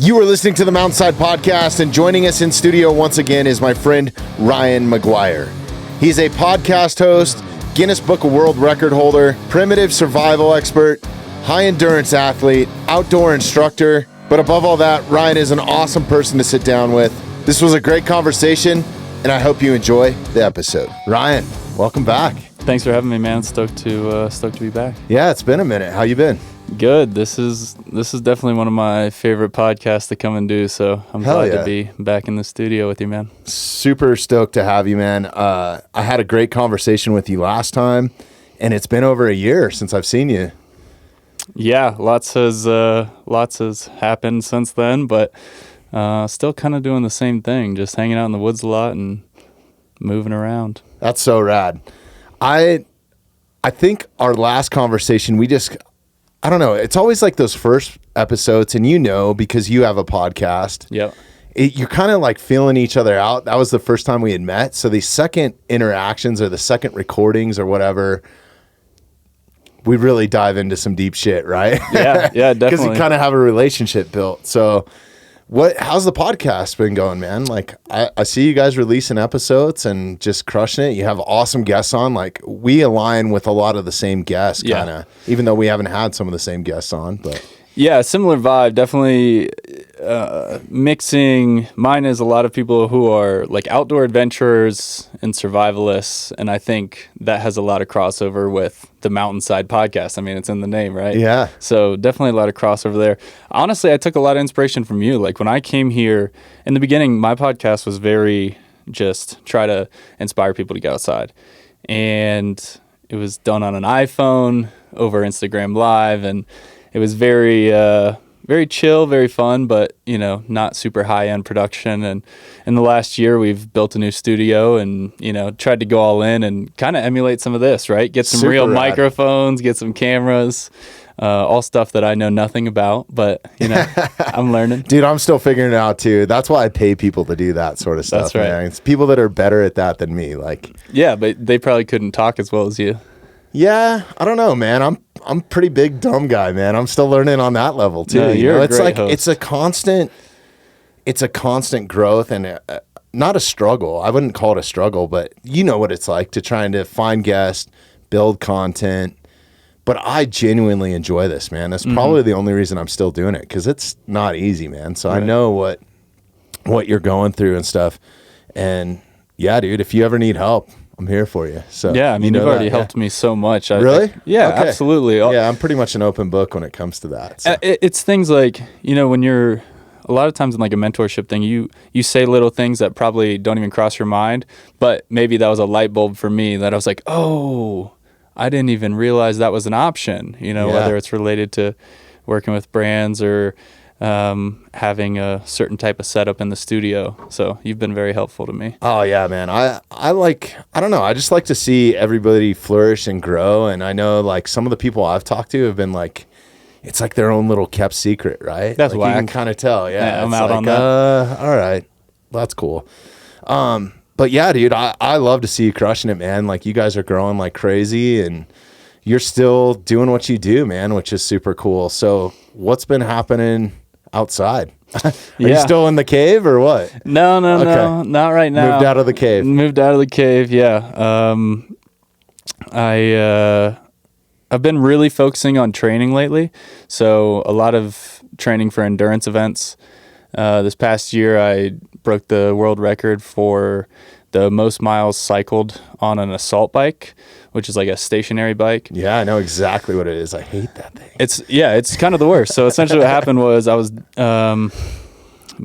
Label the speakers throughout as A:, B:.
A: You are listening to the Mountainside Podcast, and joining us in studio once again is my friend Ryan Maguire. He's a podcast host, Guinness Book of World Record holder, primitive survival expert, high endurance athlete, outdoor instructor. But above all that, Ryan is an awesome person to sit down with. This was a great conversation, and I hope you enjoy the episode. Ryan, welcome back.
B: Thanks for having me, man. Stoked to be back.
A: Yeah, it's been a minute. How you been?
B: Good. This is definitely one of my favorite podcasts to come and do. So I'm glad to be back in the studio with you, man.
A: Super stoked to have you, man. I had a great conversation with you last time, and it's been over a year since I've seen you.
B: Yeah, lots has happened since then, but still kind of doing the same thing, just hanging out in the woods a lot and moving around.
A: That's so rad. I think our last conversation, I don't know. It's always like those first episodes, and because you have a podcast,
B: yeah,
A: you're kind of like feeling each other out. That was the first time we had met. So the second interactions or the second recordings or whatever, we really dive into some deep shit, right?
B: Yeah, definitely.
A: Because you kind of have a relationship built. So how's the podcast been going, man? Like, I see you guys releasing episodes and just crushing it. You have awesome guests on. Like, we align with a lot of the same guests, kind of, even though we haven't had some of the same guests on. But
B: yeah, similar vibe. Definitely mixing. Mine is a lot of people who are like outdoor adventurers and survivalists, and I think that has a lot of crossover with the Mountainside Podcast. I mean, it's in the name, right?
A: Yeah.
B: So definitely a lot of crossover there. Honestly, I took a lot of inspiration from you. Like when I came here in the beginning, my podcast was very just try to inspire people to get outside, and it was done on an iPhone over Instagram Live, and it was very chill, very fun, but, not super high-end production. And in the last year, we've built a new studio and, tried to go all in and kind of emulate some of this, right? Get some real microphones, get some cameras, all stuff that I know nothing about, but, I'm learning.
A: Dude, I'm still figuring it out, too. That's why I pay people to do that sort of stuff.
B: That's right.
A: Man. It's people that are better at that than me. Like,
B: yeah, but they probably couldn't talk as well as you.
A: Yeah, I don't know, man. I'm a pretty big dumb guy, man. I'm still learning on that level too.
B: No, you're a great host.
A: It's a constant growth and not a struggle. I wouldn't call it a struggle, but you know what it's like to trying to find guests, build content. But I genuinely enjoy this, man. That's probably the only reason I'm still doing it, because it's not easy, man. So right. I know what you're going through and stuff. And yeah, dude, if you ever need help, I'm here for you. So
B: yeah, I mean, you've already helped me so much.
A: Really?
B: Yeah,
A: okay.
B: Absolutely.
A: Yeah, I'm pretty much an open book when it comes to that. So.
B: It's things like, when you're a lot of times in like a mentorship thing, you say little things that probably don't even cross your mind, but maybe that was a light bulb for me that I was like, oh, I didn't even realize that was an option, whether it's related to working with brands or having a certain type of setup in the studio. So you've been very helpful to me.
A: Oh yeah, man. I don't know. I just like to see everybody flourish and grow. And I know like some of the people I've talked to have been like, it's like their own little kept secret, right?
B: That's
A: like
B: whack.
A: You can kind of tell. Yeah.
B: I'm out on that.
A: All right. That's cool. But yeah, dude, I love to see you crushing it, man. Like you guys are growing like crazy and you're still doing what you do, man, which is super cool. So what's been happening outside? Are you still in the cave or what?
B: No, not right now.
A: Moved out of the cave.
B: Yeah. I've been really focusing on training lately. So a lot of training for endurance events. This past year, I broke the world record for the most miles cycled on an assault bike, which is like a stationary bike.
A: Yeah, I know exactly what it is. I hate that thing.
B: It's kind of the worst. So essentially what happened was I was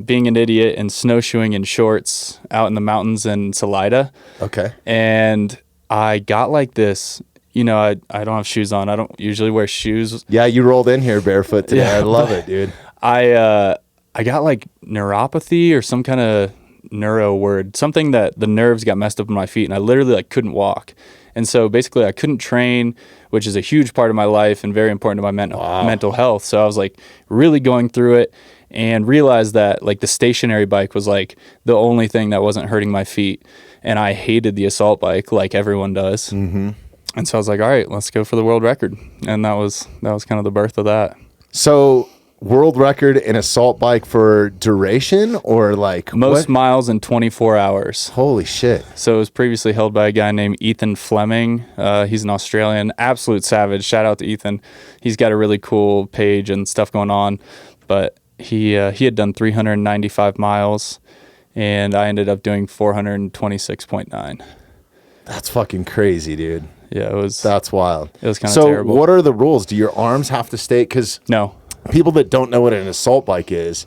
B: being an idiot and snowshoeing in shorts out in the mountains in Salida.
A: Okay.
B: And I got like this, I don't have shoes on. I don't usually wear shoes.
A: Yeah, you rolled in here barefoot today. Yeah, I love it, dude.
B: I got like neuropathy or some kind of neuro word, something that the nerves got messed up in my feet, and I literally like couldn't walk. And so basically I couldn't train, which is a huge part of my life and very important to my mental health. So I was like really going through it and realized that like the stationary bike was like the only thing that wasn't hurting my feet. And I hated the assault bike like everyone does. Mm-hmm. And so I was like, all right, let's go for the world record. And that was kind of the birth of that.
A: So world record in assault bike for duration or like
B: Most
A: what?
B: miles in 24 hours.
A: Holy shit.
B: So it was previously held by a guy named Ethan Fleming. He's an Australian, absolute savage. Shout out to Ethan. He's got a really cool page and stuff going on. But he had done 395 miles, and I ended up doing 426.9.
A: That's fucking crazy, dude.
B: Yeah,
A: That's wild.
B: It was kind of
A: so
B: terrible.
A: what are the rules? Do your arms have to stay? Because
B: No.
A: people that don't know what an assault bike is,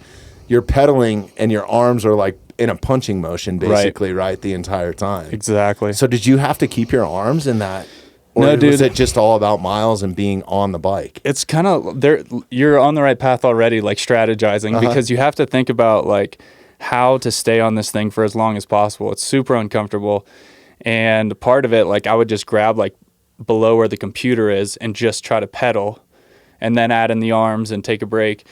A: you're pedaling and your arms are like in a punching motion basically, right, the entire time.
B: Exactly.
A: So did you have to keep your arms in that? Or
B: No, dude.
A: was it just all about miles and being on the bike?
B: It's kind of there. You're on the right path already, like strategizing, because you have to think about like how to stay on this thing for as long as possible. It's super uncomfortable. And part of it, like I would just grab like below where the computer is and just try to pedal and then add in the arms and take a break.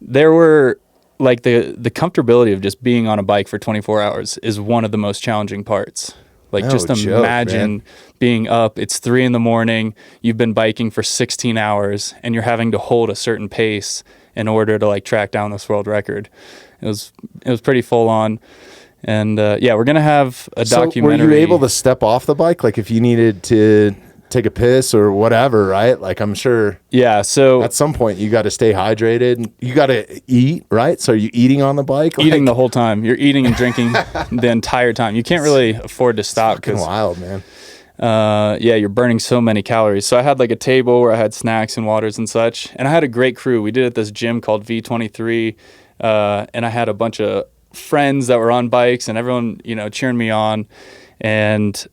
B: There were like the comfortability of just being on a bike for 24 hours is one of the most challenging parts. Like
A: No
B: just
A: joke,
B: imagine
A: man.
B: being up, it's 3 a.m, you've been biking for 16 hours and you're having to hold a certain pace in order to like track down this world record. It was pretty full on. And yeah, we're going to have a documentary.
A: So were you able to step off the bike? Like if you needed to take a piss or whatever, right? Like I'm sure
B: Yeah, so
A: at some point you got to stay hydrated. You got to eat, right? So are you eating on the bike?
B: eating
A: Like,
B: the whole time. You're eating and drinking the entire time. You can't really afford to stop
A: fucking
B: because
A: wild, man.
B: yeah, you're burning so many calories. So I had like a table where I had snacks and waters and such, and I had a great crew. We did it at this gym called V23, and I had a bunch of friends that were on bikes and everyone, cheering me on. And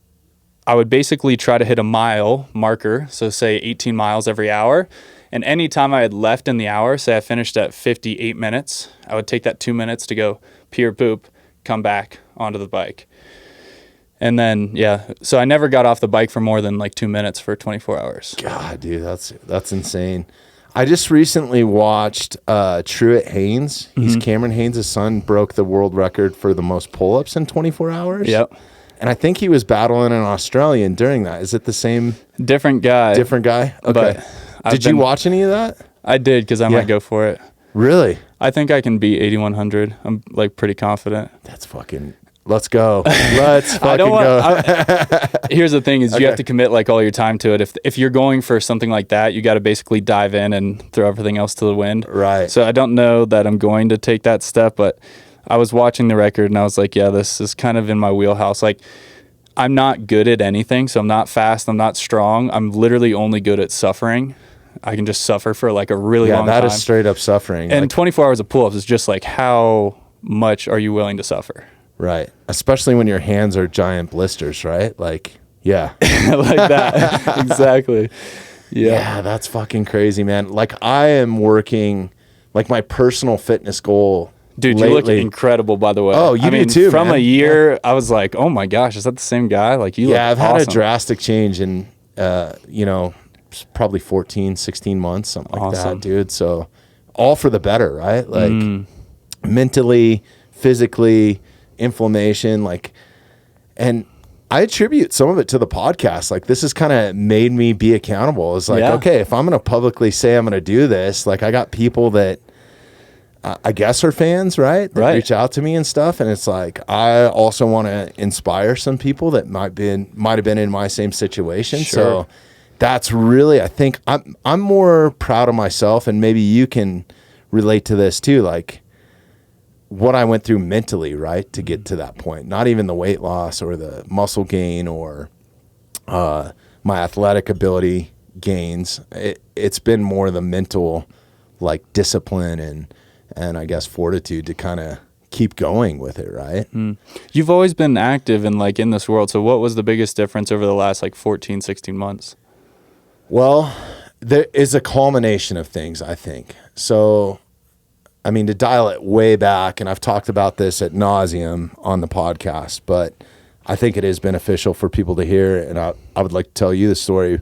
B: I would basically try to hit a mile marker, so say 18 miles every hour. And any time I had left in the hour, say I finished at 58 minutes, I would take that 2 minutes to go pee or poop, come back onto the bike. And then, yeah, so I never got off the bike for more than like 2 minutes for 24 hours.
A: God, dude, that's insane. I just recently watched Truett Haynes. He's Cameron Haynes' son, broke the world record for the most pull-ups in 24 hours.
B: Yep.
A: And I think he was battling an Australian during that. Is it the same
B: Different guy.
A: different guy? Okay.
B: But
A: Did you watch any of that?
B: I did because I
A: Yeah.
B: might go for it.
A: Really?
B: I think I can beat 8,100. I'm like pretty confident.
A: That's fucking. Let's go. Let's fucking
B: I don't
A: go.
B: Here's the thing: is
A: Okay.
B: you have to commit like all your time to it. If you're going for something like that, you got to basically dive in and throw everything else to the wind.
A: Right.
B: So I don't know that I'm going to take that step, but I was watching the record and I was like, yeah, this is kind of in my wheelhouse. Like, I'm not good at anything, so I'm not fast. I'm not strong. I'm literally only good at suffering. I can just suffer for like a really
A: Yeah,
B: long
A: that
B: time.
A: is straight up suffering.
B: And
A: Like,
B: 24 hours of pull-ups is just like, how much are you willing to suffer?
A: right. Especially when your hands are giant blisters, right? Like, yeah.
B: Like that. Exactly. Yeah.
A: Yeah, that's fucking crazy, man. Like I am working, like my personal fitness goal.
B: Dude, you look incredible, by the way.
A: Oh, you
B: I
A: do
B: mean,
A: too,
B: From
A: man.
B: a year, I was like, oh my gosh, is that the same guy? Like, you look
A: Yeah, I've had a
B: awesome.
A: drastic change in, probably 14, 16 months, something like
B: Awesome.
A: that, dude. So all for the better, right? Like mentally, physically, inflammation, like, and I attribute some of it to the podcast. Like this has kind of made me be accountable. It's like,
B: Yeah.
A: okay, if I'm going to publicly say I'm going to do this, like I got people that I guess are fans, right? That
B: Right.
A: reach out to me and stuff. And it's like, I also want to inspire some people that might have been in my same situation.
B: Sure.
A: So that's really, I think I'm more proud of myself, and maybe you can relate to this too. Like what I went through mentally, right, to get to that point. Not even the weight loss or the muscle gain or my athletic ability gains. It's been more the mental, like discipline and I guess fortitude to kind of keep going with it, right?
B: You've always been active and like in this world. So what was the biggest difference over the last like 14, 16 months?
A: Well, there is a culmination of things, I think. So, I mean, to dial it way back, and I've talked about this ad nauseum on the podcast, but I think it is beneficial for people to hear, and I would like to tell you the story.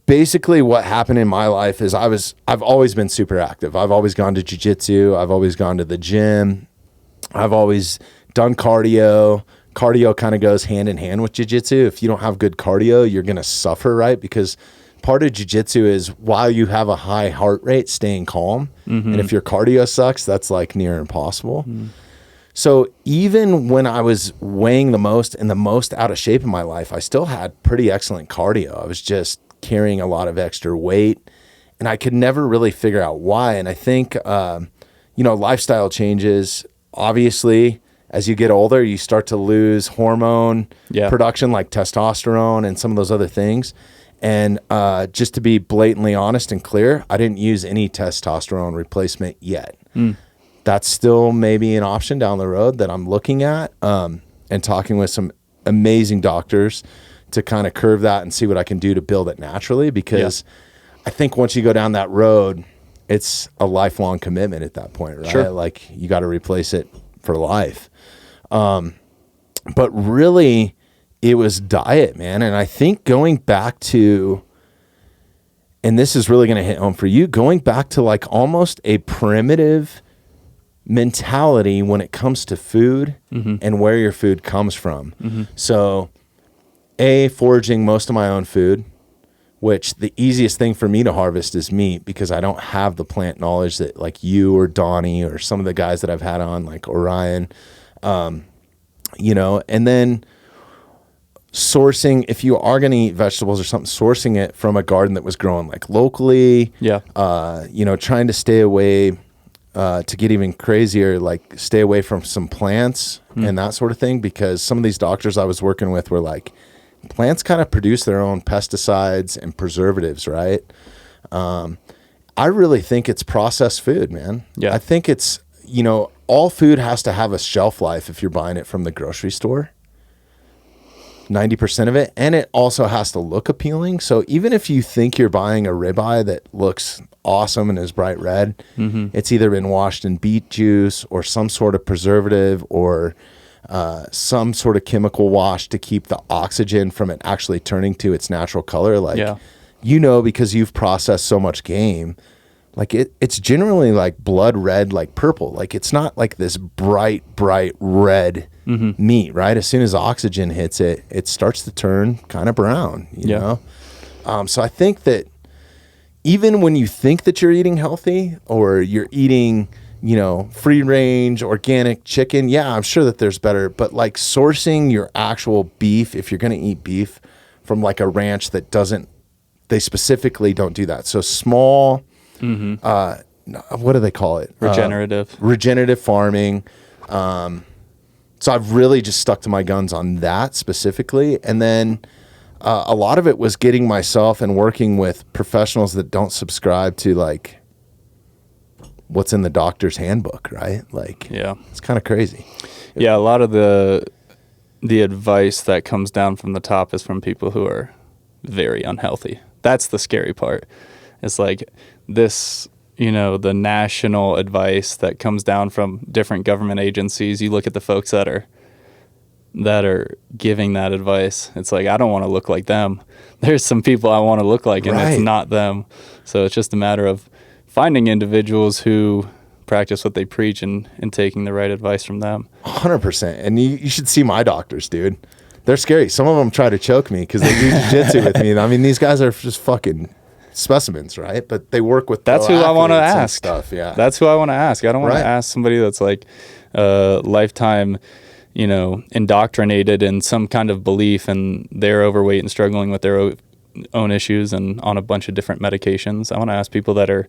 A: Basically, what happened in my life is I've always been super active. I've always gone to jiu-jitsu. I've always gone to the gym. I've always done cardio. Cardio kind of goes hand in hand with jiu-jitsu. If you don't have good cardio, you're going to suffer, right? Because part of jiu-jitsu is while you have a high heart rate, staying calm. And if your cardio sucks, that's like near impossible. So even when I was weighing the most and the most out of shape in my life, I still had pretty excellent cardio. I was just carrying a lot of extra weight, and I could never really figure out why. And I think, lifestyle changes, obviously, as you get older, you start to lose hormone production like testosterone and some of those other things. And just to be blatantly honest and clear, I didn't use any testosterone replacement yet. That's still maybe an option down the road that I'm looking at, and talking with some amazing doctors to kind of curve that and see what I can do to build it naturally. Because I think once you go down that road, it's a lifelong commitment at that point, right?
B: Sure.
A: Like you got to replace it for life. But really it was diet, man. And I think going back to, and this is really going to hit home for you, going back to like almost a primitive mentality when it comes to food and where your food comes from. So foraging most of my own food, which the easiest thing for me to harvest is meat because I don't have the plant knowledge that like you or Donnie or some of the guys that I've had on, like Orion, and then sourcing, if you are going to eat vegetables or something, sourcing it from a garden that was grown like locally, trying to stay away, to get even crazier, like stay away from some plants and that sort of thing, because some of these doctors I was working with were like, plants kind of produce their own pesticides and preservatives, right? I really think it's processed food, man. I think it's, all food has to have a shelf life if you're buying it from the grocery store. 90% of it, and it also has to look appealing. So even if you think you're buying a ribeye that looks awesome and is bright red, it's either been washed in beet juice or some sort of preservative or some sort of chemical wash to keep the oxygen from it actually turning to its natural color. Like, because you've processed so much game, like it's generally like blood red, like purple. Like it's not like this bright red meat, right? As soon as oxygen hits it, it starts to turn kind of brown, you know? So I think that even when you think that you're eating healthy or you're eating, free range, organic chicken, I'm sure that there's better, but like sourcing your actual beef, if you're going to eat beef from like a ranch that they specifically don't do that. So small, what do they call it? Regenerative farming. So I've really just stuck to my guns on that specifically. And then a lot of it was getting myself and working with professionals that don't subscribe to like what's in the doctor's handbook, right? Like, it's kind of crazy.
B: Yeah, a lot of the advice that comes down from the top is from people who are very unhealthy. That's the scary part. It's like this, the national advice that comes down from different government agencies. You look at the folks that are giving that advice. It's like, I don't want to look like them. There's some people I want to look like, and it's not them. So it's just a matter of finding individuals who practice what they preach and taking the right advice from them.
A: 100%. And you should see my doctors, dude. They're scary. Some of them try to choke me because they do jiu-jitsu with me. I mean, these guys are just fucking specimens, right? But they work with
B: that's who I want to ask.
A: Stuff, yeah.
B: That's who I want to ask. I don't want to ask somebody that's like lifetime, indoctrinated in some kind of belief and they're overweight and struggling with their own issues and on a bunch of different medications. I want to ask people that are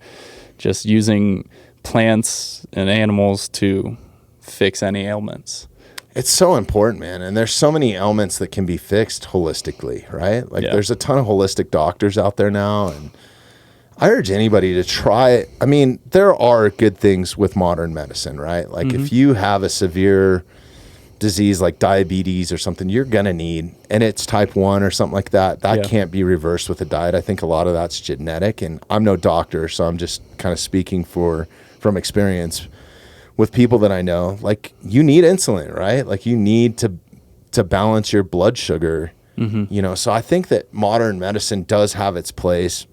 B: just using plants and animals to fix any ailments.
A: It's so important, man. And there's so many ailments that can be fixed holistically, right? Like there's a ton of holistic doctors out there now. And I urge anybody to try it. I mean, there are good things with modern medicine, right? Like if you have a severe disease like diabetes or something, you're going to need, and it's type 1 or something like that, can't be reversed with a diet. I think a lot of that's genetic, and I'm no doctor, so I'm just kind of speaking from experience with people that I know. Like you need insulin, right? Like you need to balance your blood sugar, so I think that modern medicine does have its place.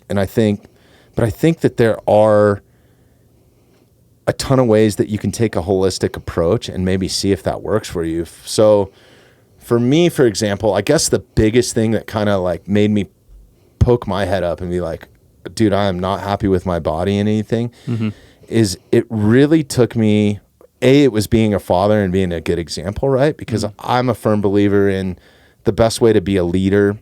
A: And I think that there are a ton of ways that you can take a holistic approach and maybe see if that works for you. So for me, for example, I guess the biggest thing that kind of like made me poke my head up and be like, dude, I am not happy with my body and anything, is it really took me, it was being a father and being a good example, right? Because I'm a firm believer in the best way to be a leader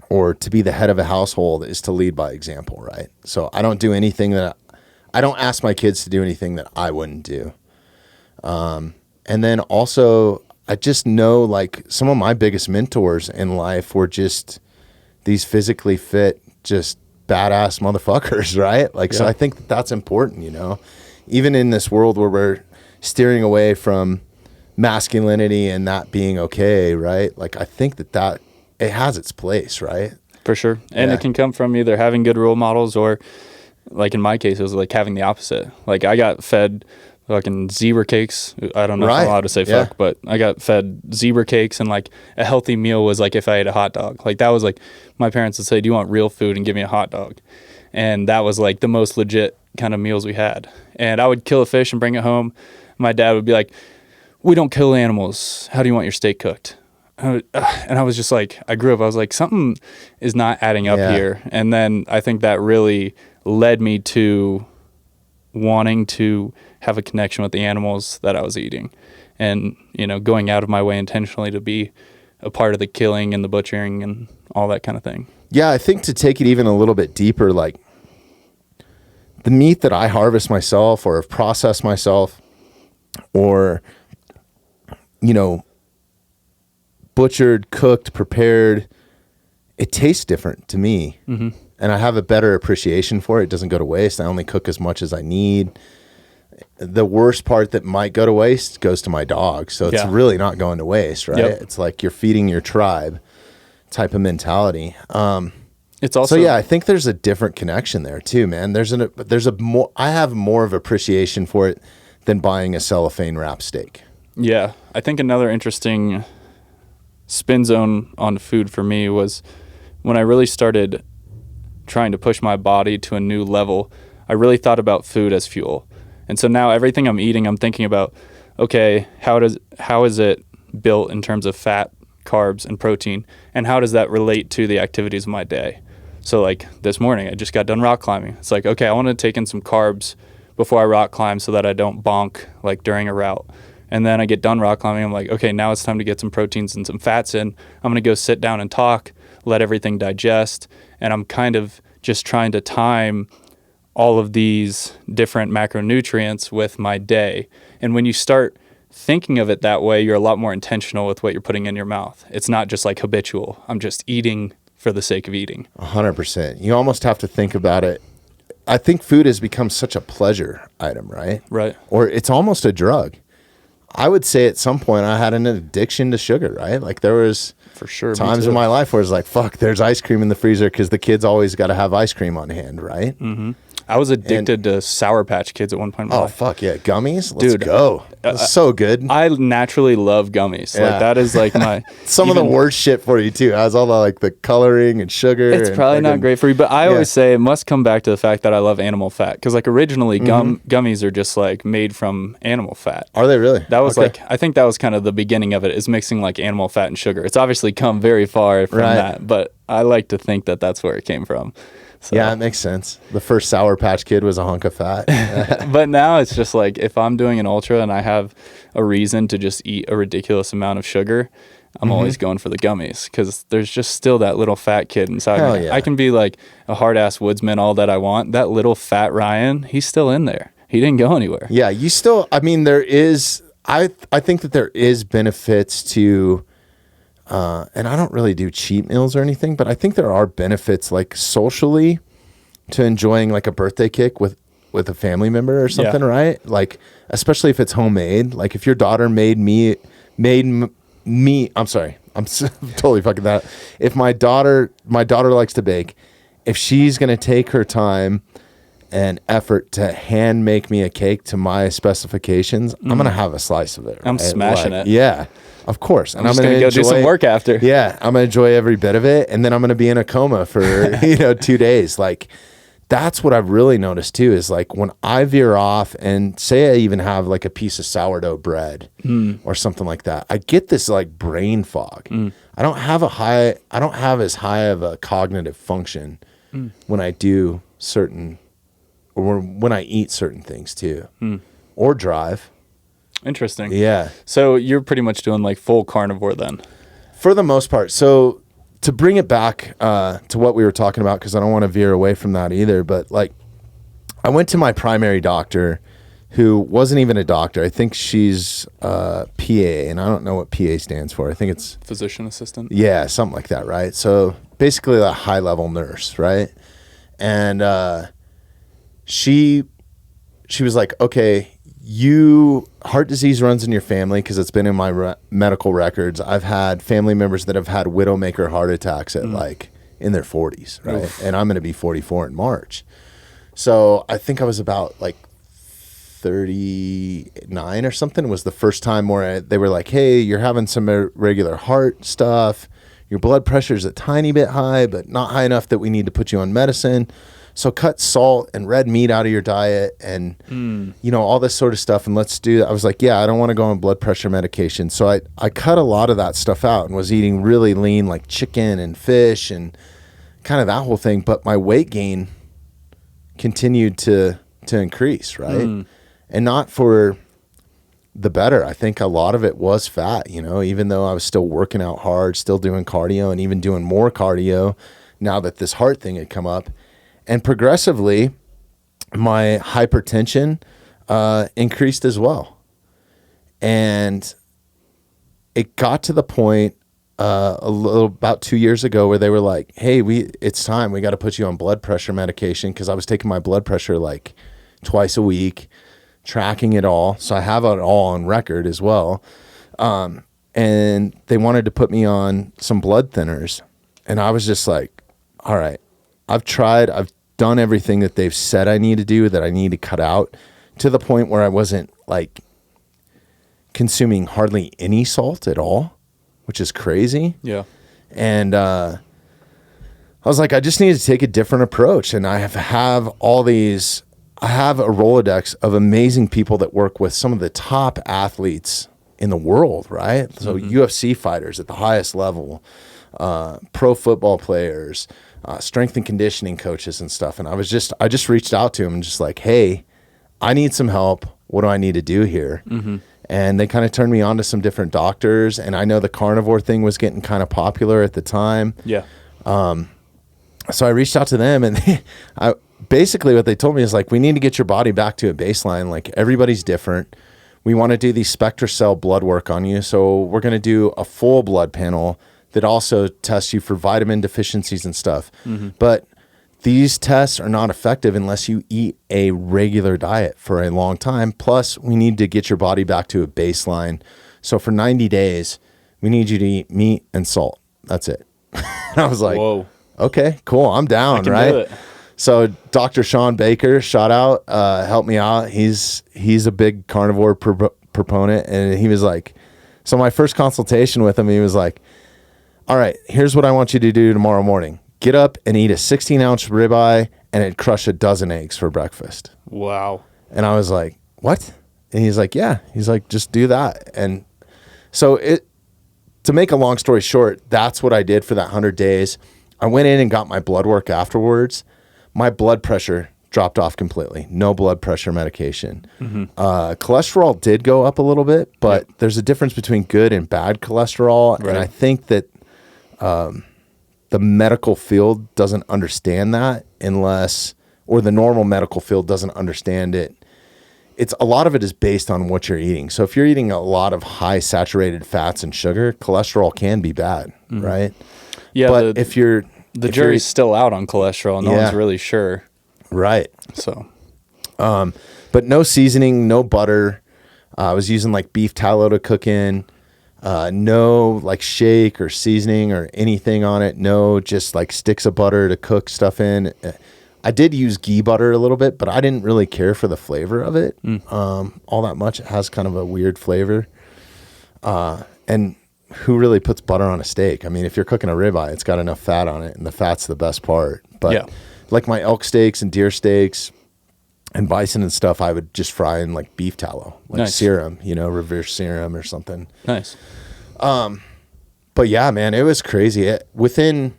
A: or to be the head of a household is to lead by example, right? So I don't do anything I don't ask my kids to do anything that I wouldn't do. And then also, I just know like some of my biggest mentors in life were just these physically fit, just badass motherfuckers, right? Like, so I think that's important, even in this world where we're steering away from masculinity and that being okay, right? Like, I think that it has its place, right?
B: For sure. And it can come from either having good role models or, like in my case, it was like having the opposite. Like, I got fed fucking zebra cakes. I don't know if I'm allowed to say fuck, but I got fed zebra cakes, and like a healthy meal was like if I ate a hot dog. Like, that was like, my parents would say, do you want real food, and give me a hot dog. And that was like the most legit kind of meals we had. And I would kill a fish and bring it home. My dad would be like, we don't kill animals. How do you want your steak cooked? And I was just like, I grew up, I was like, something is not adding up here. And then I think that really led me to wanting to have a connection with the animals that I was eating, and going out of my way intentionally to be a part of the killing and the butchering and all that kind of thing.
A: Yeah, I think to take it even a little bit deeper, like the meat that I harvest myself or have processed myself or butchered, cooked, prepared, it tastes different to me. And I have a better appreciation for it. It doesn't go to waste. I only cook as much as I need. The worst part that might go to waste goes to my dog. So it's really not going to waste, right? It's like you're feeding your tribe type of mentality.
B: It's also,
A: so I think there's a different connection there too, man. I have more of appreciation for it than buying a cellophane wrap steak.
B: Yeah. I think another interesting spin zone on food for me was when I really started trying to push my body to a new level. I really thought about food as fuel. And so now everything I'm eating, I'm thinking about, okay, how is it built in terms of fat, carbs, and protein, and how does that relate to the activities of my day? So like this morning, I just got done rock climbing. It's like, okay, I want to take in some carbs before I rock climb so that I don't bonk like during a route. And then I get done rock climbing. I'm like, okay, now it's time to get some proteins and some fats in. I'm going to go sit down and talk, let everything digest. And I'm kind of just trying to time all of these different macronutrients with my day. And when you start thinking of it that way, you're a lot more intentional with what you're putting in your mouth. It's not just like habitual. I'm just eating for the sake of eating.
A: 100%. You almost have to think about it. I think food has become such a pleasure item, right?
B: Right.
A: Or it's almost a drug. I would say at some point I had an addiction to sugar, right? Like there was
B: for sure
A: times in my life where it's like, fuck, there's ice cream in the freezer because the kids always got to have ice cream on hand, right?
B: Mm-hmm. I was addicted to Sour Patch Kids at one point in my life.
A: Oh, fuck yeah. Gummies? Let's go. That's so good.
B: I naturally love gummies. Like that is like my...
A: Some of the worst shit for you too. It has all the like the coloring and sugar.
B: It's probably not great for you, but I always say it must come back to the fact that I love animal fat. Because like originally gummies are just like made from animal fat.
A: Are they really?
B: That was like, I think that was kind of the beginning of it, is mixing like animal fat and sugar. It's obviously come very far from that, but I like to think that that's where it came from. So.
A: Yeah, it makes sense. The first Sour Patch Kid was a hunk of fat.
B: But now it's just like, if I'm doing an ultra and I have a reason to just eat a ridiculous amount of sugar, I'm always going for the gummies, because there's just still that little fat kid inside me. I can be like a hard-ass woodsman all that I want. That little fat Ryan, he's still in there. He didn't go anywhere.
A: Yeah, you still, I mean, there is, I think that there is benefits to... and I don't really do cheat meals or anything, but I think there are benefits like socially to enjoying like a birthday cake with a family member or something, right? Like, especially if it's homemade. Like if your daughter made me, I'm sorry, I'm totally fucking that. If my daughter likes to bake, if she's going to take her time and effort to hand make me a cake to my specifications, I'm going to have a slice of it. Right?
B: I'm smashing it.
A: Yeah. Of course. And
B: I'm going to go do some work after.
A: Yeah. I'm going to enjoy every bit of it. And then I'm going to be in a coma for, 2 days. Like that's what I've really noticed too, is like when I veer off and say I even have like a piece of sourdough bread or something like that, I get this like brain fog. I don't have as high of a cognitive function when I do certain, or when I eat certain things too, or drive.
B: Interesting.
A: Yeah.
B: So you're pretty much doing like full carnivore then?
A: For the most part. So to bring it back to what we were talking about, because I don't want to veer away from that either, but like I went to my primary doctor, who wasn't even a doctor. I think she's PA, and I don't know what PA stands for. I think it's
B: physician assistant.
A: Yeah, something like that, right? So basically a high-level nurse, right? And she was like, okay, heart disease runs in your family, because it's been in my medical records. I've had family members that have had widowmaker heart attacks at like in their 40s, right? Oof. And I'm going to be 44 in March. So I think I was about like 39 or something was the first time where they were like, hey, you're having some irregular heart stuff. Your blood pressure's a tiny bit high, but not high enough that we need to put you on medicine. So cut salt and red meat out of your diet and, all this sort of stuff. And let's do that. I was like, yeah, I don't want to go on blood pressure medication. So I cut a lot of that stuff out and was eating really lean, like chicken and fish and kind of that whole thing. But my weight gain continued to increase, right? And not for the better. I think a lot of it was fat, even though I was still working out hard, still doing cardio, and even doing more cardio now that this heart thing had come up. And progressively, my hypertension increased as well. And it got to the point about 2 years ago where they were like, hey, it's time. We got to put you on blood pressure medication, because I was taking my blood pressure like twice a week, tracking it all. So I have it all on record as well. And they wanted to put me on some blood thinners. And I was just like, all right, I've done everything that they've said I need to do, that I need to cut out, to the point where I wasn't like consuming hardly any salt at all, which is crazy.
B: Yeah.
A: And I was like, I just need to take a different approach. And I have I have a Rolodex of amazing people that work with some of the top athletes in the world, right? So UFC fighters at the highest level, pro football players, strength and conditioning coaches and stuff. And I just reached out to him and just like, hey, I need some help. What do I need to do here? And they kind of turned me on to some different doctors. And I know the carnivore thing was getting kind of popular at the time.
B: Yeah.
A: So I reached out to them, and basically what they told me is like, we need to get your body back to a baseline. Like, everybody's different. We want to do these SpectraCell blood work on you. So we're going to do a full blood panel that also tests you for vitamin deficiencies and stuff. But these tests are not effective unless you eat a regular diet for a long time. Plus, we need to get your body back to a baseline. So for 90 days, we need you to eat meat and salt. That's it. And I was like, whoa. Okay, cool. I'm down,
B: I can
A: right?
B: do it.
A: So Dr. Sean Baker, shout out, helped me out. He's a big carnivore proponent. And he was like, so my first consultation with him, he was like, all right, here's what I want you to do tomorrow morning. Get up and eat a 16-ounce ribeye and crush a dozen eggs for breakfast.
B: Wow.
A: And I was like, what? And he's like, yeah. He's like, just do that. And so to make a long story short, that's what I did for that 100 days. I went in and got my blood work afterwards. My blood pressure dropped off completely. No blood pressure medication. Cholesterol did go up a little bit, but there's a difference between good and bad cholesterol. Right. And I think that the medical field doesn't understand that or the normal medical field doesn't understand it. A lot of it is based on what you're eating. So if you're eating a lot of high saturated fats and sugar, cholesterol can be bad, right?
B: Yeah,
A: but if
B: the jury's still out on cholesterol, no one's really sure.
A: Right.
B: So,
A: but no seasoning, no butter. I was using like beef tallow to cook in. No like shake or seasoning or anything on it. No, just like sticks of butter to cook stuff in. I did use ghee butter a little bit, but I didn't really care for the flavor of it all that much. It has kind of a weird flavor. And who really puts butter on a steak? I mean, if you're cooking a ribeye, it's got enough fat on it, and the fat's the best part. But like my elk steaks and deer steaks and bison and stuff, I would just fry in like beef tallow, like
B: Nice.
A: serum, reverse serum or something.
B: Nice.
A: But yeah, man, it was crazy. Within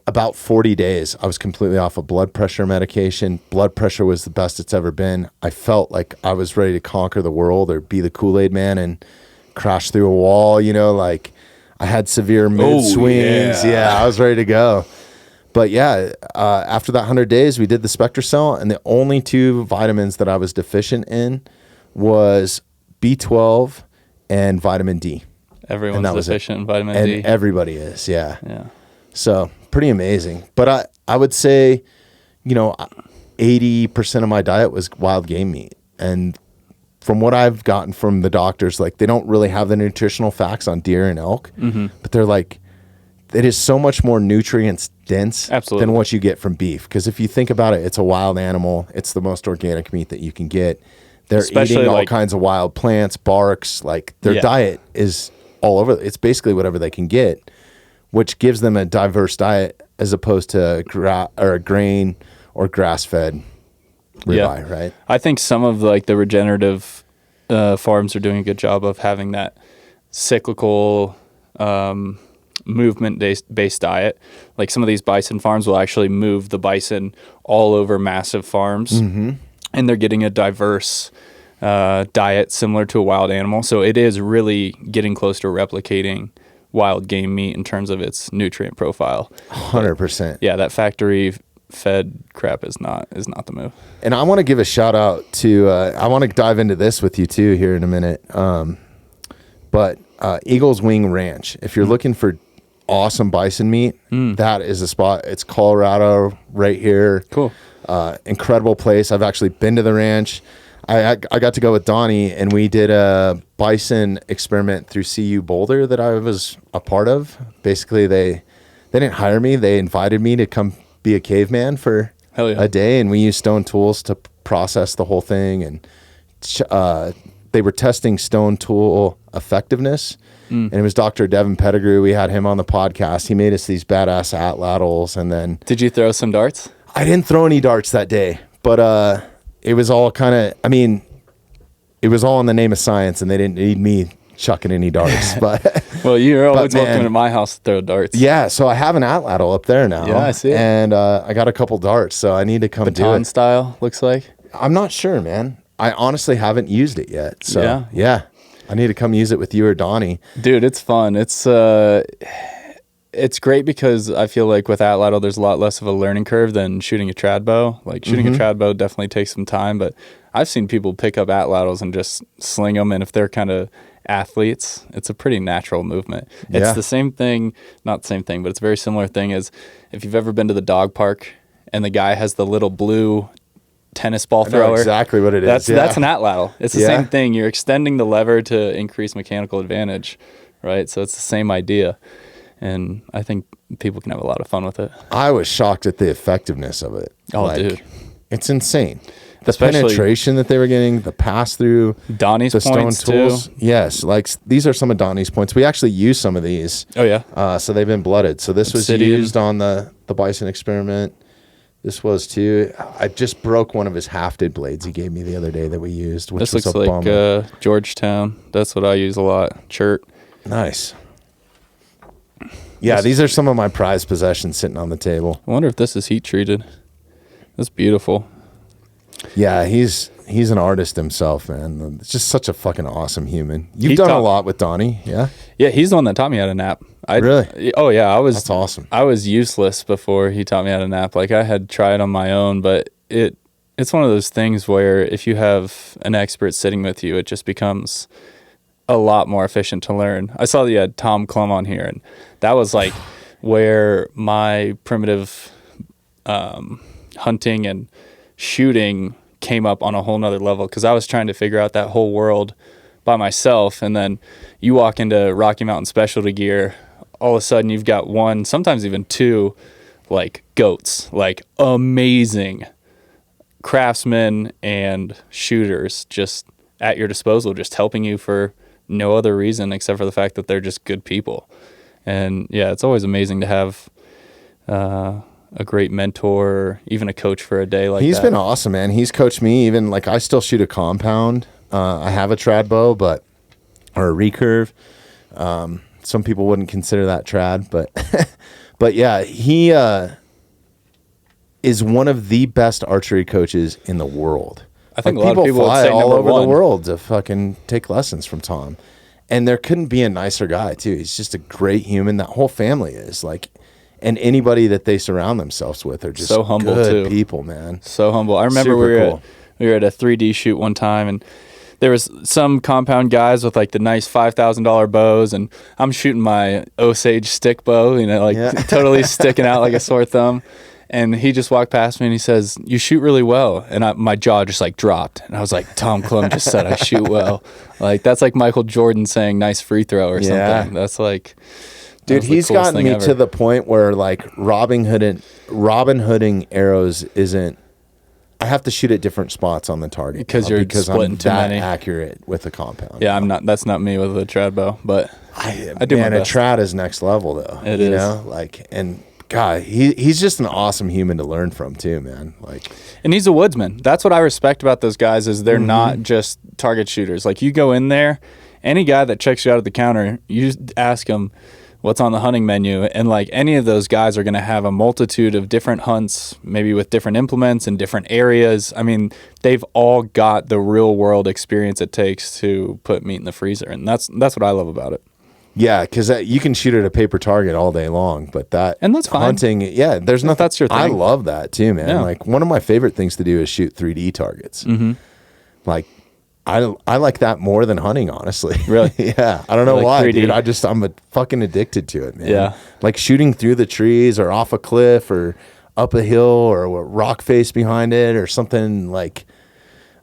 A: about 40 days, I was completely off of blood pressure medication. Blood pressure was the best it's ever been. I felt like I was ready to conquer the world or be the Kool-Aid man and crash through a wall, like I had severe mood swings. Yeah, I was ready to go. But yeah, after that 100 days, we did the SpectraCell, and the only 2 vitamins that I was deficient in was B12 and vitamin D.
B: Everyone's deficient in vitamin D.
A: And everybody is, yeah.
B: Yeah.
A: So pretty amazing. But I would say, 80% of my diet was wild game meat. And from what I've gotten from the doctors, like they don't really have the nutritional facts on deer and elk, but they're like, it is so much more nutrients dense
B: Absolutely.
A: than what you get from beef. Because if you think about it, it's a wild animal. It's the most organic meat that you can get. They're
B: Especially
A: eating all
B: like-
A: kinds of wild plants, barks. Like their diet is all over. It's basically whatever they can get, which gives them a diverse diet as opposed to a grain or grass-fed ribeye, right?
B: I think some of like the regenerative farms are doing a good job of having that cyclical movement-based diet. Like some of these bison farms will actually move the bison all over massive farms, and they're getting a diverse diet similar to a wild animal. So it is really getting close to replicating wild game meat in terms of its nutrient profile.
A: 100%.
B: Yeah, that factory fed crap is not the move.
A: And I want to give a shout out to, I want to dive into this with you too here in a minute. But Eagle's Wing Ranch, if you're looking for awesome bison meat, that is a spot. It's Colorado right here.
B: Cool.
A: Incredible place. I've actually been to the ranch. I got to go with Donnie, and we did a bison experiment through CU Boulder that I was a part of. Basically, they didn't hire me. They invited me to come be a caveman for
B: Hell yeah.
A: a day, and we used stone tools to process the whole thing. And they were testing stone tool effectiveness. And it was Dr. Devin Pettigrew. We had him on the podcast. He made us these badass atlatls. And then
B: Did you throw some darts?
A: I didn't throw any darts that day, but it was all kind of, it was all in the name of science, and they didn't need me chucking any darts. But
B: Well, you're always
A: man,
B: welcome to my house to throw darts.
A: yeah, so I have an atlatl up there now.
B: Yeah, I see it.
A: And I got a couple darts, so I need to come do
B: Baton
A: it.
B: style, looks like.
A: I'm not sure, man. I honestly haven't used it yet. So
B: Yeah?
A: I need to come use it with you or Donnie.
B: Dude, it's fun. It's great because I feel like with atlatl, there's a lot less of a learning curve than shooting a trad bow. Like shooting a trad bow definitely takes some time, but I've seen people pick up atlatls and just sling them. And if they're kind of athletes, it's a pretty natural movement. It's
A: Yeah.
B: the same thing, not the same thing, but it's a very similar thing as if you've ever been to the dog park and the guy has the little blue tennis ball
A: I know
B: thrower.
A: exactly what it is.
B: That's an atlatl. It's the
A: Yeah.
B: same thing. You're extending the lever to increase mechanical advantage, right? So it's the same idea. And I think people can have a lot of fun with it.
A: I was shocked at the effectiveness of it.
B: Oh, dude.
A: It's insane. The
B: Especially-
A: penetration that they were getting, the pass through,
B: Donnie's
A: the stone
B: points
A: tools.
B: too.
A: Yes, like these are some of Donnie's points. We actually used some of these.
B: Oh yeah.
A: So they've been blooded. So this was
B: Obsidian.
A: used on the bison experiment. This was too. I just broke one of his hafted blades he gave me the other day that we used, which
B: This
A: was
B: looks
A: a
B: like
A: bummer.
B: Georgetown. That's what I use a lot. Chert.
A: Nice. Yeah, these are some of my prized possessions sitting on the table.
B: I wonder if this is heat treated. That's beautiful.
A: Yeah, he's an artist himself, man. It's just such a fucking awesome human. You've
B: He
A: done a
B: taught-
A: lot with Donnie, yeah?
B: Yeah, he's the one that taught me how to nap.
A: Really?
B: Oh yeah,
A: That's awesome.
B: I was useless before he taught me how to nap. Like I had tried on my own, but it's one of those things where if you have an expert sitting with you, it just becomes a lot more efficient to learn. I saw that you had Tom Klum on here, and that was like where my primitive hunting and shooting came up on a whole nother level, because I was trying to figure out that whole world by myself. And then you walk into Rocky Mountain specialty gear, all of a sudden you've got one, sometimes even two, like goats, like amazing craftsmen and shooters just at your disposal, just helping you for no other reason except for the fact that they're just good people. And yeah, it's always amazing to have a great mentor, even a coach for a day like
A: He's
B: that.
A: been awesome, man. He's coached me. Even like I still shoot a compound. I have a trad bow, or a recurve. Some people wouldn't consider that trad, but yeah, he is one of the best archery coaches in the world.
B: I think a lot of people would
A: fly
B: say
A: all
B: number
A: over
B: one.
A: the world to fucking take lessons from Tom. And there couldn't be a nicer guy, too. He's just a great human. That whole family is like, and anybody that they surround themselves with are just
B: So humble,
A: good
B: too.
A: people, man.
B: So humble. I remember
A: Super
B: we were at a 3D shoot one time, and there was some compound guys with like the nice $5,000 bows, and I'm shooting my Osage stick bow, totally sticking out like a sore thumb. And he just walked past me and he says, "You shoot really well." And my jaw just like dropped. And I was like, Tom Klum just said I shoot well. Like, that's like Michael Jordan saying nice free throw or something. That's like,
A: dude, he's gotten me to the point where like Robin Hooding arrows isn't, I have to shoot at different spots on the target
B: because
A: I'm
B: splitting too
A: that
B: many.
A: accurate with a compound.
B: Yeah, that's not me with a trad bow, but I do my best.
A: A trad is next level though.
B: It
A: you
B: is.
A: know? Like, and God, he's just an awesome human to learn from too, man. Like,
B: and he's a woodsman. That's what I respect about those guys is they're not just target shooters. Like, you go in there, any guy that checks you out at the counter, you just ask him what's on the hunting menu, and like any of those guys are going to have a multitude of different hunts, maybe with different implements in different areas. I mean, they've all got the real world experience it takes to put meat in the freezer, and that's what I love about it.
A: yeah, because you can shoot at a paper target all day long, but
B: and that's fine.
A: Hunting, yeah, there's nothing.
B: That's your thing.
A: I love that too, man.
B: Yeah.
A: Like, one of my favorite things to do is shoot 3D targets.
B: Mm-hmm.
A: Like, I like that more than hunting, honestly.
B: Really?
A: Yeah. I don't know
B: like
A: why,
B: 3D.
A: dude. I'm fucking addicted to it, man.
B: Yeah.
A: Like shooting through the trees or off a cliff or up a hill or a rock face behind it or something like,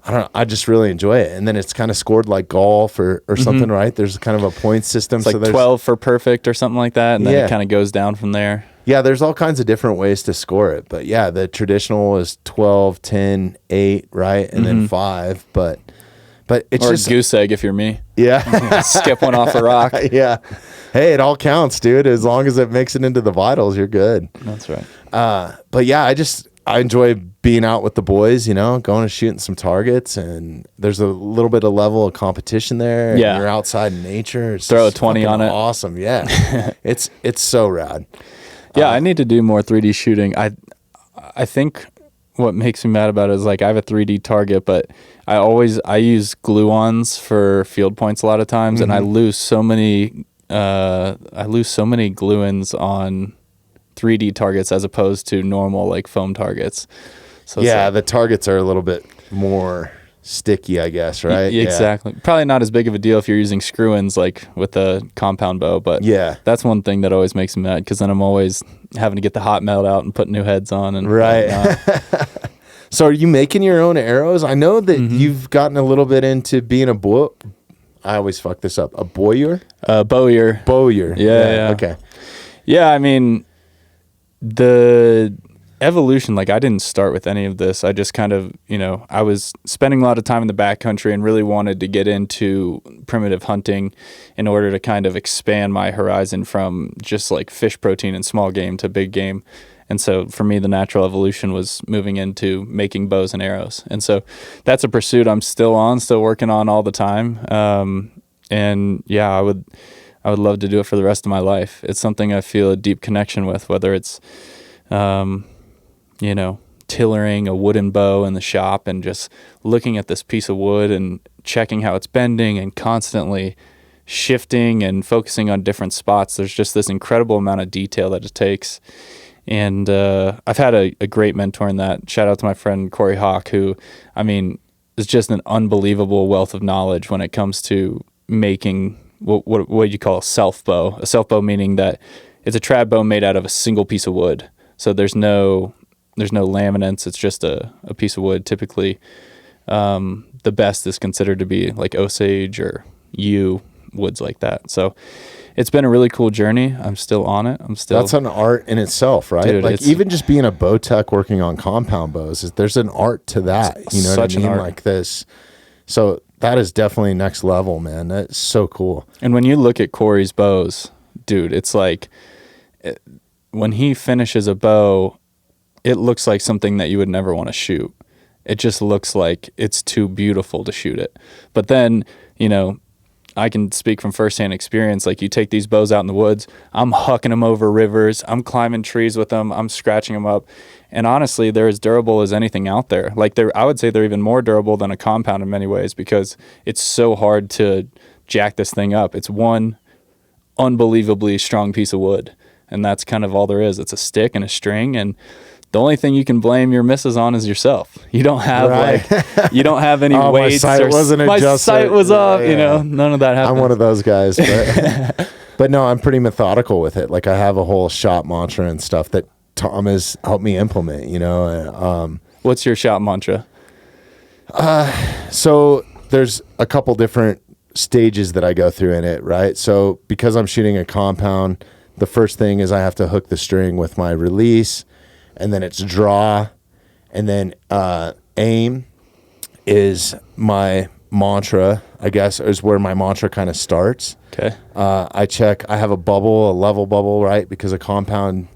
A: I don't know. I just really enjoy it. And then it's kind of scored like golf or something, right? There's kind of a point system.
B: It's like 12 for perfect or something like that, and then it kind of goes down from there.
A: Yeah, there's all kinds of different ways to score it. But yeah, the traditional is 12, 10, 8, right? And then 5. But it's
B: or
A: just
B: a goose egg if you're me.
A: Yeah.
B: Skip one off a rock.
A: Yeah. Hey, it all counts, dude. As long as it makes it into the vitals, you're good.
B: That's right.
A: But yeah, I enjoy being out with the boys, going and shooting some targets, and there's a little bit of level of competition there. And
B: Yeah.
A: you're outside in nature. It's
B: Throw a
A: just
B: 20 on
A: fucking
B: it.
A: Awesome. Yeah. It's so rad.
B: Yeah, I need to do more 3D shooting. I think what makes me mad about it is like I have a 3D target, but I use glue-ons for field points a lot of times, and I lose so many glue-ins on 3D targets as opposed to normal like foam targets. So
A: Yeah, the targets are a little bit more sticky, I guess, right?
B: Exactly. Probably not as big of a deal if you're using screw-ins like with a compound bow, but
A: Yeah.
B: that's one thing that always makes me mad because then I'm always having to get the hot melt out and put new heads on and
A: Right.
B: whatnot.
A: So are you making your own arrows? I know that you've gotten a little bit into being I always fuck this up. A bowyer?
B: Bowyer.
A: Bowyer.
B: Yeah.
A: Okay.
B: Yeah, I mean, the evolution, like I didn't start with any of this. I just kind of, I was spending a lot of time in the backcountry and really wanted to get into primitive hunting in order to kind of expand my horizon from just like fish protein and small game to big game. And so for me, the natural evolution was moving into making bows and arrows. And so that's a pursuit I'm still working on all the time. And yeah, I would love to do it for the rest of my life. It's something I feel a deep connection with, whether it's, tillering a wooden bow in the shop and just looking at this piece of wood and checking how it's bending and constantly shifting and focusing on different spots. There's just this incredible amount of detail that it takes. And I've had a great mentor in that. Shout out to my friend Corey Hawk, who, is just an unbelievable wealth of knowledge when it comes to making what you call a self bow. A self bow meaning that it's a trad bow made out of a single piece of wood. So there's no laminates. It's just a piece of wood. Typically, the best is considered to be like Osage or yew woods like that. So it's been a really cool journey. I'm still on it.
A: That's an art in itself, right?
B: Dude,
A: like even just being a bow tech working on compound bows, there's an art to that. You know what I mean? Like this. So that is definitely next level, man. That's so cool.
B: And when you look at Corey's bows, dude, it's like when he finishes a bow, it looks like something that you would never want to shoot. It just looks like it's too beautiful to shoot it. But then, you know, I can speak from firsthand experience. Like, you take these bows out in the woods, I'm hucking them over rivers, I'm climbing trees with them, I'm scratching them up. And honestly, they're as durable as anything out there. Like, I would say they're even more durable than a compound in many ways, because it's so hard to jack this thing up. It's one unbelievably strong piece of wood, and that's kind of all there is. It's a stick and a string, and the only thing you can blame your misses on is yourself. You don't have you don't have any weights.
A: My sight wasn't adjusted.
B: My sight was off. You know, none of that happened.
A: I'm one of those guys, but but no, I'm pretty methodical with it. Like, I have a whole shot mantra and stuff that Tom has helped me implement. You know,
B: what's your shot mantra?
A: So there's a couple different stages that I go through in it, right? So because I'm shooting a compound, the first thing is I have to hook the string with my release. And then it's draw, and then aim is my mantra, I guess, is where my mantra kind of starts.
B: Okay.
A: I have a bubble, a level bubble, right? Because a compound,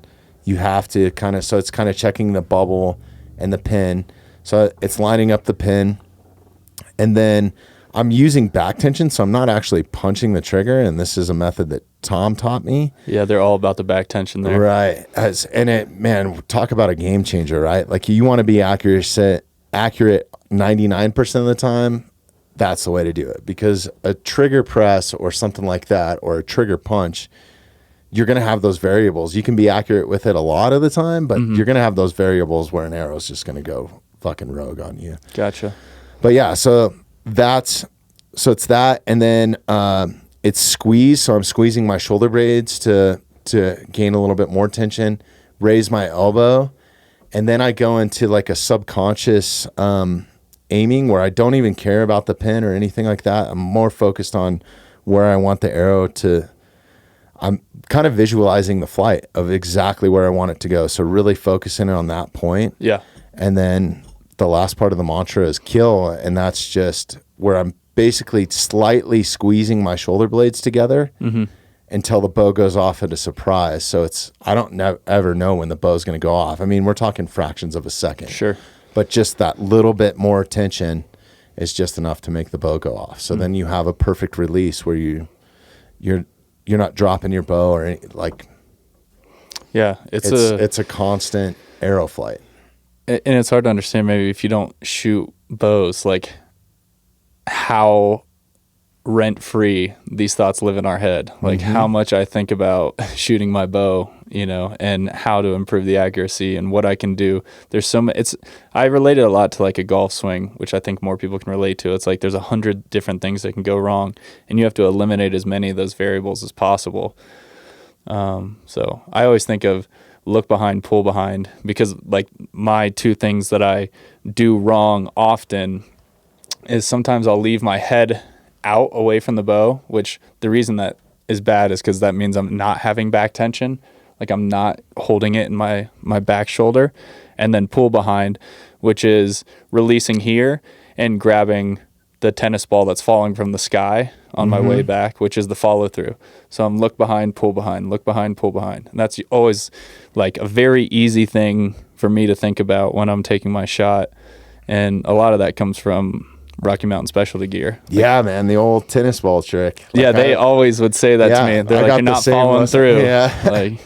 A: you have to so it's kind of checking the bubble and the pin. So it's lining up the pin. And then I'm using back tension, so I'm not actually punching the trigger, and this is a method that Tom taught me.
B: Yeah, they're all about the back tension there.
A: Right. Man, talk about a game changer, right? Like, you want to be accurate 99% of the time, that's the way to do it. Because a trigger press or something like that, or a trigger punch, you're going to have those variables. You can be accurate with it a lot of the time, but you're going to have those variables where an arrow is just going to go fucking rogue on you.
B: Gotcha.
A: But yeah, so it's that, and then it's squeeze. So I'm squeezing my shoulder blades to gain a little bit more tension, raise my elbow, and then I go into like a subconscious aiming where I don't even care about the pin or anything like that. I'm more focused on where I want the arrow to. I'm kind of visualizing the flight of exactly where I want it to go. So really focusing on that point.
B: Yeah.
A: And then the last part of the mantra is kill, and that's just where I'm basically slightly squeezing my shoulder blades together until the bow goes off at a surprise. So I don't ever know when the bow's going to go off. I mean, we're talking fractions of a second.
B: Sure.
A: But just that little bit more tension is just enough to make the bow go off. So then you have a perfect release where you're not dropping your bow or like.
B: Yeah,
A: it's a constant arrow flight.
B: And it's hard to understand maybe if you don't shoot bows, like how rent-free these thoughts live in our head. Like how much I think about shooting my bow, you know, and how to improve the accuracy and what I can do. There's so many, I relate it a lot to like a golf swing, which I think more people can relate to. It's like there's 100 different things that can go wrong, and you have to eliminate as many of those variables as possible. So I always think of look behind, pull behind, because like my two things that I do wrong often is sometimes I'll leave my head out away from the bow, which the reason that is bad is because that means I'm not having back tension. Like I'm not holding it in my back shoulder. And then pull behind, which is releasing here and grabbing the tennis ball that's falling from the sky on my way back, which is the follow through. So I'm look behind, pull behind, look behind, pull behind. And that's always like a very easy thing for me to think about when I'm taking my shot. And a lot of that comes from Rocky Mountain Specialty Gear.
A: Yeah, man, the old tennis ball trick. Like
B: yeah, they always would say that to me. They're like, you're not following through.
A: Yeah.
B: Like,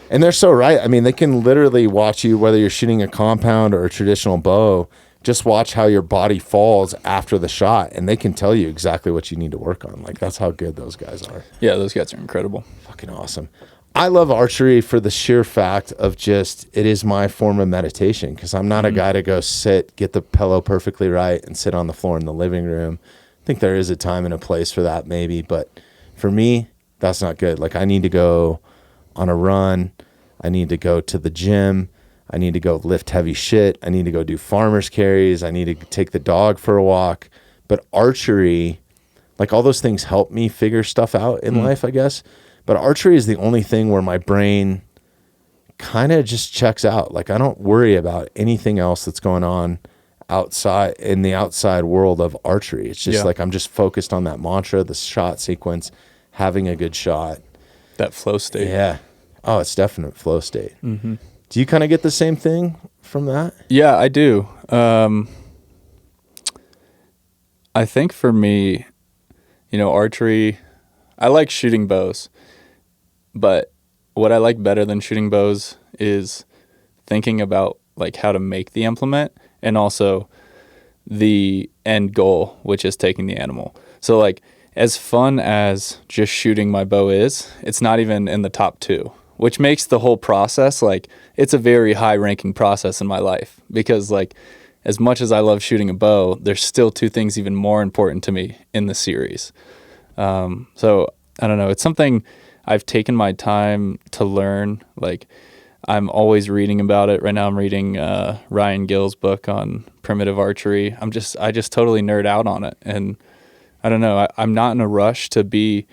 A: and they're so right. I mean, they can literally watch you, whether you're shooting a compound or a traditional bow, just watch how your body falls after the shot, and they can tell you exactly what you need to work on. Like, that's how good those guys are.
B: Yeah, those guys are incredible.
A: Fucking awesome. I love archery for the sheer fact of just, it is my form of meditation, because I'm not a guy to go sit, get the pillow perfectly right, and sit on the floor in the living room. I think there is a time and a place for that maybe, but for me, that's not good. Like, I need to go on a run. I need to go to the gym. I need to go lift heavy shit. I need to go do farmer's carries. I need to take the dog for a walk. But archery, like all those things help me figure stuff out in life, I guess. But archery is the only thing where my brain kind of just checks out. Like I don't worry about anything else that's going on outside in the outside world of archery. It's just like I'm just focused on that mantra, the shot sequence, having a good shot.
B: That flow state.
A: Yeah. Oh, it's definite flow state. Do you kind of get the same thing from that?
B: Yeah, I do. I think for me, archery, I like shooting bows, but what I like better than shooting bows is thinking about like how to make the implement and also the end goal, which is taking the animal. So like as fun as just shooting my bow is, it's not even in the top 2, which makes the whole process like it's a very high ranking process in my life because like as much as I love shooting a bow, there's still 2 things even more important to me in the series. So I don't know. It's something I've taken my time to learn. Like I'm always reading about it. Right now I'm reading Ryan Gill's book on primitive archery. I just totally nerd out on it. And I don't know. I'm not in a rush to be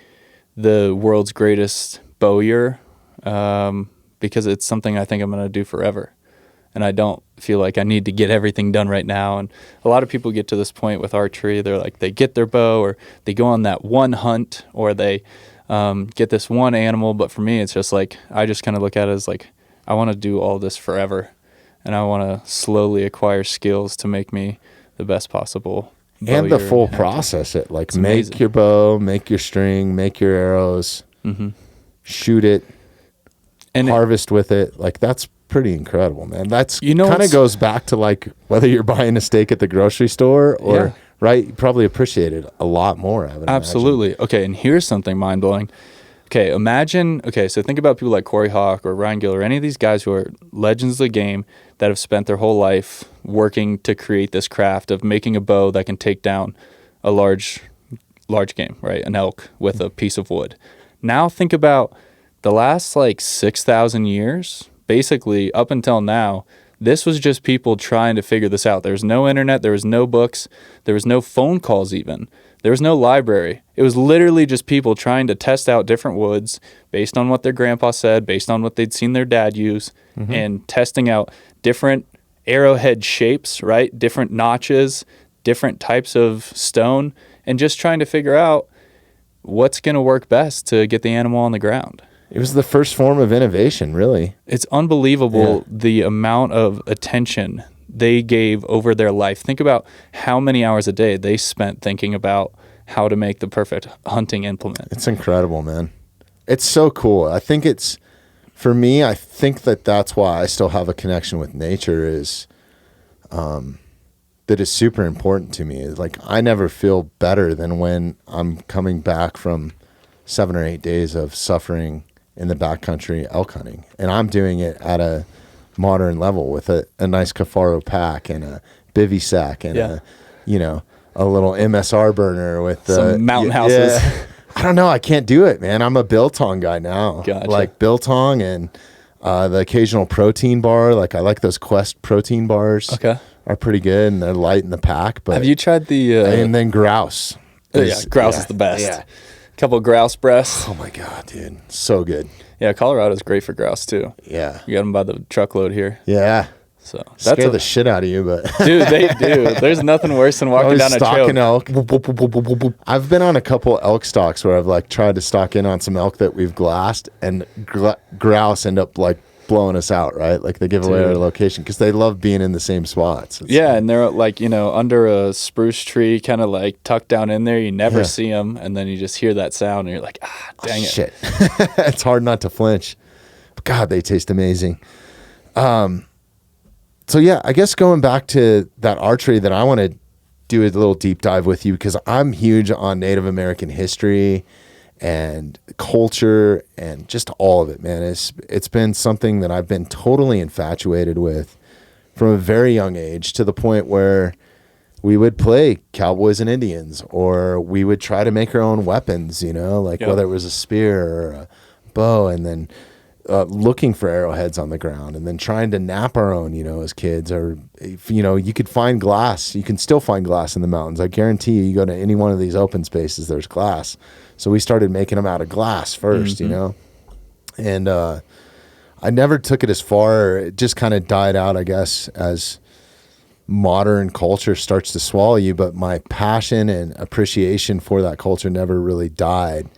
B: the world's greatest bowyer because it's something I think I'm going to do forever. And I don't feel like I need to get everything done right now. And a lot of people get to this point with archery. They're like, they get their bow or they go on that one hunt or they get this one animal. But for me, it's just like, I just kind of look at it as like, I want to do all this forever. And I want to slowly acquire skills to make me the best possible bowyer.
A: And the full process,
B: It's
A: make
B: amazing.
A: your bow, make your string, make your arrows, shoot it,
B: And
A: harvest with it. Like that's pretty incredible, man. That's
B: You know
A: kind of
B: what's-
A: goes back to like whether you're buying a steak at the grocery store or
B: Yeah.
A: right, you probably appreciate it a lot more. I would imagine.
B: Absolutely. Okay, and here's something mind blowing. Okay, so think about people like Corey Hawk or Ryan Gill or any of these guys who are legends of the game that have spent their whole life working to create this craft of making a bow that can take down a large game, right? An elk with a piece of wood. Now think about the last like 6,000 years, basically up until now, this was just people trying to figure this out. There was no internet, there was no books, there was no phone calls even. There was no library. It was literally just people trying to test out different woods based on what their grandpa said, based on what they'd seen their dad use, and testing out different arrowhead shapes, right? Different notches, different types of stone, and just trying to figure out what's going to work best to get the animal on the ground.
A: It was the first form of innovation, really.
B: It's unbelievable the amount of attention they gave over their life. Think about how many hours a day they spent thinking about how to make the perfect hunting implement.
A: It's incredible, man. It's so cool. I think it's, for me, I think that that's why I still have a connection with nature is, that is super important to me. Like, I never feel better than when I'm coming back from 7 or 8 days of suffering in the backcountry elk hunting. And I'm doing it at a modern level with a nice Cafaro pack and a bivy sack and a little MSR burner with
B: Some mountain houses.
A: I don't know. I can't do it, man. I'm a biltong guy now.
B: Gotcha.
A: Like biltong and the occasional protein bar. Like I like those Quest protein bars.
B: Okay.
A: Are pretty good and they're light in the pack. But
B: Have you tried the...
A: and then grouse.
B: grouse is the best.
A: Yeah.
B: Couple grouse breasts.
A: Oh my God, dude. So good.
B: Yeah, Colorado's great for grouse too.
A: Yeah.
B: You got them by the truckload here.
A: Yeah.
B: So
A: Scare the shit out of you, but
B: dude, they do. There's nothing worse than walking down a
A: stalking
B: trail.
A: elk. I've been on a couple elk stalks where I've like tried to stalk in on some elk that we've glassed, and grouse end up like blowing us out, right? Like they give away our location because they love being in the same spots.
B: Yeah, and they're like, under a spruce tree, kind of like tucked down in there. You never see them, and then you just hear that sound, and you're like, dang it.
A: Shit. It's hard not to flinch. But God, they taste amazing. So yeah, I guess going back to that archery, that I want to do a little deep dive with you because I'm huge on Native American history and culture and just all of it, man. It's been something that I've been totally infatuated with from a very young age, to the point where we would play cowboys and Indians, or we would try to make our own weapons, whether it was a spear or a bow, and then looking for arrowheads on the ground, and then trying to nap our own, as kids. Or if, you could find glass. You can still find glass in the mountains. I guarantee you go to any one of these open spaces, there's glass. So we started making them out of glass first, and I never took it as far. It just kind of died out, I guess, as modern culture starts to swallow you. But my passion and appreciation for that culture never really died.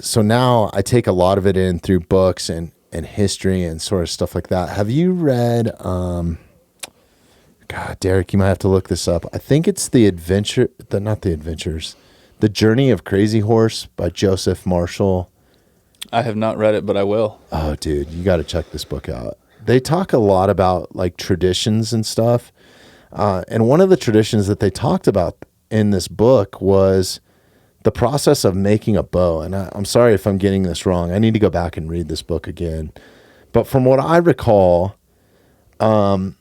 A: So now I take a lot of it in through books, and and history and sort of stuff like that. Have you read, God, Derek, you might have to look this up. I think it's The Journey of Crazy Horse by Joseph Marshall.
B: I have not read it, but I will.
A: Oh, dude, you got to check this book out. They talk a lot about like traditions and stuff. And one of the traditions that they talked about in this book was the process of making a bow. And I'm sorry if I'm getting this wrong. I need to go back and read this book again. But from what I recall, there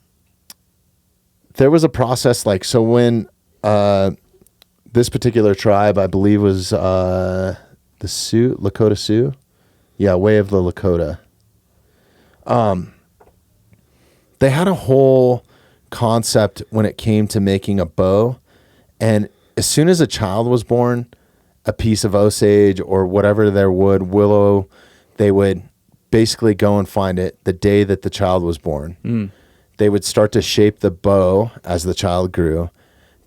A: was a process like, so when this particular tribe, I believe was the Lakota Sioux. Yeah, Way of the Lakota. They had a whole concept when it came to making a bow. And as soon as a child was born, a piece of osage or whatever their willow, they would basically go and find it the day that the child was born. They would start to shape the bow as the child grew.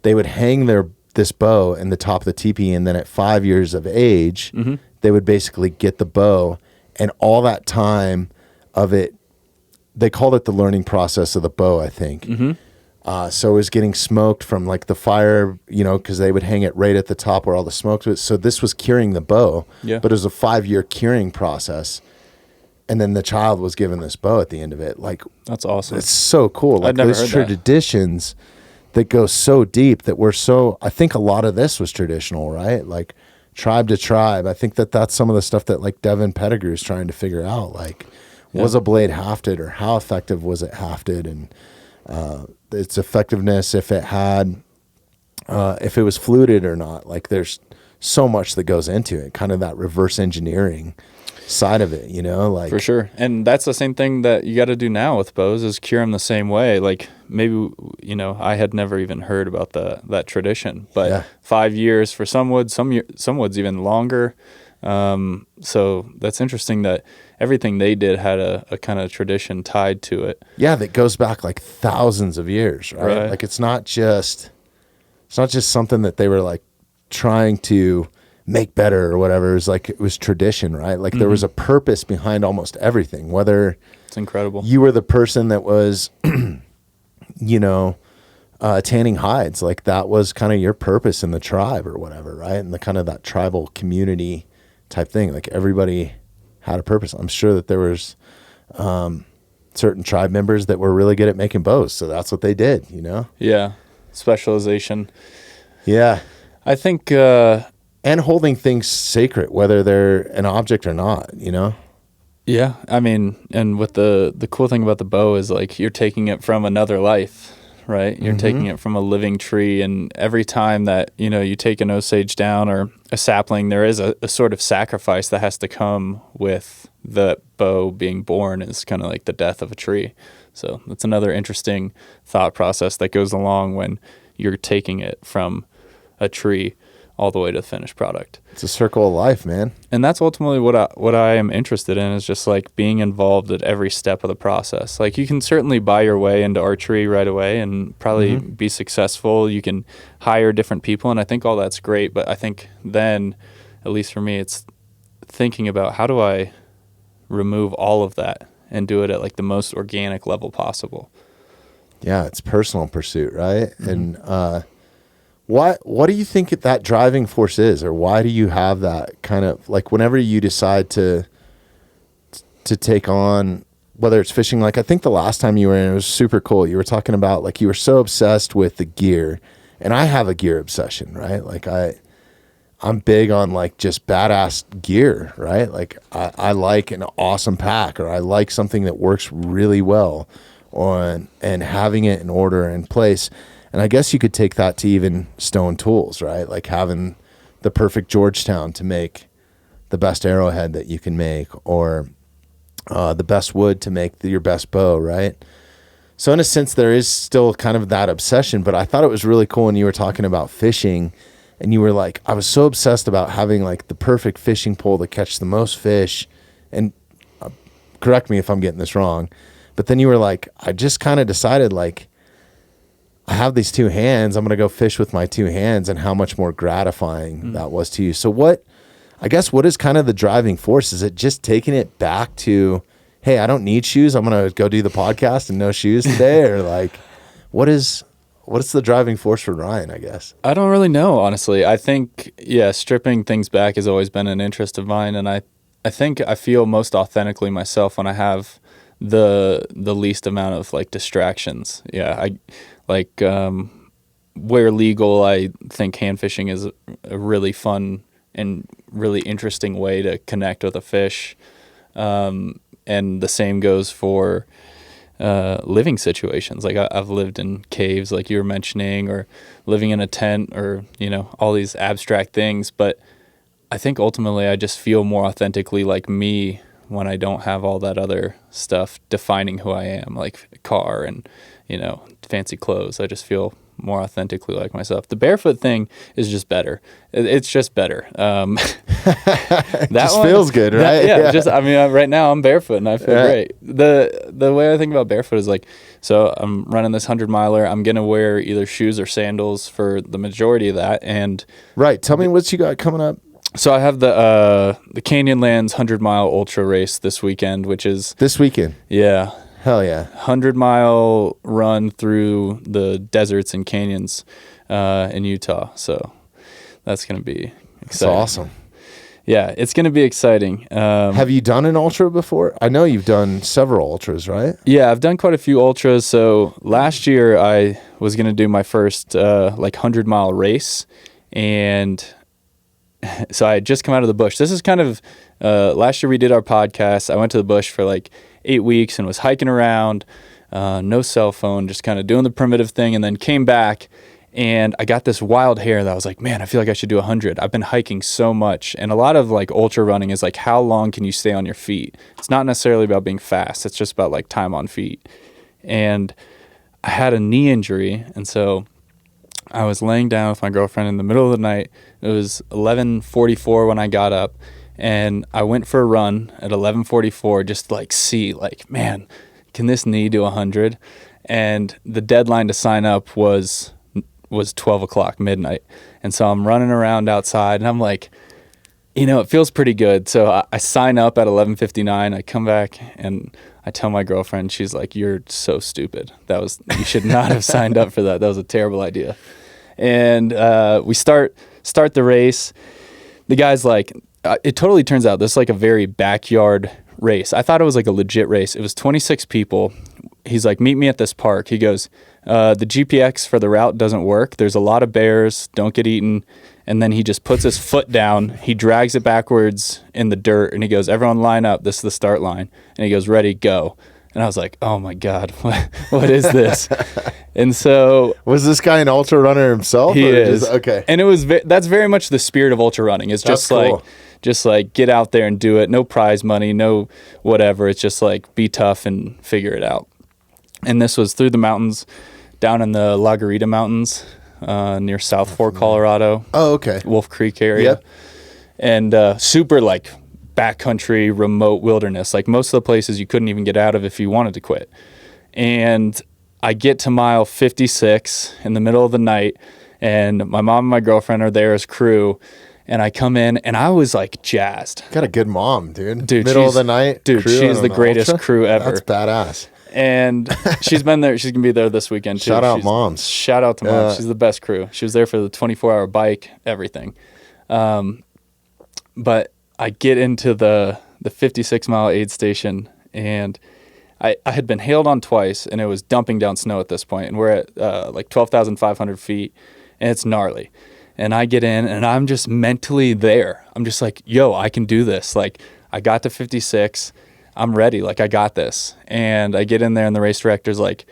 A: They would hang this bow in the top of the teepee, and then at 5 years of age, they would basically get the bow, and all that time of it, they called it the learning process of the bow, I think. So it was getting smoked from like the fire, because they would hang it right at the top where all the smoke was. So this was curing the bow, but it was a 5-year curing process. And then the child was given this bow at the end of it. Like,
B: that's awesome.
A: It's so cool. Like,
B: I'd never
A: those
B: heard
A: traditions that go so deep that I think a lot of this was traditional, right? Like tribe to tribe. I think that's some of the stuff that like Devin Pettigrew is trying to figure out. Like, was a blade hafted, or how effective was it hafted, and its effectiveness, if it was fluted or not. Like, there's so much that goes into it, kind of that reverse engineering side of it, like,
B: for sure. And that's the same thing that you got to do now with bows, is cure them the same way. Like, maybe, I had never even heard about that tradition, but 5 years for some woods, some woods even longer. So that's interesting that everything they did had a kind of tradition tied to it. Yeah,
A: that goes back like thousands of years, right? Like, it's not just something that they were like trying to make better or whatever. It was tradition, right? Like, there was a purpose behind almost everything, whether
B: it's incredible.
A: You were the person that was, tanning hides. Like, that was kind of your purpose in the tribe or whatever, right? And the kind of that tribal community type thing. Like, everybody had a purpose. I'm sure that there was certain tribe members that were really good at making bows, so that's what they did,
B: Yeah, specialization.
A: Yeah,
B: I think
A: and holding things sacred, whether they're an object or not,
B: Yeah, I mean, and what the cool thing about the bow is, like, you're taking it from another life, right? You're taking it from a living tree, and every time that, you take an osage down or a sapling, there is a sort of sacrifice that has to come with the bow being born. Is kind of like the death of a tree. So that's another interesting thought process that goes along when you're taking it from a tree all the way to the finished product.
A: It's a circle of life, man.
B: And that's ultimately what I am interested in, is just like being involved at every step of the process. Like, you can certainly buy your way into archery right away and probably be successful. You can hire different people, and I think all that's great. But I think then, at least for me, it's thinking about, how do I remove all of that and do it at like the most organic level possible?
A: Yeah, it's personal pursuit, right? And what do you think that driving force is, or why do you have that kind of, like, whenever you decide to take on, whether it's fishing? Like, I think the last time you were in, it was super cool. You were talking about, like, you were so obsessed with the gear, and I have a gear obsession, right? Like, I'm big on like just badass gear, right? Like, I like an awesome pack, or I like something that works really well and having it in order and place. And I guess you could take that to even stone tools, right? Like having the perfect Georgetown to make the best arrowhead that you can make, or the best wood to make your best bow, right? So in a sense, there is still kind of that obsession, but I thought it was really cool when you were talking about fishing, and you were like, I was so obsessed about having like the perfect fishing pole to catch the most fish. And correct me if I'm getting this wrong, but then you were like, I just kind of decided, like, I have these two hands, I'm going to go fish with my two hands, and how much more gratifying that was to you. So what is kind of the driving force? Is it just taking it back to hey, I don't need shoes. I'm going to go do the podcast and no shoes today? Or like, what's the driving force for Ryan, I guess?
B: I don't really know, honestly. I think, stripping things back has always been an interest of mine. And I think I feel most authentically myself when I have the least amount of like distractions. Where legal, I think hand fishing is a really fun and really interesting way to connect with a fish. And the same goes for living situations. Like I've lived in caves, like you were mentioning, or living in a tent, or all these abstract things. But I think ultimately I just feel more authentically like me when I don't have all that other stuff defining who I am, like a car and fancy clothes. I just feel more authentically like myself. The barefoot thing is just better. It's just better.
A: That just feels good, right?
B: Right now I'm barefoot and I feel great. The way I think about barefoot is like, so I'm running this 100-miler. I'm gonna wear either shoes or sandals for the majority of that. And
A: right, tell me what you got coming up.
B: So I have the Canyonlands 100-mile ultra race this weekend, which is
A: this weekend.
B: Yeah.
A: Hell yeah.
B: 100-mile run through the deserts and canyons in Utah. So that's going to be exciting.
A: That's awesome.
B: Yeah, it's going to be exciting.
A: Have you done an ultra before? I know you've done several ultras, right?
B: Yeah, I've done quite a few ultras. So last year I was going to do my first 100-mile race. And so I had just come out of the bush. This is kind of, last year we did our podcast. I went to the bush for like 8 weeks and was hiking around, no cell phone, just kind of doing the primitive thing, and then came back and I got this wild hair that I was like, man, I feel like I should do 100. I've been hiking so much, and a lot of like ultra running is like, how long can you stay on your feet? It's not necessarily about being fast. It's just about like time on feet. And I had a knee injury, and so I was laying down with my girlfriend in the middle of the night. It was 11:44 when I got up. And I went for a run at 11:44, just to like see, like, man, can this knee do 100? And the deadline to sign up was 12 o'clock, midnight. And so I'm running around outside, and I'm like, it feels pretty good. So I sign up at 11:59. I come back, and I tell my girlfriend, she's like, you're so stupid. You should not have signed up for that. That was a terrible idea. And we start the race. The guy's like, it totally turns out this is like a very backyard race. I thought it was like a legit race. It was 26 people. He's like, meet me at this park. He goes, the GPX for the route doesn't work. There's a lot of bears. Don't get eaten. And then he just puts his foot down. He drags it backwards in the dirt. And he goes, everyone line up. This is the start line. And he goes, ready, go. And I was like, oh my God, what is this? And so,
A: was this guy an ultra runner himself?
B: He is.
A: Okay.
B: And that's very much the spirit of ultra running. It's just
A: cool.
B: Just like get out there and do it. No prize money, no whatever. It's just like be tough and figure it out. And this was through the mountains, down in the La Garita Mountains, near South Fork, Colorado.
A: Oh, okay.
B: Wolf Creek area.
A: Yep.
B: And super like backcountry, remote wilderness. Like most of the places you couldn't even get out of if you wanted to quit. And I get to mile 56 in the middle of the night, and my mom and my girlfriend are there as crew. And I come in, and I was like jazzed.
A: Got a good mom, dude.
B: Middle
A: of the night.
B: Dude, she's the greatest crew ever.
A: That's badass.
B: And she's been there. She's going to be there this weekend, too.
A: Shout out moms.
B: Shout out to moms. She's the best crew. She was there for the 24-hour bike, everything. But I get into the 56-mile aid station, and I had been hailed on twice, and it was dumping down snow at this point. And we're at like 12,500 feet, and it's gnarly. And I get in, and I'm just mentally there. I'm just like, yo, I can do this. Like, I got to 56. I'm ready. Like, I got this. And I get in there, and the race director's like,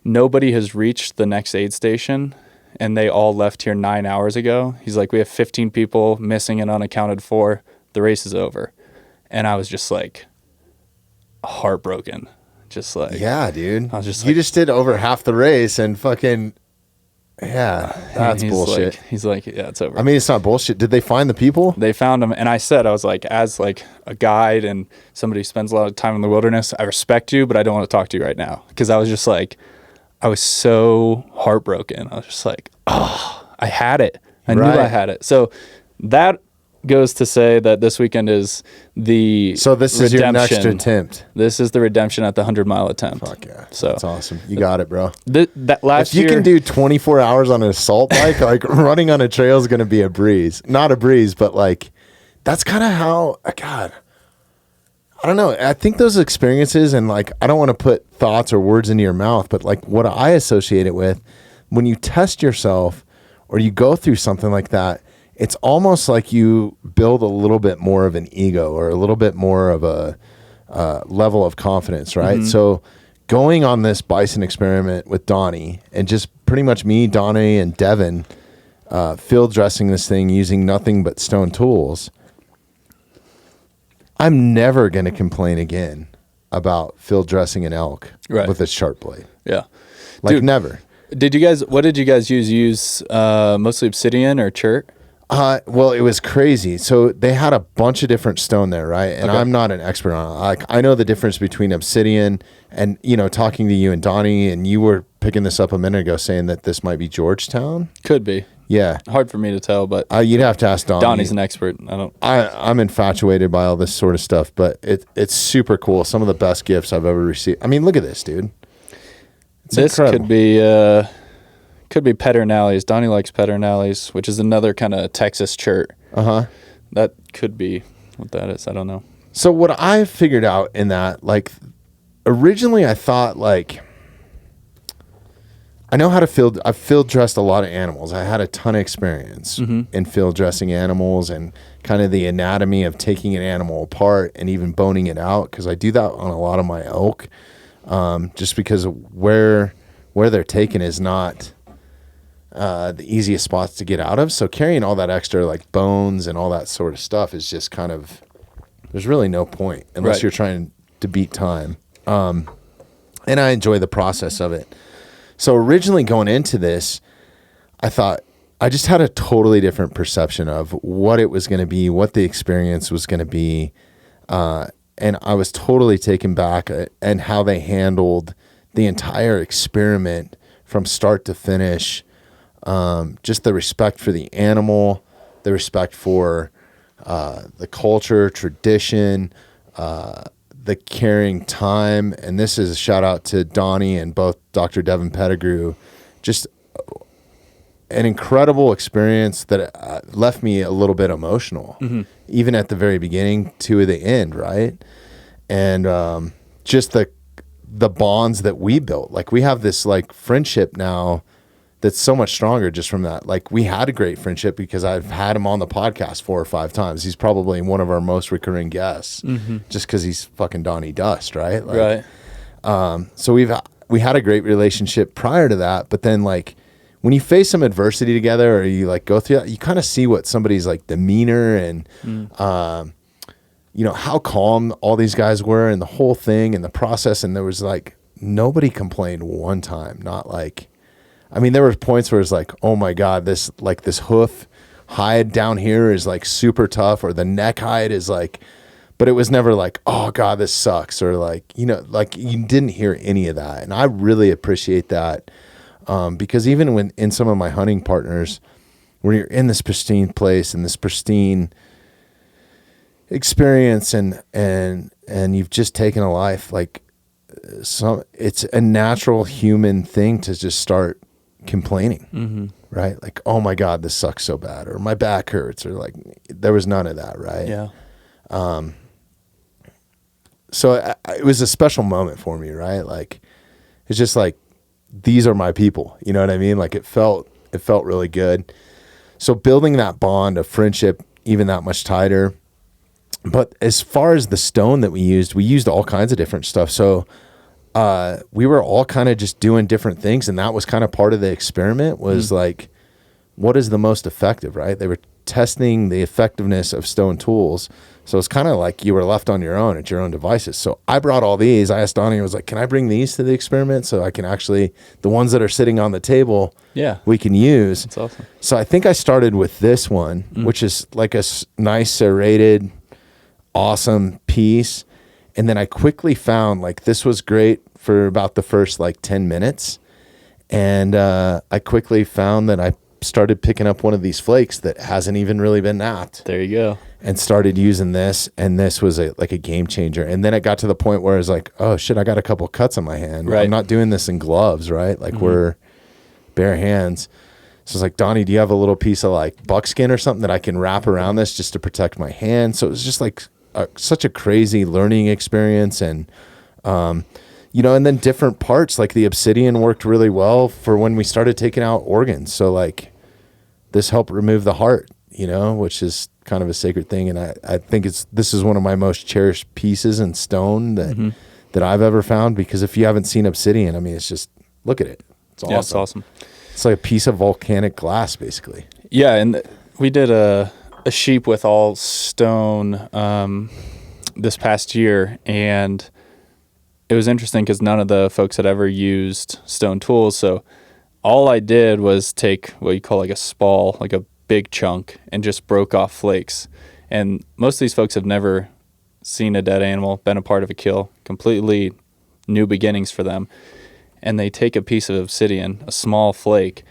B: nobody has reached the next aid station, and they all left here 9 hours ago. He's like, we have 15 people missing and unaccounted for. The race is over. And I was just like heartbroken. Just like,
A: yeah, dude.
B: I was just
A: you just did over half the race, and fucking, yeah, that's bullshit.
B: He's like, yeah, it's over.
A: I mean, it's not bullshit. Did they find the people?
B: They found them. And I was like, as like a guide and somebody who spends a lot of time in the wilderness, I respect you, but I don't want to talk to you right now. Because I was just like, I was so heartbroken. I was just like, oh, I had it. I knew I had it. So that goes to say that this weekend is the
A: So this is your next
B: redemption.
A: attempt.
B: This is the redemption at the 100-mile attempt.
A: Fuck yeah.
B: So
A: That's awesome. You got it, bro.
B: that last
A: If you
B: year,
A: can do 24 hours on an assault bike, like running on a trail is going to be a breeze. Not a breeze, but like that's kind of how, God, I don't know. I think those experiences, and like, I don't want to put thoughts or words into your mouth, but like what I associate it with, when you test yourself or you go through something like that, it's almost like you build a little bit more of an ego or a little bit more of a level of confidence, right?
B: Mm-hmm.
A: So going on this bison experiment with Donnie and just pretty much me, Donnie, and Devin field dressing this thing using nothing but stone tools, I'm never going to complain again about field dressing an elk with a sharp blade.
B: Yeah.
A: Like
B: Dude,
A: never.
B: what did you guys use? Mostly obsidian or chert?
A: Well, it was crazy. So they had a bunch of different stone there, right? And
B: Okay.
A: I'm not an expert on it. Like, I know the difference between obsidian and, talking to you and Donnie, and you were picking this up a minute ago saying that this might be Georgetown.
B: Could be.
A: Yeah.
B: Hard for me to tell, but
A: You'd have to ask Donnie.
B: Donnie's an expert.
A: I'm infatuated by all this sort of stuff, but it's super cool. Some of the best gifts I've ever received. I mean, look at this, dude.
B: This
A: incredible.
B: could be Pedernales. Donnie likes Pedernales, which is another kind of Texas chert. That could be what that is. I don't know.
A: So what I figured out in that, like, originally I thought, like, I know how to I've field dressed a lot of animals. I had a ton of experience in field dressing animals and kind of the anatomy of taking an animal apart and even boning it out, because I do that on a lot of my elk, just because where they're taken is not the easiest spots to get out of. So carrying all that extra like bones and all that sort of stuff is just kind of, there's really no point unless you're trying to beat time. And I enjoy the process of it. So originally going into this, I thought I just had a totally different perception of what it was going to be, what the experience was going to be. And I was totally taken back and how they handled the entire experiment from start to finish. Just the respect for the animal, the respect for the culture, tradition, the carrying time. And this is a shout out to Donnie and both Dr. Devin Pettigrew. Just an incredible experience that left me a little bit emotional, even at the very beginning to the end, right? And just the bonds that we built. Like, we have this like friendship now that's so much stronger just from that. Like, we had a great friendship because I've had him on the podcast 4 or 5 times. He's probably one of our most recurring guests, just because he's fucking Donnie Dust, right? Like, so we had a great relationship prior to that, but then like when you face some adversity together or you like go through that, you kind of see what somebody's like demeanor and how calm all these guys were and the whole thing and the process. And there was like nobody complained one time. Not like, I mean, there were points where it's like, oh my God, this hoof hide down here is like super tough, or the neck hide is like, but it was never like, oh God, this sucks. Or like, like you didn't hear any of that. And I really appreciate that. Because even when in some of my hunting partners, when you're in this pristine place and this pristine experience and you've just taken a life, like it's a natural human thing to just start complaining, right? Like, oh my God, this sucks so bad, or my back hurts, or like, there was none of that, right?
B: Yeah.
A: So it was a special moment for me, right? Like, it's just like, these are my people, you know what I mean? Like, it felt really good. So building that bond of friendship even that much tighter. But as far as the stone that we used all kinds of different stuff. So we were all kind of just doing different things, and that was kind of part of the experiment was like, what is the most effective, right? They were testing the effectiveness of stone tools. So it's kind of like you were left on your own at your own devices. So I brought all these. I asked Donnie, I was like, can I bring these to the experiment so I can actually, the ones that are sitting on the table, we can use.
B: That's awesome.
A: So I think I started with this one, which is like a nice serrated, awesome piece. And then I quickly found like this was great for about the first like 10 minutes. And I quickly found that I started picking up one of these flakes that hasn't even really been napped.
B: There you go.
A: And started using this, and this was like a game changer. And then it got to the point where I was like, oh shit, I got a couple cuts on my hand.
B: Right.
A: I'm not doing this in gloves, right? Like we're bare hands. So it's like, Donnie, do you have a little piece of like buckskin or something that I can wrap around this just to protect my hand? So it was just like such a crazy learning experience. And, you know, and then different parts, like the obsidian worked really well for when we started taking out organs. So like this helped remove the heart, you know, which is kind of a sacred thing. And I think this is one of my most cherished pieces in stone that I've ever found, because if you haven't seen obsidian, I mean, it's just, look at it. It's awesome.
B: Yeah, it's awesome.
A: It's like a piece of volcanic glass, basically.
B: Yeah, and we did a sheep with all stone this past year, and it was interesting because none of the folks had ever used stone tools. So all I did was take what you call like a spall, like a big chunk, and just broke off flakes. And most of these folks have never seen a dead animal, been a part of a kill, completely new beginnings for them. And they take a piece of obsidian, a small flake,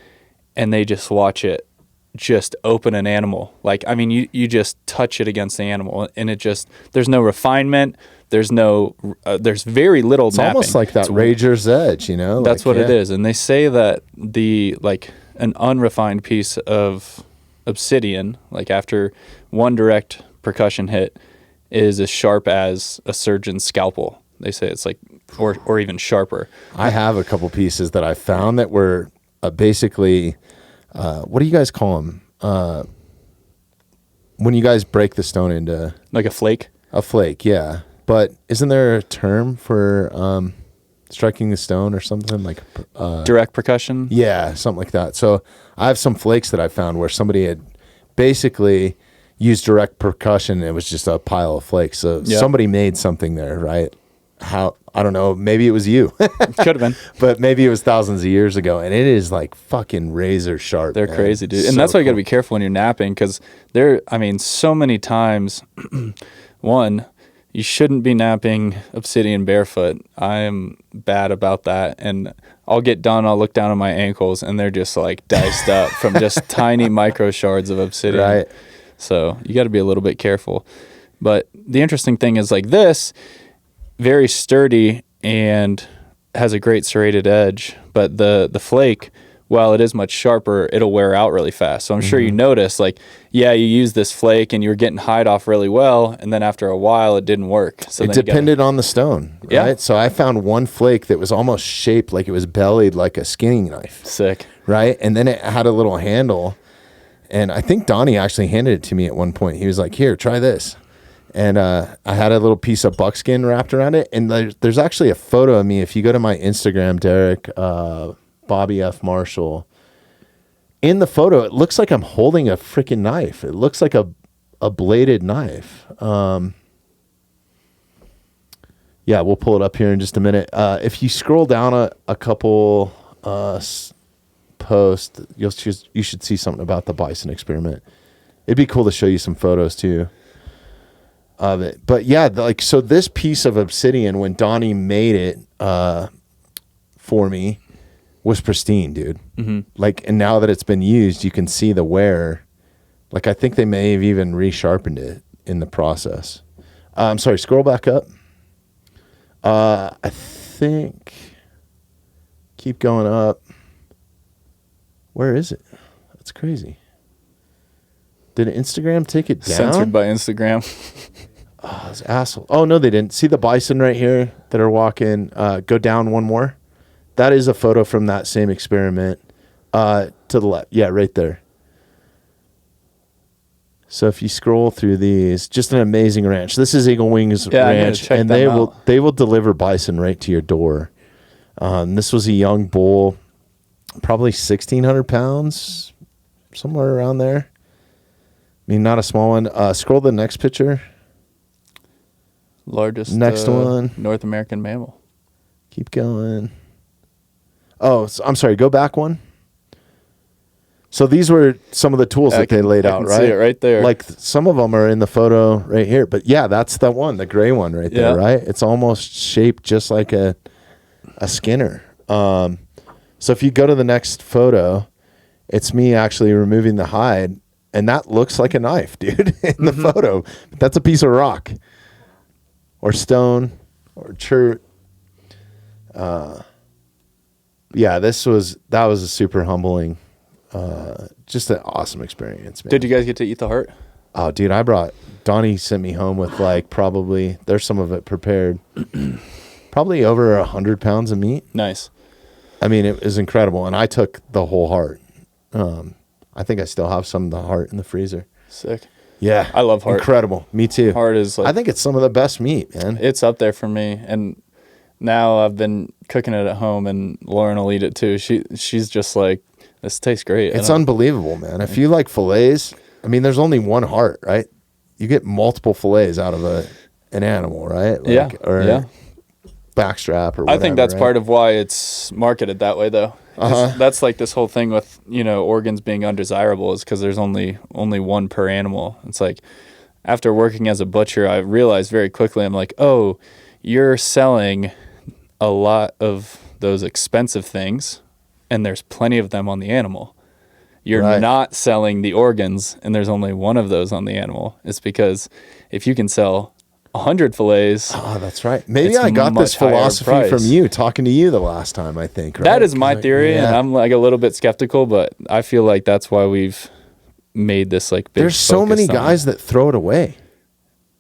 B: and they just watch it just open an animal. Like, I mean, you just touch it against the animal, and it just, there's no refinement. There's very little
A: It's
B: napping.
A: almost like that Rager's Edge, you know?
B: That's
A: like,
B: what it is. And they say that an unrefined piece of obsidian, like after one direct percussion hit, is as sharp as a surgeon's scalpel. They say it's like, or even sharper.
A: I have a couple pieces that I found that were basically, what do you guys call them? When you guys break the stone into...
B: Like a flake?
A: A flake, yeah. But isn't there a term for striking the stone or something? Like
B: direct percussion?
A: Yeah, something like that. So I have some flakes that I found where somebody had basically used direct percussion, and it was just a pile of flakes. So somebody made something there, right? How, I don't know, maybe it was you.
B: Could have been.
A: But maybe it was thousands of years ago, and it is like fucking razor sharp.
B: They're
A: man.
B: crazy, dude.
A: So
B: And that's why you got to
A: cool.
B: be careful when you're napping, because so many times, one, you shouldn't be napping obsidian barefoot. I am bad about that. And I'll get done, I'll look down at my ankles, and they're just like diced up from just tiny micro shards of obsidian.
A: Right.
B: So you got to be a little bit careful. But the interesting thing is, like, this, very sturdy and has a great serrated edge, but the flake, while it is much sharper, it'll wear out really fast. So I'm sure you notice, like, you use this flake and you were getting hide off really well, and then after a while it didn't work. So
A: it depended on the stone, right?
B: Yeah.
A: So I found one flake that was almost shaped like it was bellied like a skinning knife.
B: Sick.
A: Right? And then it had a little handle, and I think Donnie actually handed it to me at one point. He was like, here, try this. And I had a little piece of buckskin wrapped around it. And there's actually a photo of me. If you go to my Instagram, Derek, Bobby F. Marshall, in the photo, it looks like I'm holding a freaking knife. It looks like a bladed knife. Yeah, we'll pull it up here in just a minute. If you scroll down a couple posts, you should see something about the bison experiment. It'd be cool to show you some photos too of it. But yeah, so this piece of obsidian, when Donnie made it for me, was pristine, dude. Like, and now that it's been used, you can see the wear. Like, I think they may have even resharpened it in the process. I'm sorry, scroll back up. I think, keep going up. Where is it? That's crazy. Did Instagram take it down?
B: Censored by Instagram.
A: Oh, this asshole. Oh, no, they didn't. See the bison right here that are walking? Go down one more. That is a photo from that same experiment. To the left. Yeah, right there. So if you scroll through these, just an amazing ranch. This is Eagle Wings Ranch, and they will deliver bison right to your door. This was a young bull, probably 1,600 pounds, somewhere around there. I mean, not a small one. Scroll to the next picture.
B: Largest
A: next one.
B: North American mammal.
A: Keep going. Oh, I'm sorry. Go back one. So these were some of the tools that they laid out, right?
B: See it right there.
A: Like some of them are in the photo right here. But yeah, that's the one, the gray one right there, right? It's almost shaped just like a Skinner. So if you go to the next photo, It's me actually removing the hide, and that looks like a knife, dude, in the photo. But that's a piece of rock or stone or chert. Yeah, that was a super humbling, just an awesome experience, man.
B: Did you guys get to eat the heart?
A: Oh, dude, Donnie sent me home with probably, there's some of it prepared, probably over 100 pounds of meat.
B: Nice.
A: I mean, it was incredible. And I took the whole heart. I think I still have some of the heart in the freezer.
B: Sick.
A: Yeah.
B: I love heart.
A: Incredible. Me too.
B: Heart is
A: I think it's some of the best meat, man.
B: It's up there for me. And now I've been cooking it at home, and Lauren will eat it too. She's just like, this tastes great.
A: It's unbelievable, man. If you like fillets, I mean, there's only one heart, right? You get multiple fillets out of an animal, right? Or backstrap or whatever.
B: I think that's
A: right?
B: part of why it's marketed that way, though. That's like this whole thing with, organs being undesirable is because there's only one per animal. It's like, after working as a butcher, I realized very quickly, I'm like, oh, you're selling a lot of those expensive things, and there's plenty of them on the animal. You're not selling the organs, and there's only one of those on the animal. It's because if you can sell 100 fillets.
A: Oh, that's right. Maybe I got this philosophy from you, talking to you the last time, I think. Right?
B: That is my theory, and I'm like a little bit skeptical, but I feel like that's why we've made this like big
A: There's so many guys that throw it away.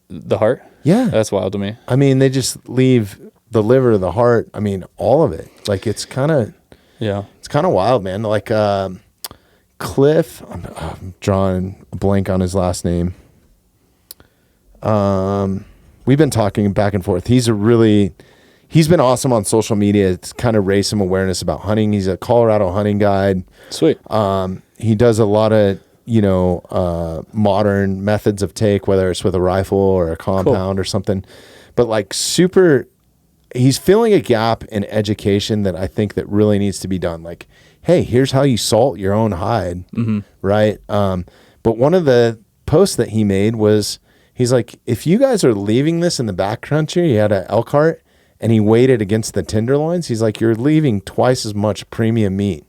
B: The heart?
A: Yeah.
B: That's wild to me.
A: I mean, they just leave the liver, the heart, I mean, all of it. Like, it's kind of wild, man. Like, Cliff, I'm drawing a blank on his last name. We've been talking back and forth. He's been awesome on social media to kind of raise some awareness about hunting. He's a Colorado hunting guide.
B: Sweet.
A: He does a lot of, modern methods of take, whether it's with a rifle or a compound or something, but like he's filling a gap in education that I think that really needs to be done. Like, hey, here's how you salt your own hide. Right. But one of the posts that he made was, he's like, if you guys are leaving this in the backcountry, he had an elk heart and he weighed it against the tenderloins. He's like, you're leaving twice as much premium meat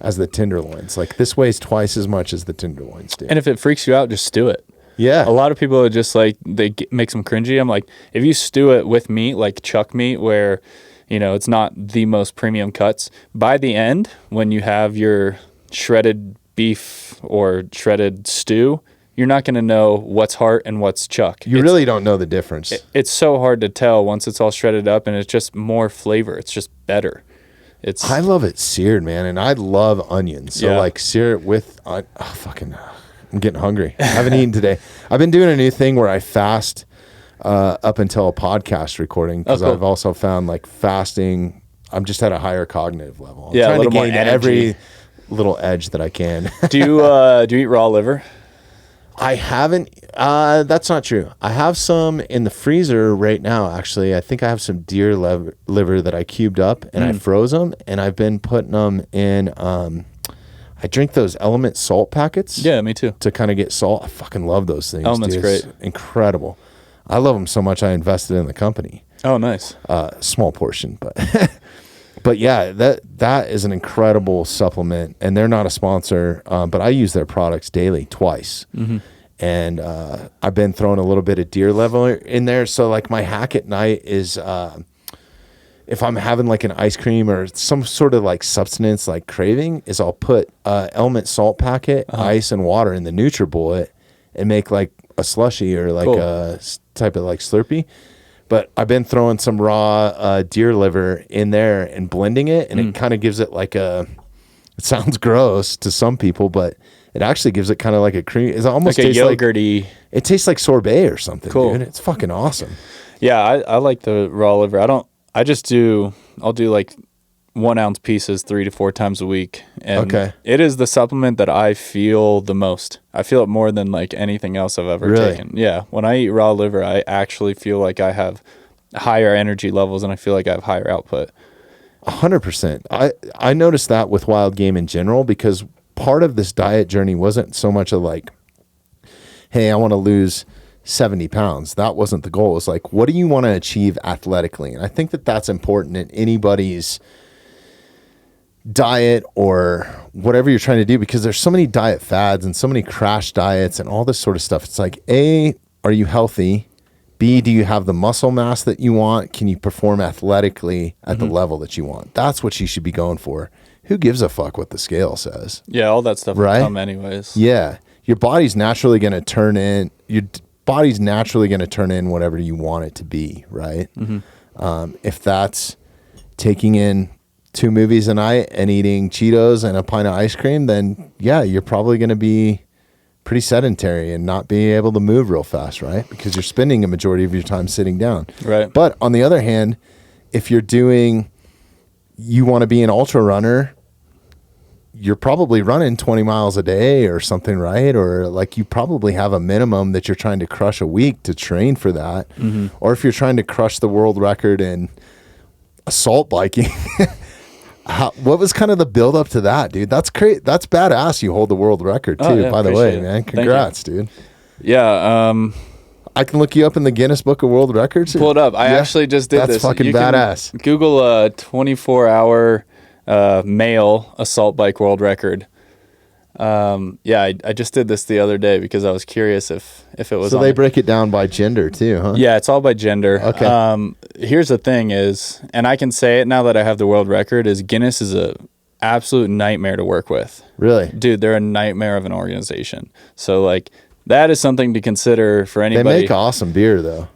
A: as the tenderloins. Like, this weighs twice as much as the tenderloins do.
B: And if it freaks you out, just stew it.
A: Yeah.
B: A lot of people are just like, makes them cringy. I'm like, if you stew it with meat, like chuck meat, where, it's not the most premium cuts, by the end, when you have your shredded beef or shredded stew, you're not going to know what's heart and what's chuck.
A: You really don't know the difference.
B: It's so hard to tell once it's all shredded up, and it's just more flavor. It's just better.
A: I love it seared, man, and I love onions. So like sear it with I'm getting hungry. I haven't eaten today. I've been doing a new thing where I fast up until a podcast recording, because I've also found like fasting, I'm just at a higher cognitive level. I'm trying to gain every little edge that I can.
B: Do you eat raw liver?
A: I haven't. That's not true. I have some in the freezer right now, actually. I think I have some deer liver that I cubed up and I froze them, and I've been putting them in. I drink those Element salt packets.
B: Yeah, me too.
A: To kind of get salt. I fucking love those things.
B: Element's great.
A: It's incredible. I love them so much I invested in the company.
B: Oh, nice.
A: Small portion, but but yeah, that is an incredible supplement, and they're not a sponsor, but I use their products daily, twice. And I've been throwing a little bit of deer liver in there. So like my hack at night is if I'm having like an ice cream or some sort of like substance like craving, is I'll put Element salt packet, ice and water in the NutriBullet and make like a slushy or like a type of like Slurpee. But I've been throwing some raw deer liver in there and blending it, and it kind of gives it like it sounds gross to some people, but it actually gives it kind of like a cream. It almost
B: like a
A: tastes
B: yogurty.
A: It tastes like sorbet or something,
B: Cool.
A: dude. It's fucking awesome.
B: Yeah, I like the raw liver. I'll do like 1 ounce pieces 3 to 4 times a week. And it is the supplement that I feel the most. I feel it more than like anything else I've ever taken. Yeah. When I eat raw liver, I actually feel like I have higher energy levels and I feel like I have higher output.
A: 100%. I noticed that with wild game in general, because part of this diet journey wasn't so much of like, hey, I want to lose 70 pounds. That wasn't the goal. It's like, what do you want to achieve athletically? And I think that that's important in anybody's diet or whatever you're trying to do, because there's so many diet fads and so many crash diets and all this sort of stuff. It's like, A, are you healthy? B, do you have the muscle mass that you want? Can you perform athletically at the level that you want? That's what you should be going for. Who gives a fuck what the scale says?
B: Yeah, all that stuff
A: Right?
B: will come anyways.
A: Yeah. Your body's naturally going to turn in whatever you want it to be, right? If that's taking in 2 movies a night and eating Cheetos and a pint of ice cream, then yeah, you're probably going to be pretty sedentary and not be able to move real fast, right? Because you're spending a majority of your time sitting down.
B: Right.
A: But on the other hand, if you want to be an ultra runner, you're probably running 20 miles a day or something, right? Or like you probably have a minimum that you're trying to crush a week to train for that. Or if you're trying to crush the world record in assault biking, what was kind of the build up to that, dude? That's great. That's badass. You hold the world record too, by the way, man. Congrats, dude.
B: Yeah.
A: I can look you up in the Guinness Book of World Records.
B: Pull it up. I actually just did this.
A: That's fucking badass.
B: Google a 24-hour male assault bike world record. I just did this the other day because I was curious if it was.
A: So they break it down by gender too, huh?
B: Yeah, it's all by gender.
A: Okay.
B: Here's the thing is, and I can say it now that I have the world record, is Guinness is a absolute nightmare to work with.
A: Really?
B: Dude, they're a nightmare of an organization. So like that is something to consider for anybody.
A: They make awesome beer though.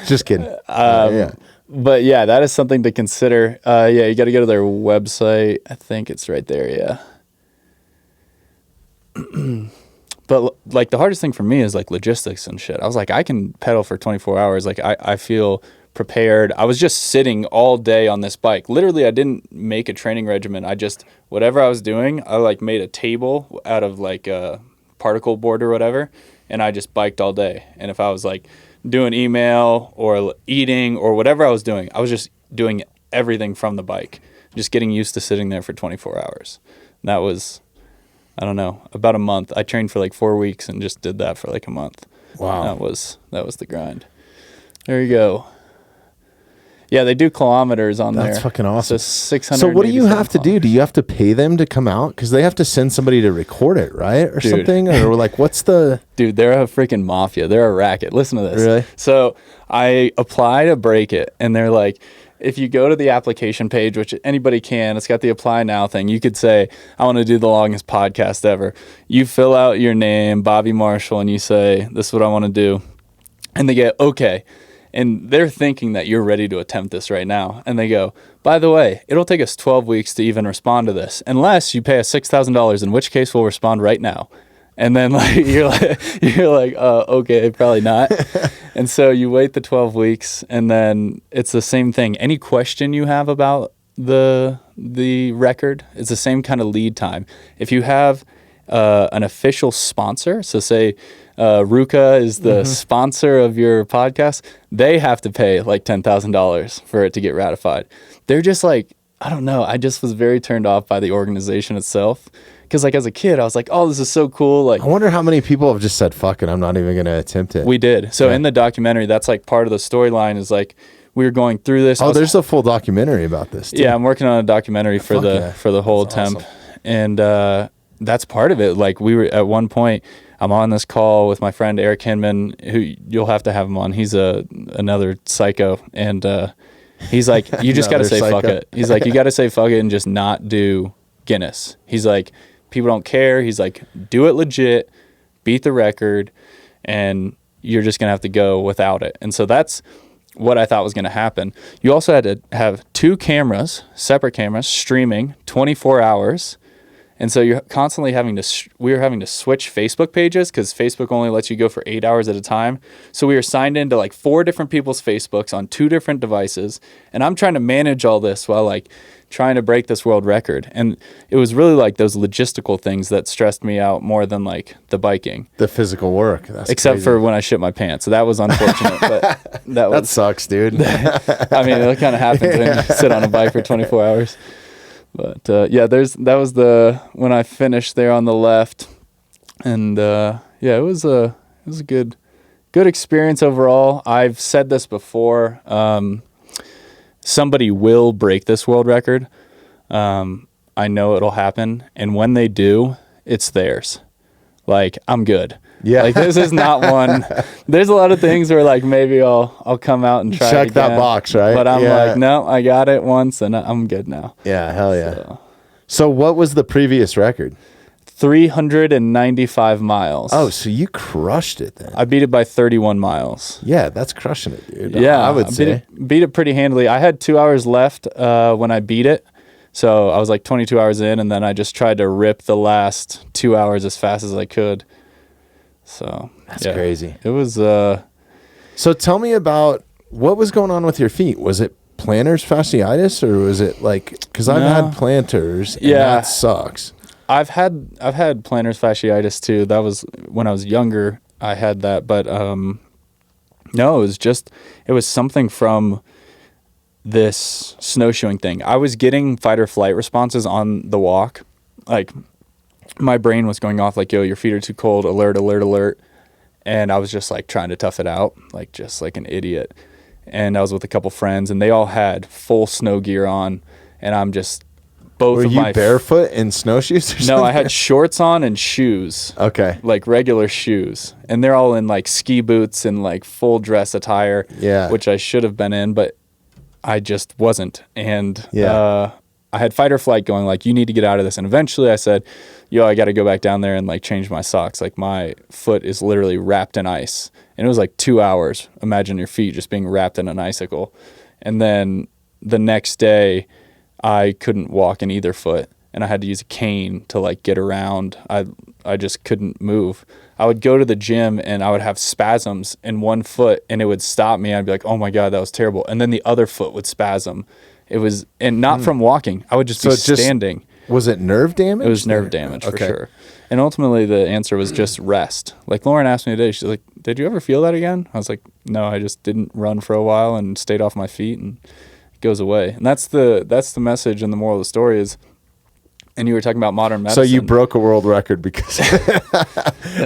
A: Just kidding. Yeah.
B: But yeah, that is something to consider. You got to go to their website. I think it's right there. Yeah. But like the hardest thing for me is like logistics and shit. I was like, I can pedal for 24 hours. Like I feel prepared. I was just sitting all day on this bike. Literally, I didn't make a training regimen. Whatever I was doing, I like made a table out of like a particle board or whatever. And I just biked all day. And if I was like doing email or eating or whatever I was doing, I was just doing everything from the bike, just getting used to sitting there for 24 hours. And that was, I don't know, about a month. I trained for like 4 weeks and just did that for like a month.
A: Wow.
B: That was the grind. There you go. Yeah, they do kilometers on there.
A: That's fucking awesome.
B: So 600.
A: So what do you have to do? Do you have to pay them to come out? Because they have to send somebody to record it, right? Or something? Or like, what's the...
B: Dude, they're a freaking mafia. They're a racket. Listen to this.
A: Really?
B: So I apply to break it, and they're like, if you go to the application page, which anybody can, it's got the apply now thing. You could say, I want to do the longest podcast ever. You fill out your name, Bobby Marshall, and you say, this is what I want to do. And they get, okay. And they're thinking that you're ready to attempt this right now. And they go, by the way, it'll take us 12 weeks to even respond to this, unless you pay us $6,000, in which case we'll respond right now. And then like you're like, okay, probably not. And so you wait the 12 weeks, and then it's the same thing. Any question you have about the record, it's the same kind of lead time. If you have an official sponsor, so say Ruka is the sponsor of your podcast, they have to pay like $10,000 for it to get ratified. They're just like, I don't know. I just was very turned off by the organization itself. Because like as a kid, I was like, oh, this is so cool. Like,
A: I wonder how many people have just said, fuck it, I'm not even going to attempt it.
B: We did. So in the documentary, that's like part of the storyline is like, we were going through this.
A: Oh, there's a full documentary about this too.
B: Yeah, I'm working on a documentary for the whole attempt. Awesome. And that's part of it. Like we were at one point, I'm on this call with my friend Eric Hinman, who you'll have to have him on. He's another psycho. And he's like, you just got to say fuck it. He's like, you got to say fuck it and just not do Guinness. He's like, people don't care. He's like, do it legit, beat the record, and you're just going to have to go without it. And so that's what I thought was going to happen. You also had to have 2 cameras, separate cameras, streaming 24 hours. And so you're constantly we were having to switch Facebook pages because Facebook only lets you go for 8 hours at a time. So we were signed into like 4 different people's Facebooks on 2 different devices. And I'm trying to manage all this while like trying to break this world record. And it was really like those logistical things that stressed me out more than like the biking.
A: The physical work.
B: Except crazy. For when I shit my pants. So that was unfortunate. But that
A: sucks, dude.
B: I mean, it kind of happens when you sit on a bike for 24 hours. But that was when I finished there on the left. And it was a good experience overall. I've said this before. Somebody will break this world record. I know it'll happen. And when they do, it's theirs. Like, I'm good.
A: Yeah.
B: Like, this is not one. There's a lot of things where, like, maybe I'll come out and try
A: Check
B: it again,
A: that box, right?
B: But I'm
A: Yeah.
B: like, no, I got it once and I'm good now.
A: Yeah, hell yeah. So what was the previous record?
B: 395 miles.
A: Oh, so you crushed it then.
B: I beat it by 31 miles.
A: Yeah, that's crushing it, dude.
B: Yeah,
A: I would say.
B: beat it pretty handily. I had 2 hours left when I beat it. So I was like 22 hours in, and then I just tried to rip the last 2 hours as fast as I could. So
A: That's crazy.
B: It was.
A: So tell me about what was going on with your feet. Was it plantar fasciitis, or was it like, because I've had plantars, and that sucks.
B: I've had plantar fasciitis too. That was when I was younger. I had that, but no, it was something from this snowshoeing thing. I was getting fight or flight responses on the walk. Like, my brain was going off like, yo, your feet are too cold, alert, alert, alert. And I was just like trying to tough it out, like just like an idiot. And I was with a couple friends, and they all had full snow gear on, and I'm just
A: Were you barefoot in snowshoes or something?
B: No, I had shorts on and shoes.
A: Okay.
B: Like regular shoes. And they're all in like ski boots and like full dress attire.
A: Yeah.
B: Which I should have been in, but I just wasn't. And
A: Yeah.
B: I had fight or flight going, like, you need to get out of this. And eventually I said, yo, I got to go back down there and like change my socks. Like, my foot is literally wrapped in ice. And it was like 2 hours. Imagine your feet just being wrapped in an icicle. And then the next day, I couldn't walk in either foot, and I had to use a cane to like get around. I just couldn't move. I would go to the gym and I would have spasms in one foot, and it would stop me. I'd be like, oh my God, that was terrible. And then the other foot would spasm. It was, and not from walking. I would just be standing.
A: Was it nerve damage?
B: It was nerve damage for sure. And ultimately the answer was just rest. Like, Lauren asked me today, she's like, did you ever feel that again? I was like, no, I just didn't run for a while and stayed off my feet, and goes away. And that's the message and the moral of the story is, and you were talking about modern medicine.
A: So you broke a world record because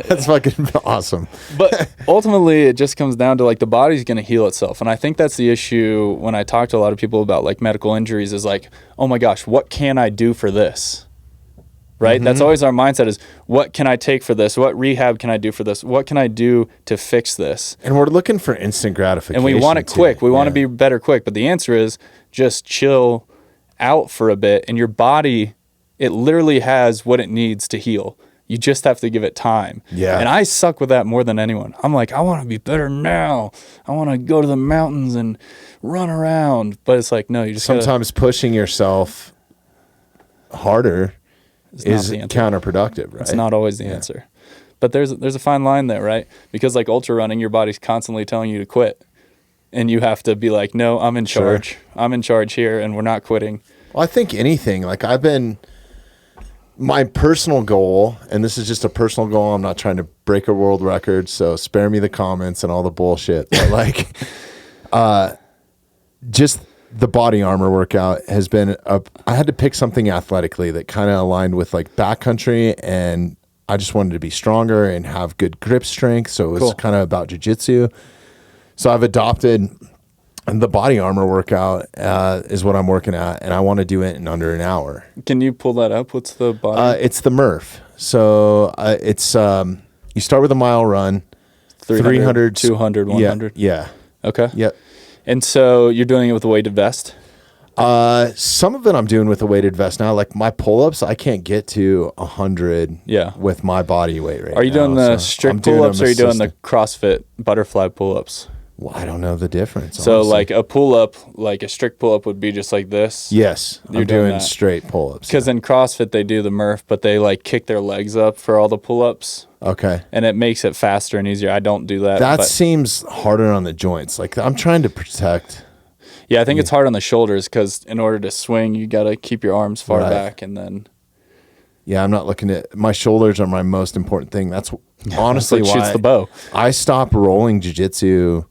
A: that's fucking awesome.
B: But ultimately it just comes down to like the body's going to heal itself. And I think that's the issue when I talk to a lot of people about like medical injuries is like, oh my gosh, what can I do for this? Right? Mm-hmm. That's always our mindset is, what can I take for this? What rehab can I do for this? What can I do to fix this?
A: And we're looking for instant gratification.
B: And we want it quick. We want to be better quick. But the answer is just chill out for a bit. And your body, it literally has what it needs to heal. You just have to give it time.
A: Yeah.
B: And I suck with that more than anyone. I'm like, I want to be better now. I want to go to the mountains and run around. But it's like, no, you just
A: sometimes pushing yourself harder is counterproductive, right?
B: It's not always the answer. But there's a fine line there, right? Because like ultra running, your body's constantly telling you to quit. And you have to be like, no, I'm in charge. Sure. I'm in charge here, and we're not quitting.
A: Well, I think anything. Like, my personal goal, and this is just a personal goal, I'm not trying to break a world record, so spare me the comments and all the bullshit. But like, just the body armor workout has been I had to pick something athletically that kind of aligned with like backcountry, and I just wanted to be stronger and have good grip strength. So it was kind of about jiu-jitsu. So I've adopted the body armor workout is what I'm working at, and I want to do it in under an hour.
B: Can you pull that up? What's the body?
A: It's the Murph. So it's you start with a mile run, 300,
B: 200, 100.
A: Yeah.
B: Okay.
A: Yep.
B: And so you're doing it with a weighted vest?
A: Some of it I'm doing with a weighted vest now. Like my pull-ups, I can't get to 100 with my body weight right now.
B: Are you doing the strict pull-ups, or are you doing the CrossFit butterfly pull-ups?
A: Well, I don't know the difference.
B: So
A: honestly.
B: like a pull-up, like a strict pull-up would be just like this?
A: Yes, I'm doing straight pull-ups.
B: Because in CrossFit they do the Murph, but they like kick their legs up for all the pull-ups.
A: Okay.
B: And it makes it faster and easier. I don't do that.
A: That seems harder on the joints. Like, I'm trying to protect.
B: Yeah, I think it's hard on the shoulders because in order to swing, you got to keep your arms far back, and then.
A: Yeah, I'm not looking at my shoulders are my most important thing. That's honestly
B: that's what
A: why
B: shoots the bow.
A: I stopped rolling jiu-jitsu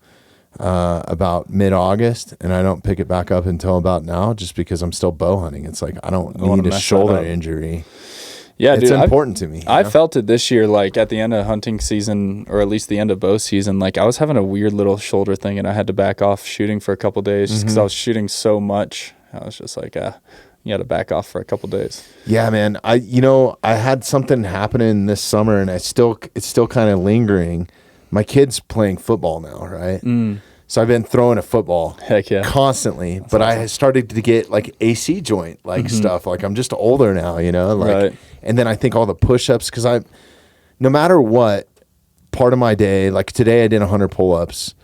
A: about mid-August, and I don't pick it back up until about now, just because I'm still bow hunting. It's like I don't need a shoulder injury.
B: Yeah,
A: it's important to me.
B: I felt it this year, like at the end of hunting season, or at least the end of bow season. Like I was having a weird little shoulder thing, and I had to back off shooting for a couple days just because I was shooting so much. I was just like, you got to back off for a couple days.
A: Yeah, man. I had something happening this summer, and it's still kind of lingering. My kid's playing football now, right? So I've been throwing a football
B: Heck yeah.
A: constantly, but I started to get like AC joint stuff. Like I'm just older now,
B: Right.
A: And then I think all the push-ups, because no matter what part of my day, like today I did 100 pull-ups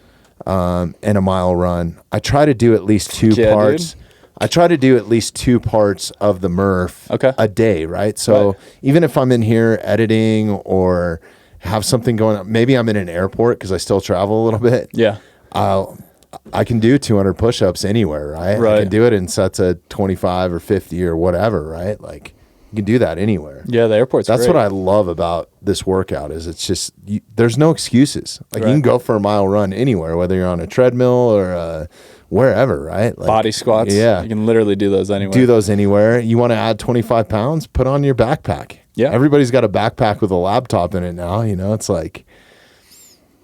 A: and a mile run. I try to do at least two parts. Dude. I try to do at least 2 parts of the Murph a day, right? So even if I'm in here editing or have something going on, maybe I'm in an airport because I still travel a little bit.
B: Yeah.
A: I can do 200 push-ups anywhere, right? I can do it in sets of 25 or 50 or whatever, right? Like you can do that anywhere.
B: Yeah, the airport's
A: That's
B: great.
A: what I love about this workout is it's just there's no excuses. Like you can go for a mile run anywhere, whether you're on a treadmill or wherever, right? Like,
B: body squats.
A: Yeah.
B: You can literally do those anywhere.
A: Do those anywhere. You want to add 25 pounds? Put on your backpack.
B: Yeah.
A: Everybody's got a backpack with a laptop in it now, it's like,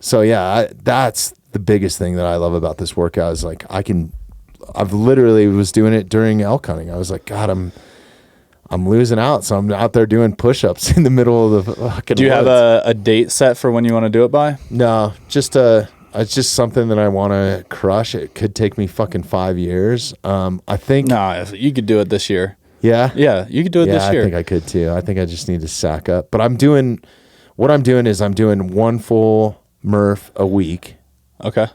A: so yeah, that's the biggest thing that I love about this workout is like, I've literally was doing it during elk hunting. I was like, God, I'm losing out. So I'm out there doing push-ups in the middle of the fucking
B: Do you
A: woods.
B: have a date set for when you want to do it by?
A: No, it's just something that I want to crush. It could take me fucking 5 years. I think.
B: No, you could do it this year.
A: Yeah?
B: Yeah, you could do it this year.
A: I think I could too. I think I just need to sack up. But I'm doing 1 full Murph a week.
B: Okay.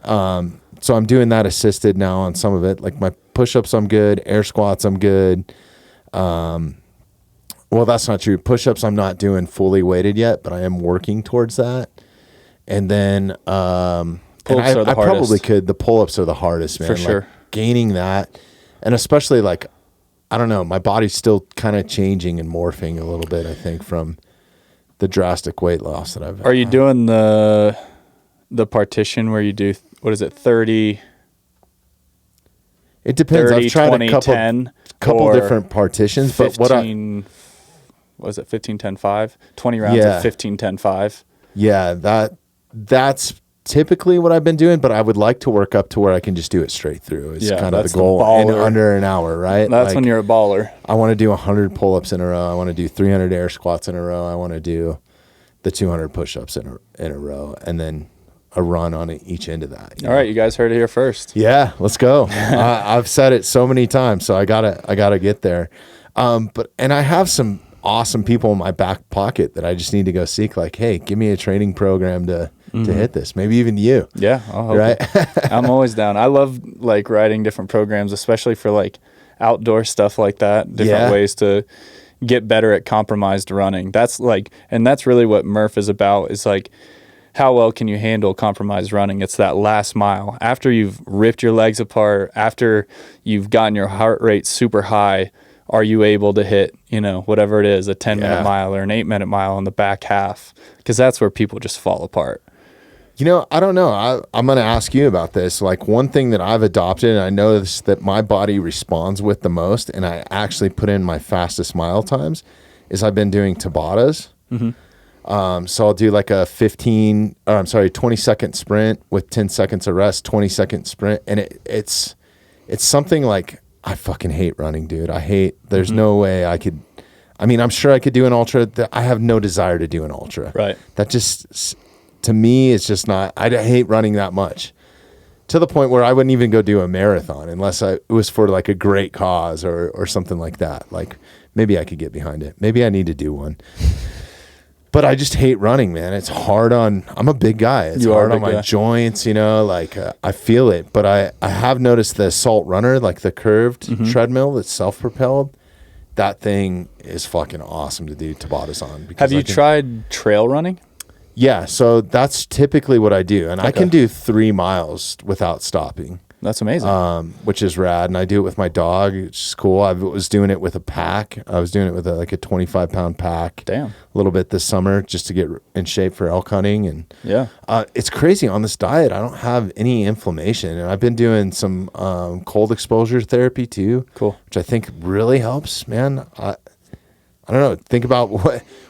A: So I'm doing that assisted now on some of it. Like my push-ups, I'm good. Air squats, I'm good. Well, that's not true. Push-ups, I'm not doing fully weighted yet, but I am working towards that. And then
B: pull-ups are the
A: I probably
B: hardest.
A: could. The pull-ups are the hardest, man.
B: For sure.
A: Like gaining that, and especially like, I don't know, my body's still kind of changing and morphing a little bit, I think, from the drastic weight loss that I've had.
B: Are you doing the partition where you do, what is it, 30?
A: It depends.
B: 30,
A: I've tried
B: 20,
A: a couple
B: 10,
A: couple
B: or
A: different partitions,
B: 15,
A: but what I
B: was it 15, 10, 5? 20 rounds
A: Yeah.
B: of 15, 10, 5.
A: yeah, that's typically what I've been doing, but I would like to work up to where I can just do it straight through. It's kind of
B: that's
A: the goal in
B: baller.
A: under an hour, right?
B: That's
A: Like,
B: when you're a baller.
A: I want to do 100 pull-ups in a row. I want to do 300 air squats in a row. I want to do the 200 push-ups in a row, and then a run on each end of that.
B: All right, you guys heard it here first.
A: Yeah, let's go. I've said it so many times, so I gotta get there. But I have some awesome people in my back pocket that I just need to go seek. Like, hey, give me a training program to hit this. Maybe even you.
B: Yeah, I'll help
A: Right?
B: you. I'm always down. I love like writing different programs, especially for like outdoor stuff like that. Different ways to get better at compromised running. That's like, and that's really what Murph is about. Is like, how well can you handle compromised running? It's that last mile. After you've ripped your legs apart, after you've gotten your heart rate super high, are you able to hit, whatever it is, a 10-minute mile or an 8-minute mile in the back half? Because that's where people just fall apart.
A: I don't know. I'm going to ask you about this. Like one thing that I've adopted, and I notice that my body responds with the most, and I actually put in my fastest mile times, is I've been doing Tabatas. So I'll do like a 20-second sprint with 10 seconds of rest, 20-second sprint. And it's something like, I fucking hate running, dude. There's no way I could, I'm sure I could do an ultra. I have no desire to do an ultra.
B: Right.
A: That just, to me, it's just not, I hate running that much. To the point where I wouldn't even go do a marathon unless it was for like a great cause or something like that. Like maybe I could get behind it. Maybe I need to do one. But I just hate running, man. It's hard I'm a big guy. It's hard on my joints, I feel it. But I have noticed the Assault Runner, like the curved treadmill that's self-propelled. That thing is fucking awesome to do Tabatas on.
B: Have you tried trail running?
A: Yeah, so that's typically what I do. And I can do 3 miles without stopping.
B: That's amazing.
A: Which is rad. And I do it with my dog, which is cool. I was doing it with a pack. I was doing it with a 25-pound pack.
B: Damn.
A: A little bit this summer just to get in shape for elk hunting. And
B: yeah,
A: it's crazy. On this diet, I don't have any inflammation. And I've been doing some cold exposure therapy too.
B: Cool.
A: Which I think really helps, man. I don't know. Think about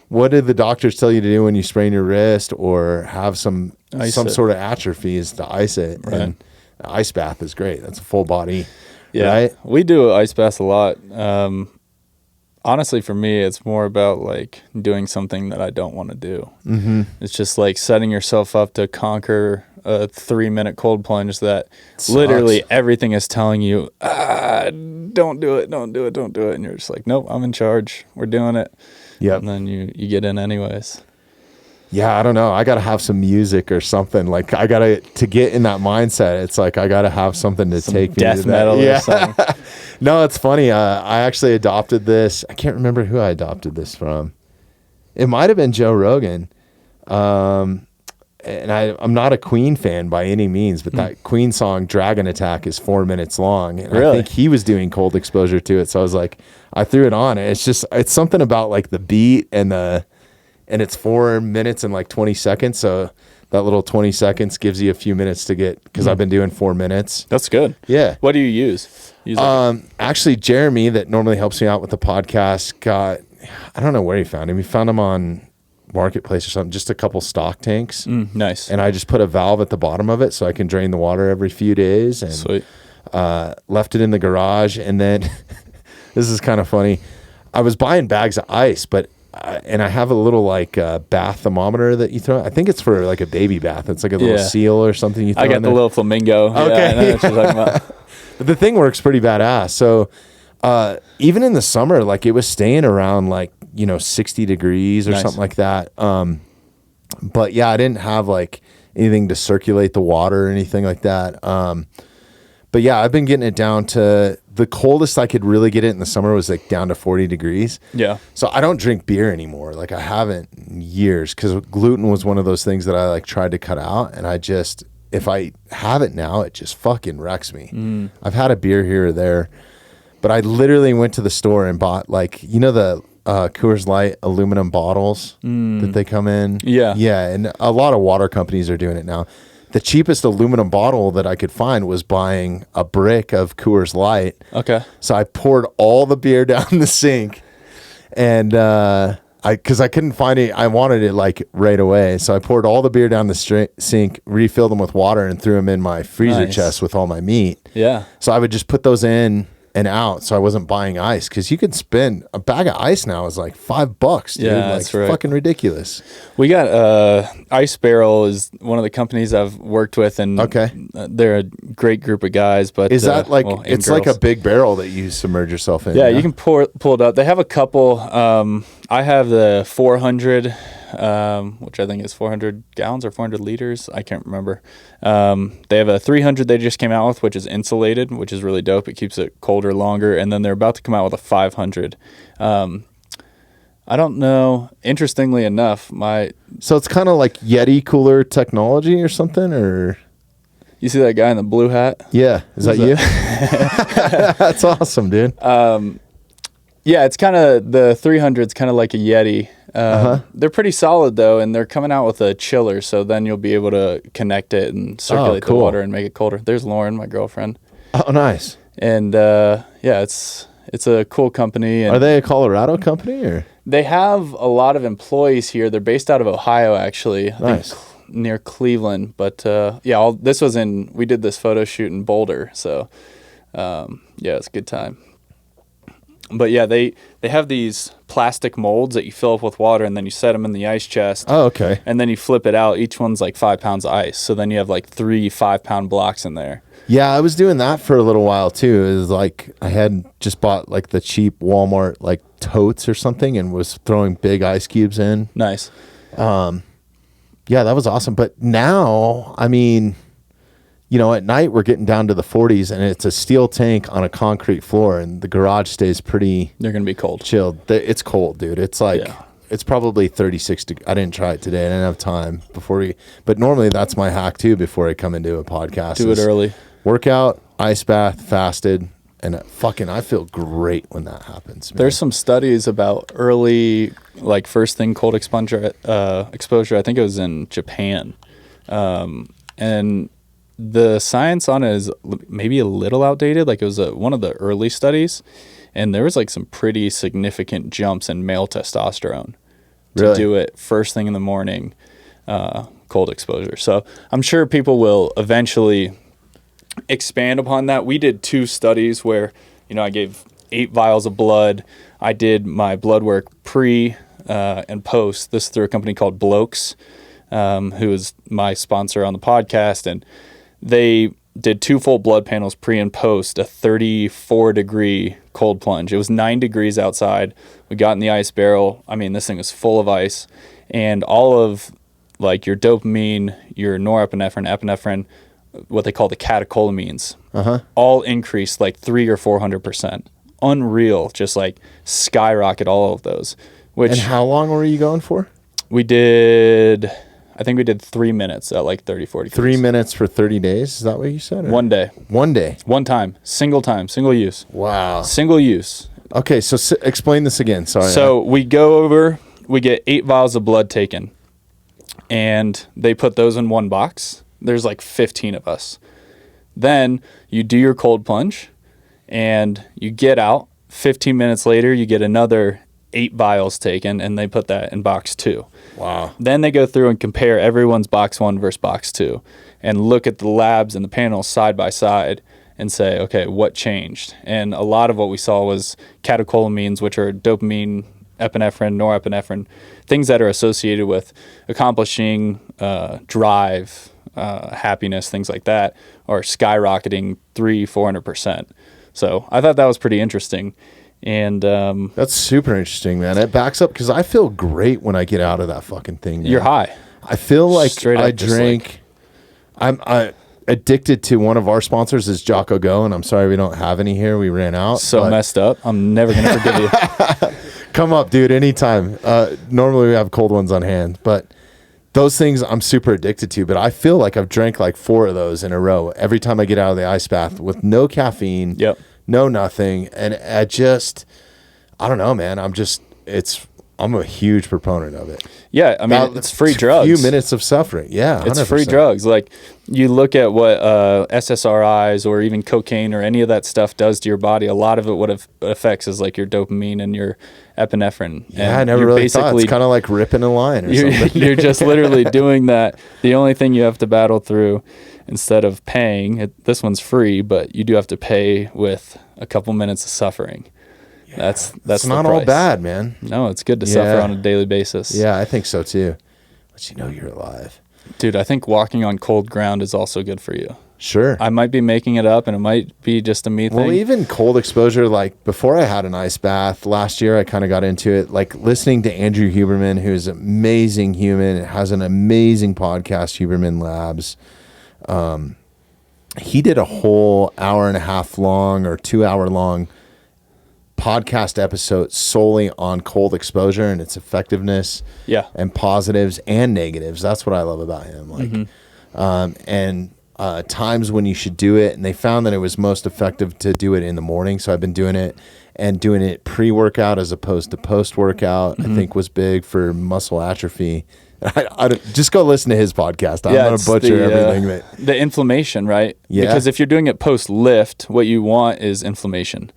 A: what did the doctors tell you to do when you sprain your wrist or have some sort of atrophy is to ice it.
B: Right.
A: And ice bath is great. That's a full body
B: Yeah,
A: right?
B: we do ice baths a lot. Honestly, for me, it's more about like doing something that I don't want to do. Mm-hmm. It's just like setting yourself up to conquer a 3-minute cold plunge that literally everything is telling you, don't do it, don't do it, don't do it. And you're just like, nope, I'm in charge. We're doing it.
A: Yep.
B: And then you get in anyways.
A: Yeah, I don't know. I got to have some music or something. Like to get in that mindset, it's like I got to have something to take me to
B: death metal or something.
A: No, it's funny. I actually adopted this. I can't remember who I adopted this from. It might have been Joe Rogan. And I'm not a Queen fan by any means, but that Queen song Dragon Attack is 4 minutes long. And
B: Really?
A: I think he was doing cold exposure to it. So I was like, I threw it on. And it's something about like the beat and it's 4 minutes and like 20 seconds. So that little 20 seconds gives you a few minutes to get, because I've been doing 4 minutes.
B: That's good.
A: Yeah.
B: What do you use?
A: Actually, Jeremy, that normally helps me out with the podcast, I don't know where he found him. He found him on Marketplace or something, just a couple stock tanks.
B: Nice.
A: And I just put a valve at the bottom of it so I can drain the water every few days. And
B: Sweet.
A: Left it in the garage. And then this is kind of funny. I was buying bags of ice, and I have a little like bath thermometer that you throw. I think it's for like a baby bath. It's like a little seal or something you throw
B: I got
A: in
B: the
A: there.
B: little flamingo.
A: Okay.
B: Yeah, I know what you're talking about.
A: But the thing works pretty badass. So even in the summer, like it was staying around like, 60 degrees or something like that. But yeah, I didn't have like anything to circulate the water or anything like that. But yeah, I've been getting it down to the coldest I could really get it in the summer was like down to 40 degrees.
B: Yeah.
A: So I don't drink beer anymore. Like I haven't in years, because gluten was one of those things that I like tried to cut out. And if I have it now, it just fucking wrecks me. I've had a beer here or there, but I literally went to the store and bought like, the Coors Light aluminum bottles that they come in.
B: Yeah.
A: Yeah. And a lot of water companies are doing it now. The cheapest aluminum bottle that I could find was buying a brick of Coors Light.
B: Okay.
A: So I poured all the beer down the sink, and because I couldn't find it, I wanted it like right away. So I poured all the beer down the sink, refilled them with water, and threw them in my freezer chest with all my meat.
B: Yeah.
A: So I would just put those in and out, so I wasn't buying ice, because you could spend a bag of ice now is like $5, dude.
B: Yeah,
A: like
B: that's right.
A: Fucking ridiculous.
B: We got Ice Barrel is one of the companies I've worked with, and they're a great group of guys. But
A: is that like it's
B: girls.
A: like a big barrel that you submerge yourself in?
B: Yeah, you can pull it up. They have a couple. I have the 400, which I think is 400 gallons or 400 liters. I can't remember. They have a 300 they just came out with, which is insulated, which is really dope. It keeps it colder longer. And then they're about to come out with a 500. I don't know. Interestingly enough,
A: so it's kind of like Yeti cooler technology or something, or
B: you see that guy in the blue hat?
A: Yeah, is that you? That's awesome, dude.
B: Yeah, it's kind of the 300's kind of like a Yeti. They're pretty solid though, and they're coming out with a chiller, so then you'll be able to connect it and circulate the water and make it colder. There's Lauren, my girlfriend.
A: Oh, nice.
B: And yeah, it's a cool company. And
A: are they a Colorado company, or?
B: They have a lot of employees here. They're based out of Ohio, actually.
A: Nice.
B: I think near Cleveland. But yeah, we did this photo shoot in Boulder, so yeah, it's a good time. But yeah, they have these plastic molds that you fill up with water, and then you set them in the ice chest.
A: Oh, okay.
B: And then you flip it out. Each one's like 5 pounds of ice. So then you have like 3 5-pound blocks in there.
A: Yeah, I was doing that for a little while too. It was like I had just bought like the cheap Walmart like totes or something and was throwing big ice cubes in.
B: Nice.
A: Yeah, that was awesome. But now, I mean, at night we're getting down to the 40s, and it's a steel tank on a concrete floor, and the garage stays pretty.
B: They're gonna be cold.
A: Chilled. It's cold, dude. It's like it's probably 36 degrees. I didn't try it today. I didn't have time but normally that's my hack too before I come into a podcast.
B: Do it early.
A: Workout, ice bath, fasted, and I feel great when that happens, man.
B: There's some studies about early, like first thing cold exposure. I think it was in Japan, and the science on it is maybe a little outdated. Like it was one of the early studies, and there was like some pretty significant jumps in male testosterone to do it first thing in the morning, cold exposure. So I'm sure people will eventually expand upon that, we did 2 studies where, I gave 8 vials of blood. I did my blood work pre and post. This is through a company called Blokes, who is my sponsor on the podcast. And they did 2 full blood panels pre and post, a 34-degree cold plunge. It was 9 degrees outside. We got in the ice barrel. I mean, this thing was full of ice. And all of, like, your dopamine, your norepinephrine, epinephrine, what they call the catecholamines, all increased like 300 or 400%. Unreal, just like skyrocket all of those.
A: And how long were you going for?
B: I think we did 3 minutes at like 30, 40.
A: 3 minutes for 30 days? Is that what you said? Or?
B: 1 day.
A: 1 day.
B: One time, single use.
A: Wow.
B: Single use.
A: Okay, so explain this again. Sorry.
B: So we get 8 vials of blood taken, and they put those in one box. There's like 15 of us. Then you do your cold plunge, and you get out. 15 minutes later, you get another 8 vials taken, and they put that in box 2.
A: Wow.
B: Then they go through and compare everyone's box 1 versus box 2 and look at the labs and the panels side by side and say, okay, what changed? And a lot of what we saw was catecholamines, which are dopamine, epinephrine, norepinephrine, things that are associated with accomplishing drive, happiness, things like that, are skyrocketing 300-400%. So I thought that was pretty interesting. And
A: that's super interesting, man. It backs up because I feel great when I get out of that fucking thing. Man.
B: You're high.
A: I feel like
B: Straight up,
A: I drink. I'm addicted to one of our sponsors is Jocko Go, and I'm sorry we don't have any here. We ran out.
B: So messed up. I'm never gonna forgive you.
A: Come up, dude, anytime. Normally we have cold ones on hand, but those things I'm super addicted to. But I feel like I've drank like 4 of those in a row every time I get out of the ice bath with no caffeine.
B: Yep.
A: No, nothing. And I don't know, man. I'm a huge proponent of it.
B: Yeah. I mean, it's free drugs.
A: A few minutes of suffering. Yeah. 100%.
B: It's free drugs. Like, you look at what SSRIs or even cocaine or any of that stuff does to your body. A lot of it, what it affects is like your dopamine and your epinephrine.
A: Yeah,
B: and
A: I never really thought. It's kind of like ripping a line or something.
B: You're just literally doing that. The only thing you have to battle through, instead of paying, this one's free, but you do have to pay with a couple minutes of suffering. Yeah, that's
A: not all bad, man.
B: No, it's good to suffer on a daily basis.
A: Yeah, I think so too. But you know you're alive.
B: Dude, I think walking on cold ground is also good for you.
A: Sure.
B: I might be making it up, and it might be just a me thing.
A: Well, even cold exposure, like before I had an ice bath last year, I kind of got into it. Like listening to Andrew Huberman, who's an amazing human, has an amazing podcast, Huberman Labs. He did a whole 1.5 hour long or 2 hour long podcast episode solely on cold exposure and its effectiveness, and positives and negatives. That's what I love about him. Like, times when you should do it, and they found that it was most effective to do it in the morning. So I've been doing it, and doing it pre-workout as opposed to post-workout. I think was big for muscle atrophy. I just go listen to his podcast. I'm going to butcher everything.
B: The inflammation, right? Yeah. Because if you're doing it post-lift, what you want is inflammation.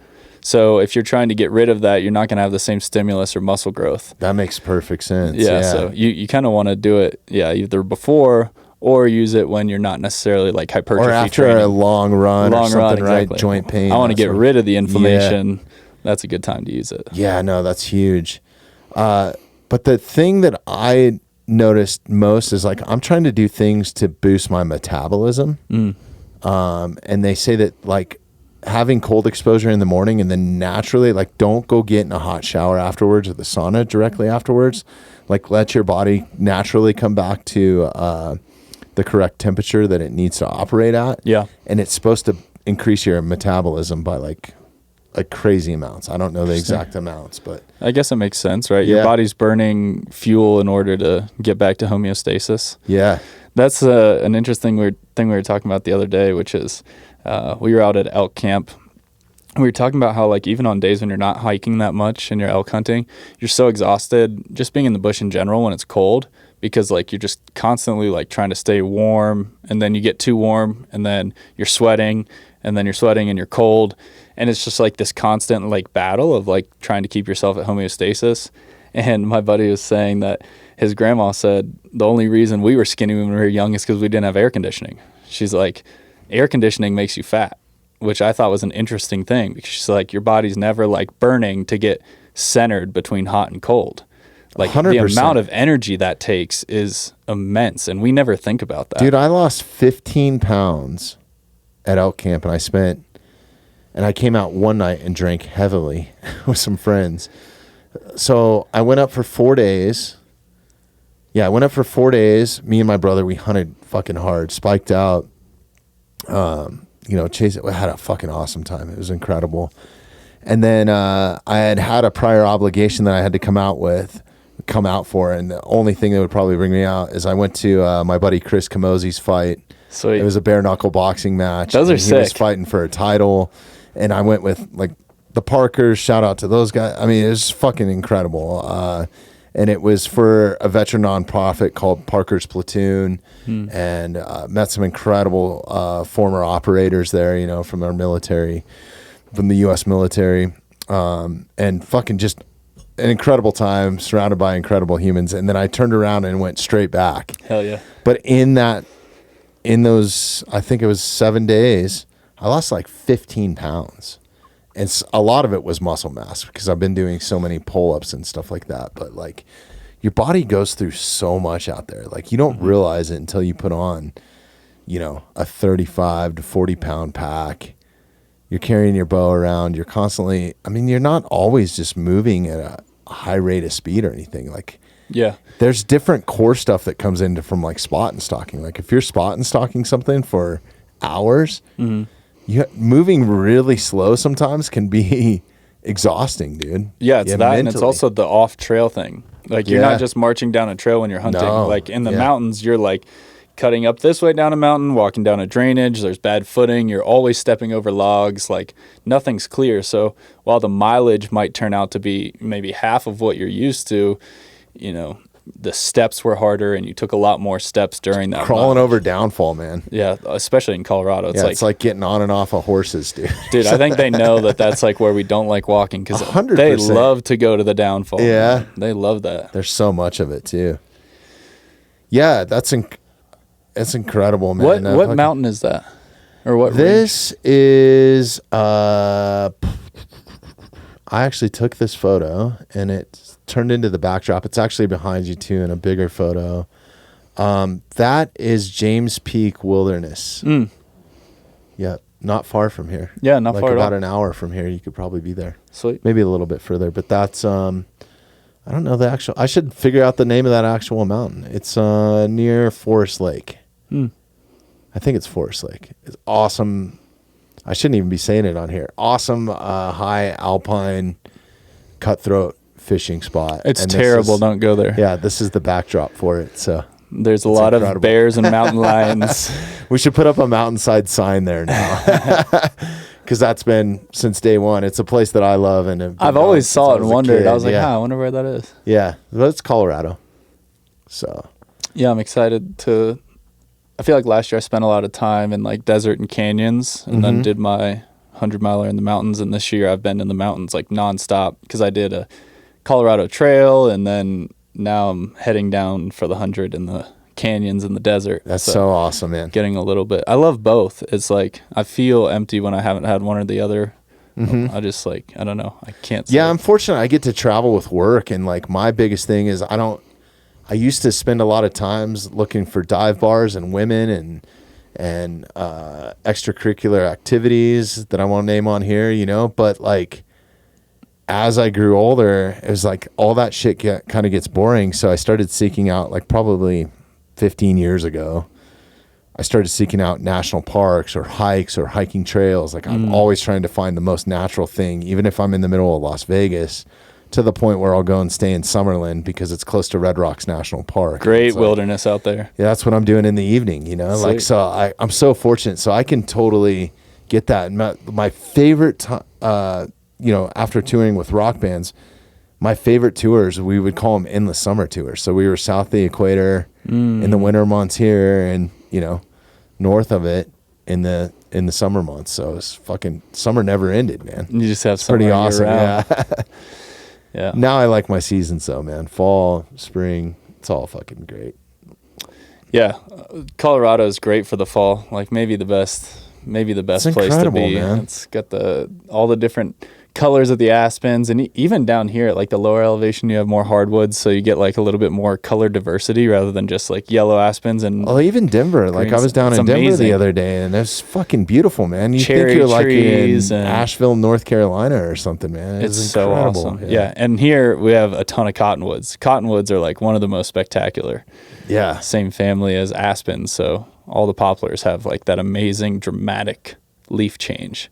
B: So if you're trying to get rid of that, you're not going to have the same stimulus or muscle growth.
A: That makes perfect sense.
B: Yeah. So you kind of want to do it, either before or use it when you're not necessarily like hypertrophy
A: or after
B: training.
A: A long run or something,
B: exactly.
A: Right? Joint pain.
B: I want to get rid of the inflammation. Yeah. That's a good time to use it. Yeah,
A: no, that's huge. But the thing that I noticed most is like I'm trying to do things to boost my metabolism. And they say that like having cold exposure in the morning and then naturally, like, don't go get in a hot shower afterwards or the sauna directly afterwards. Like, let your body naturally come back to the correct temperature that it needs to operate at.
B: Yeah.
A: And it's supposed to increase your metabolism by like crazy amounts. I don't know the exact amounts, but
B: I guess it makes sense, right? Your body's burning fuel in order to get back to homeostasis.
A: Yeah.
B: That's an interesting thing we were talking about the other day, which is we were out at elk camp. We were talking about how, like, even on days when you're not hiking that much and you're elk hunting, you're so exhausted just being in the bush in general when it's cold, because like you're just constantly like trying to stay warm, and then you get too warm and then you're sweating, and then you're sweating and you're cold, and it's just like this constant like battle of like trying to keep yourself at homeostasis. And my buddy was saying that his grandma said the only reason we were skinny when we were young is because we didn't have air conditioning. She's like, air conditioning makes you fat, which I thought was an interesting thing because she's like, your body's never like burning to get centered between hot and cold. Like
A: 100%.
B: the amount of energy that takes is immense, and we never think about that.
A: Dude, I lost 15 pounds at elk camp, and I came out one night and drank heavily with some friends. So I went up for 4 days. Yeah, I went up for 4 days. Me and my brother, we hunted fucking hard, spiked out, chased it. We had a fucking awesome time. It was incredible. And then I had a prior obligation that I had to come out for, and the only thing that would probably bring me out is I went to my buddy Chris Camosi's fight.
B: Sweet.
A: It was a bare knuckle boxing match.
B: Those are
A: sick. He was
B: sick.
A: fighting for a title, and I went with like the Parkers. Shout out to those guys. I mean, it was fucking incredible. And it was for a veteran nonprofit called Parker's Platoon, and met some incredible former operators there, from our military, from the U.S. military, and fucking just an incredible time surrounded by incredible humans. And then I turned around and went straight back.
B: Hell yeah.
A: But in those, I think it was 7 days, I lost like 15 pounds. And a lot of it was muscle mass because I've been doing so many pull-ups and stuff like that. But like your body goes through so much out there. Like you don't realize it until you put on, a 35 to 40 pound pack. You're carrying your bow around. You're constantly, you're not always just moving at a high rate of speed or anything. Like,
B: yeah,
A: there's different core stuff that comes into from like spot and stalking. Like if you're spot and stalking something for hours, moving really slow sometimes can be exhausting, dude.
B: Yeah, it's that,
A: mentally.
B: and it's also the off trail thing. Like you're not just marching down a trail when you're hunting.
A: No.
B: Like in the mountains, you're like cutting up this way down a mountain, walking down a drainage. There's bad footing. You're always stepping over logs. Like nothing's clear. So while the mileage might turn out to be maybe half of what you're used to, the steps were harder, and you took a lot more steps during that.
A: Crawling over downfall, man.
B: Yeah, especially in Colorado.
A: It's like getting on and off of horses, dude.
B: Dude, I think they know that that's like where we don't like walking because
A: 100%.
B: they love to go to the downfall.
A: Yeah.
B: Man. They love that.
A: There's so much of it, too. Yeah, it's incredible, man.
B: What mountain is that? Or what
A: This is I actually took this photo and it turned into the backdrop. It's actually behind you too in a bigger photo. That is James Peak Wilderness. Yep, not far from here.
B: Yeah, not far at all.
A: About an hour from here, you could probably be there.
B: Sweet.
A: Maybe a little bit further, but that's I don't know the actual. I should figure out the name of that actual mountain. It's near Forest Lake. I think it's Forest Lake. It's awesome. I shouldn't even be saying it on here. Awesome high alpine cutthroat fishing spot.
B: It's terrible. Don't go there.
A: Yeah, this is the backdrop for it. So
B: there's a lot of bears and mountain lions.
A: We should put up a mountainside sign there now. Because that's been since day one. It's a place that I love. And
B: I've always saw it and wondered. I was like,
A: yeah.
B: I wonder where that is.
A: Yeah, but it's Colorado. So.
B: Yeah, I'm excited to... I feel like last year I spent a lot of time in like desert and canyons and then did my 100-miler in the mountains. And this year I've been in the mountains like nonstop because I did a Colorado trail and then now I'm heading down for the 100 in the canyons in the desert.
A: That's so awesome, man.
B: Getting a little bit. I love both. It's like I feel empty when I haven't had one or the other. I just like, I don't know. I can't say.
A: Yeah, I'm fortunate I get to travel with work. And like my biggest thing is I used to spend a lot of times looking for dive bars and women and extracurricular activities that I won't name on here, but like as I grew older, it was like all that shit kind of gets boring. So I started seeking out like probably 15 years ago. I started seeking out national parks or hikes or hiking trails. Like I'm always trying to find the most natural thing, even if I'm in the middle of Las Vegas, to the point where I'll go and stay in Summerlin because it's close to Red Rocks National Park.
B: Great wilderness out there.
A: Yeah, that's what I'm doing in the evening,
B: Sweet.
A: Like, so I'm so fortunate. So I can totally get that. My favorite time, after touring with rock bands, my favorite tours, we would call them endless summer tours. So we were south of the equator in the winter months here and, north of it in the summer months. So it's fucking summer never ended, man.
B: You just have
A: pretty awesome.
B: Yeah.
A: Yeah. Now I like my seasons though, man. Fall, spring, it's all fucking great.
B: Yeah, Colorado is great for the fall. Like maybe the best place to
A: incredible,
B: be.
A: man.
B: It's got all the different colors of the aspens, and even down here at like the lower elevation, you have more hardwoods, so you get like a little bit more color diversity rather than just like yellow aspens and.
A: Oh, even Denver. Like I was down in Denver the other day, and it's fucking beautiful, man. You
B: Cherry
A: think you're like in
B: trees and-
A: Asheville, North Carolina, or something, man.
B: It's
A: incredible.
B: so awesome. Yeah, and here we have a ton of cottonwoods. Cottonwoods are like one of the most spectacular.
A: Yeah.
B: Same family as aspens, so all the poplars have like that amazing dramatic leaf change.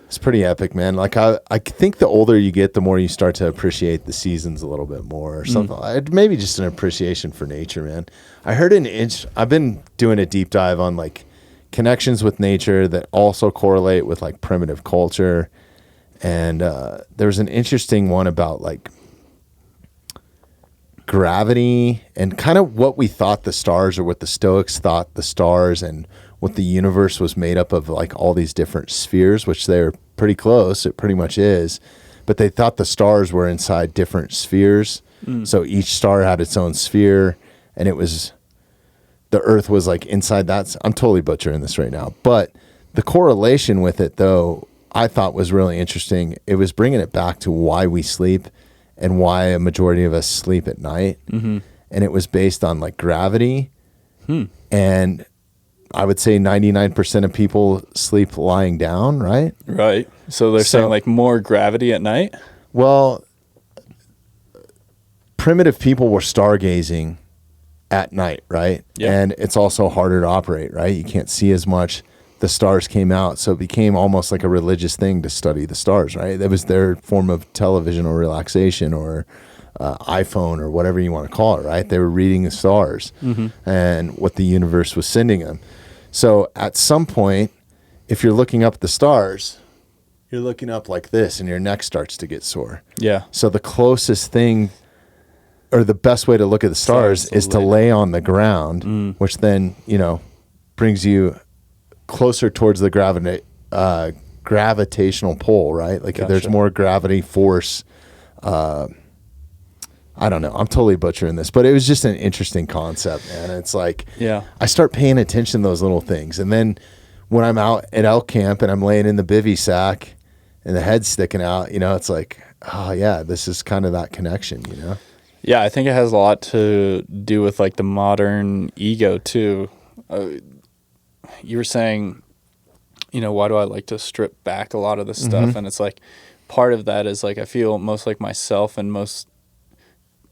A: It's pretty epic, man. Like I think the older you get, the more you start to appreciate the seasons a little bit more, or something. Maybe just an appreciation for nature, man. I heard I've been doing a deep dive on like connections with nature that also correlate with like primitive culture, and there was an interesting one about like gravity and kind of what we thought the stars, or what the Stoics thought the stars, and what the universe was made up of, like all these different spheres, which they're pretty close. It pretty much is. But they thought the stars were inside different spheres. So each star had its own sphere, and the Earth was like inside that. I'm totally butchering this right now. But the correlation with it, though, I thought was really interesting. It was bringing it back to why we sleep and why a majority of us sleep at night. Mm-hmm. And it was based on like gravity. And I would say 99% of people sleep lying down, right?
B: Right. So they're saying like more gravity at night?
A: Well, primitive people were stargazing at night, right?
B: Yeah.
A: And it's also harder to operate, right? You can't see as much. The stars came out, so it became almost like a religious thing to study the stars, right? That was their form of television or relaxation, or iPhone, or whatever you want to call it, right? They were reading the stars and what the universe was sending them. So at some point, if you're looking up at the stars, you're looking up like this, and your neck starts to get sore.
B: Yeah.
A: So the closest thing, or the best way to look at the stars, is to lay on the ground, which then, brings you closer towards the gravitational pull, right? Like there's more gravity force. I don't know. I'm totally butchering this, but it was just an interesting concept, man. It's like, I start paying attention to those little things. And then when I'm out at elk camp and I'm laying in the bivy sack and the head's sticking out, it's like, oh yeah, this is kind of that connection,
B: Yeah, I think it has a lot to do with like the modern ego too. You were saying, why do I like to strip back a lot of this stuff? And it's like, part of that is like, I feel most like myself, and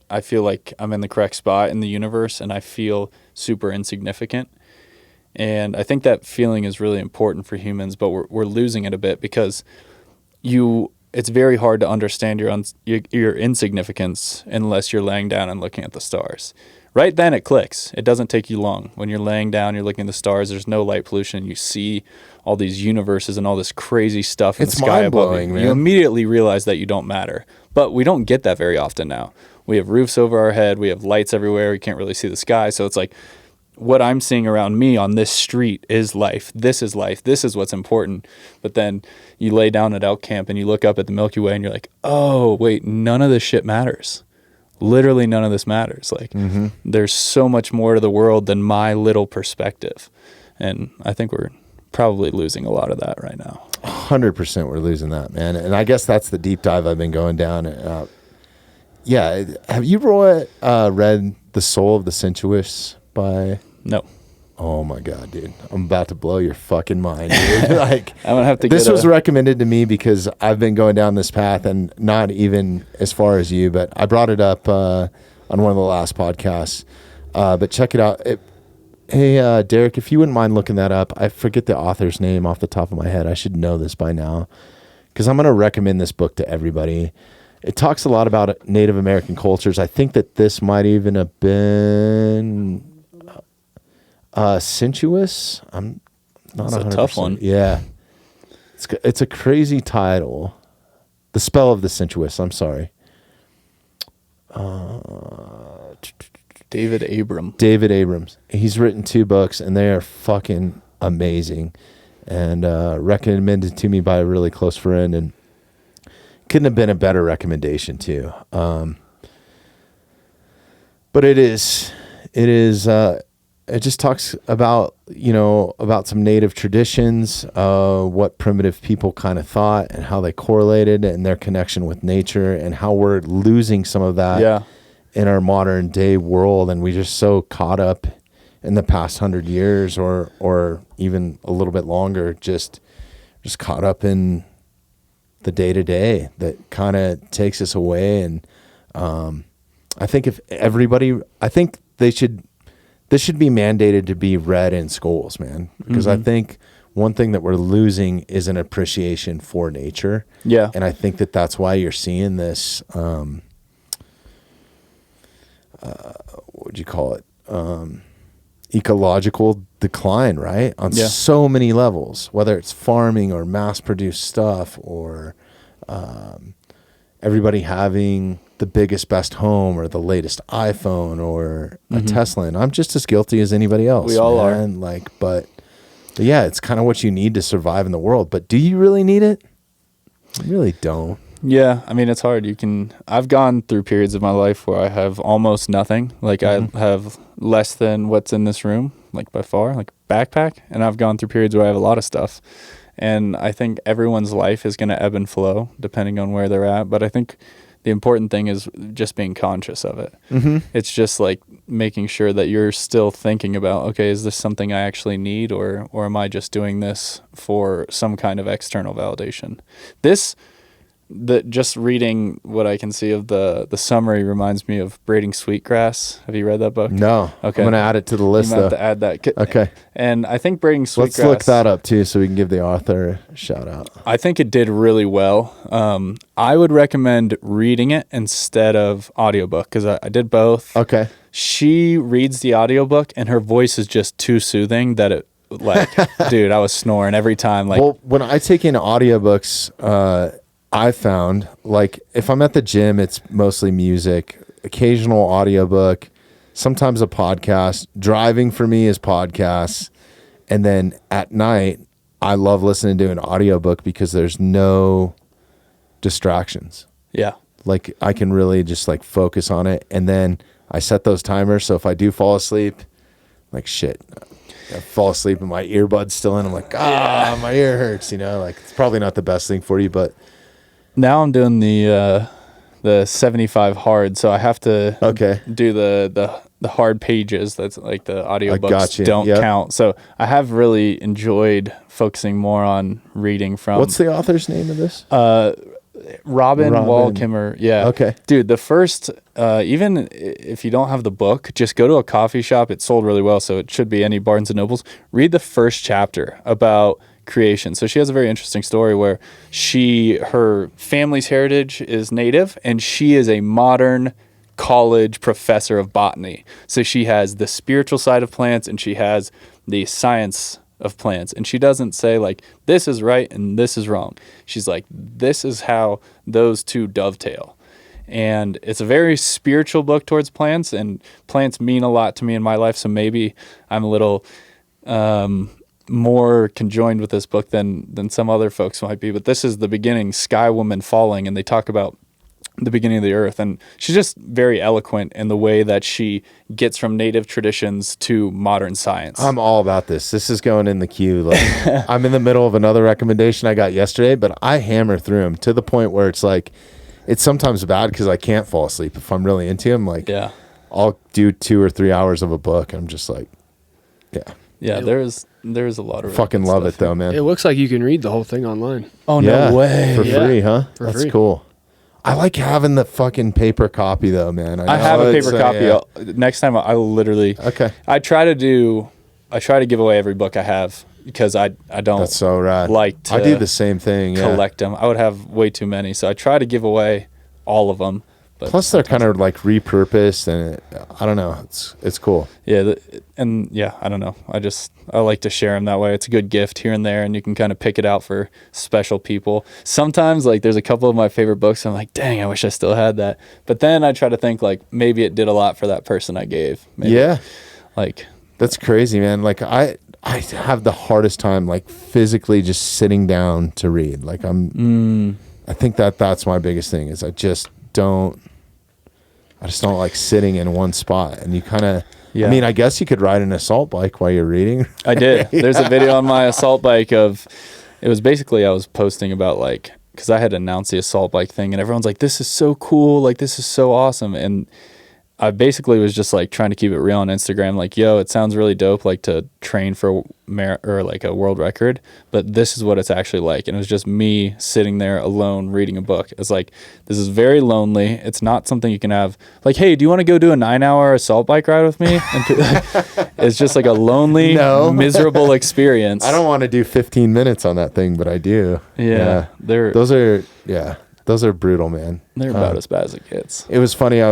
B: I feel like I'm in the correct spot in the universe, and I feel super insignificant. And I think that feeling is really important for humans, but we're losing it a bit because it's very hard to understand your insignificance unless you're laying down and looking at the stars. Right then it clicks. It doesn't take you long. When you're laying down, you're looking at the stars, there's no light pollution, you see all these universes and all this crazy stuff in the sky above you.
A: Man.
B: You immediately realize that you don't matter. But we don't get that very often now. We have roofs over our head, we have lights everywhere, we can't really see the sky, so it's like what I'm seeing around me on this street is life. This is life. This is what's important. But then you lay down at elk camp and you look up at the Milky Way and you're like, oh, wait, none of this shit matters. Literally none of this matters. Like there's so much more to the world than my little perspective. And I think we're probably losing a lot of that right now.
A: 100% we're losing that, man. And I guess that's the deep dive I've been going down. Yeah. Have you, Roy, read The Soul of the Sensuous by...
B: No.
A: Oh my God, dude. I'm about to blow your fucking mind, dude. Like,
B: I'm going to have to
A: this was recommended to me because I've been going down this path, and not even as far as you, but I brought it up on one of the last podcasts. But check it out. Hey, Derek, if you wouldn't mind looking that up. I forget the author's name off the top of my head. I should know this by now because I'm going to recommend this book to everybody. It talks a lot about Native American cultures. I think that this might even have been Sensuous. I'm not 100%.
B: That's a tough one.
A: Yeah. It's a crazy title. The Spell of the Sensuous. I'm sorry.
B: David
A: Abrams. He's written 2 books, and they are fucking amazing, and recommended to me by a really close friend, and couldn't have been a better recommendation too. But it is it just talks about, about some native traditions, what primitive people kind of thought and how they correlated and their connection with nature, and how we're losing some of that in our modern day world. And we just so caught up in the past 100 years or even a little bit longer, just caught up in the day to day that kind of takes us away. And I think this should be mandated to be read in schools, man, because I think one thing that we're losing is an appreciation for nature.
B: Yeah.
A: And I think that that's why you're seeing this, what would you call it? Ecological decline, right? On so many levels, whether it's farming or mass produced stuff or everybody having the biggest, best home or the latest iPhone or a Tesla. And I'm just as guilty as anybody else.
B: We all are.
A: But yeah, it's kind of what you need to survive in the world. But do you really need it? You really don't.
B: Yeah, I mean, it's hard. I've gone through periods of my life where I have almost nothing. Like I have less than what's in this room, like by far, like backpack. And I've gone through periods where I have a lot of stuff. And I think everyone's life is going to ebb and flow depending on where they're at. But I think the important thing is just being conscious of it. It's just like making sure that you're still thinking about, okay, is this something I actually need, or am I just doing this for some kind of external validation? Just reading what I can see of the summary reminds me of Braiding Sweetgrass. Have you read that book?
A: No. Okay. I'm going to add it to the list,
B: though. You might have to add that.
A: Okay.
B: And I think Braiding Sweetgrass...
A: Let's look that up, too, so we can give the author a shout out.
B: I think it did really well. I would recommend reading it instead of audiobook, because I did both.
A: Okay. She
B: reads the audiobook, and her voice is just too soothing that it... Like, dude, I was snoring every time. Like,
A: well, when I take in audiobooks... I found, like, if I'm at the gym, it's mostly music, occasional audiobook, sometimes a podcast. Driving for me is podcasts. And then at night, I love listening to an audiobook because there's no distractions.
B: Yeah.
A: Like, I can really just, like, focus on it. And then I set those timers. So if I do fall asleep, like, shit, I fall asleep and my earbud's still in. I'm like, my ear hurts, like, it's probably not the best thing for you, but...
B: Now I'm doing the 75 hard, so I have to do the hard pages. That's like the audiobooks don't count. So I have really enjoyed focusing more on reading from...
A: What's the author's name of this?
B: Robin Wallkimmer. Yeah.
A: Okay.
B: Dude, the first, even if you don't have the book, just go to a coffee shop. It sold really well, so it should be any Barnes & Nobles. Read the first chapter about... creation. So she has a very interesting story where her family's heritage is native, and she is a modern college professor of botany. So she has the spiritual side of plants and she has the science of plants. And she doesn't say like, this is right and this is wrong. She's like, this is how those two dovetail. And it's a very spiritual book towards plants, and plants mean a lot to me in my life. So maybe I'm a little, more conjoined with this book than some other folks might be, but this is the beginning, Sky Woman falling, and they talk about the beginning of the earth, and she's just very eloquent in the way that she gets from native traditions to modern science.
A: I'm all about this. This is going in the queue. Like, I'm in the middle of another recommendation I got yesterday, but I hammer through them to the point where it's like, it's sometimes bad because I can't fall asleep if I'm really into them. Like, I'll do 2 or 3 hours of a book. I'm just like,
B: there's a lot of
A: fucking love it though, man.
C: It looks like you can read the whole thing online.
B: Oh, no way.
A: For free, huh?
C: That's
A: cool. I like having the fucking paper copy though, man.
B: I have a paper copy. Next time I literally I try to give away every book I have because I don't
A: That's so rad.
B: Like to
A: I do the same thing.
B: Collect them. I would have way too many, so I try to give away all of them.
A: But plus, they're kind of like repurposed, and I don't know. It's cool.
B: Yeah, I don't know. I like to share them that way. It's a good gift here and there, and you can kind of pick it out for special people. Sometimes, like, there's a couple of my favorite books. I'm like, dang, I wish I still had that. But then I try to think like maybe it did a lot for that person I gave. Maybe, like
A: that's crazy, man. Like I have the hardest time like physically just sitting down to read. Like I think that's my biggest thing is I just don't I just don't like sitting in one spot. And you kind of,
B: Yeah.
A: I mean, I guess you could ride an assault bike while you're reading.
B: I did. There's a video on my assault bike of, it was basically I was posting about like, because I had announced the assault bike thing and everyone's like, this is so cool. Like, this is so awesome. And I basically was just like trying to keep it real on Instagram. Like, yo, it sounds really dope, like to train for or like a world record, but this is what it's actually like. And it was just me sitting there alone reading a book. It's like, this is very lonely. It's not something you can have like, hey, do you want to go do a 9-hour assault bike ride with me? And it's just like a lonely, miserable experience.
A: I don't want to do 15 minutes on that thing, but I do.
B: Yeah.
A: Those are brutal, man.
B: They're about as bad as it gets.
A: It was funny.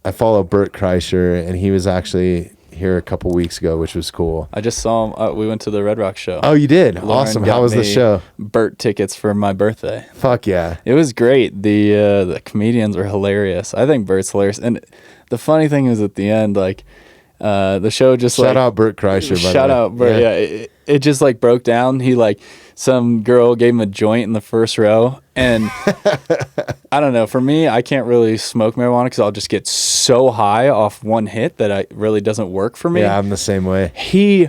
A: I follow Bert Kreischer, and he was actually here a couple weeks ago, which was cool.
B: I just saw him. We went to the Red Rock show.
A: Oh, you did?
B: Lauren
A: Awesome.
B: got
A: How was the
B: me
A: show?
B: Bert tickets for my birthday.
A: Fuck yeah.
B: It was great. The comedians were hilarious. I think Bert's hilarious. And the funny thing is at the end, like, the show just
A: shout out Bert Kreischer, by the way.
B: Shout out Bert. Yeah. It just like broke down. He like, some girl gave him a joint in the first row. And I don't know. For me, I can't really smoke marijuana because I'll just get so high off one hit that it really doesn't work for me.
A: Yeah, I'm the same way.
B: He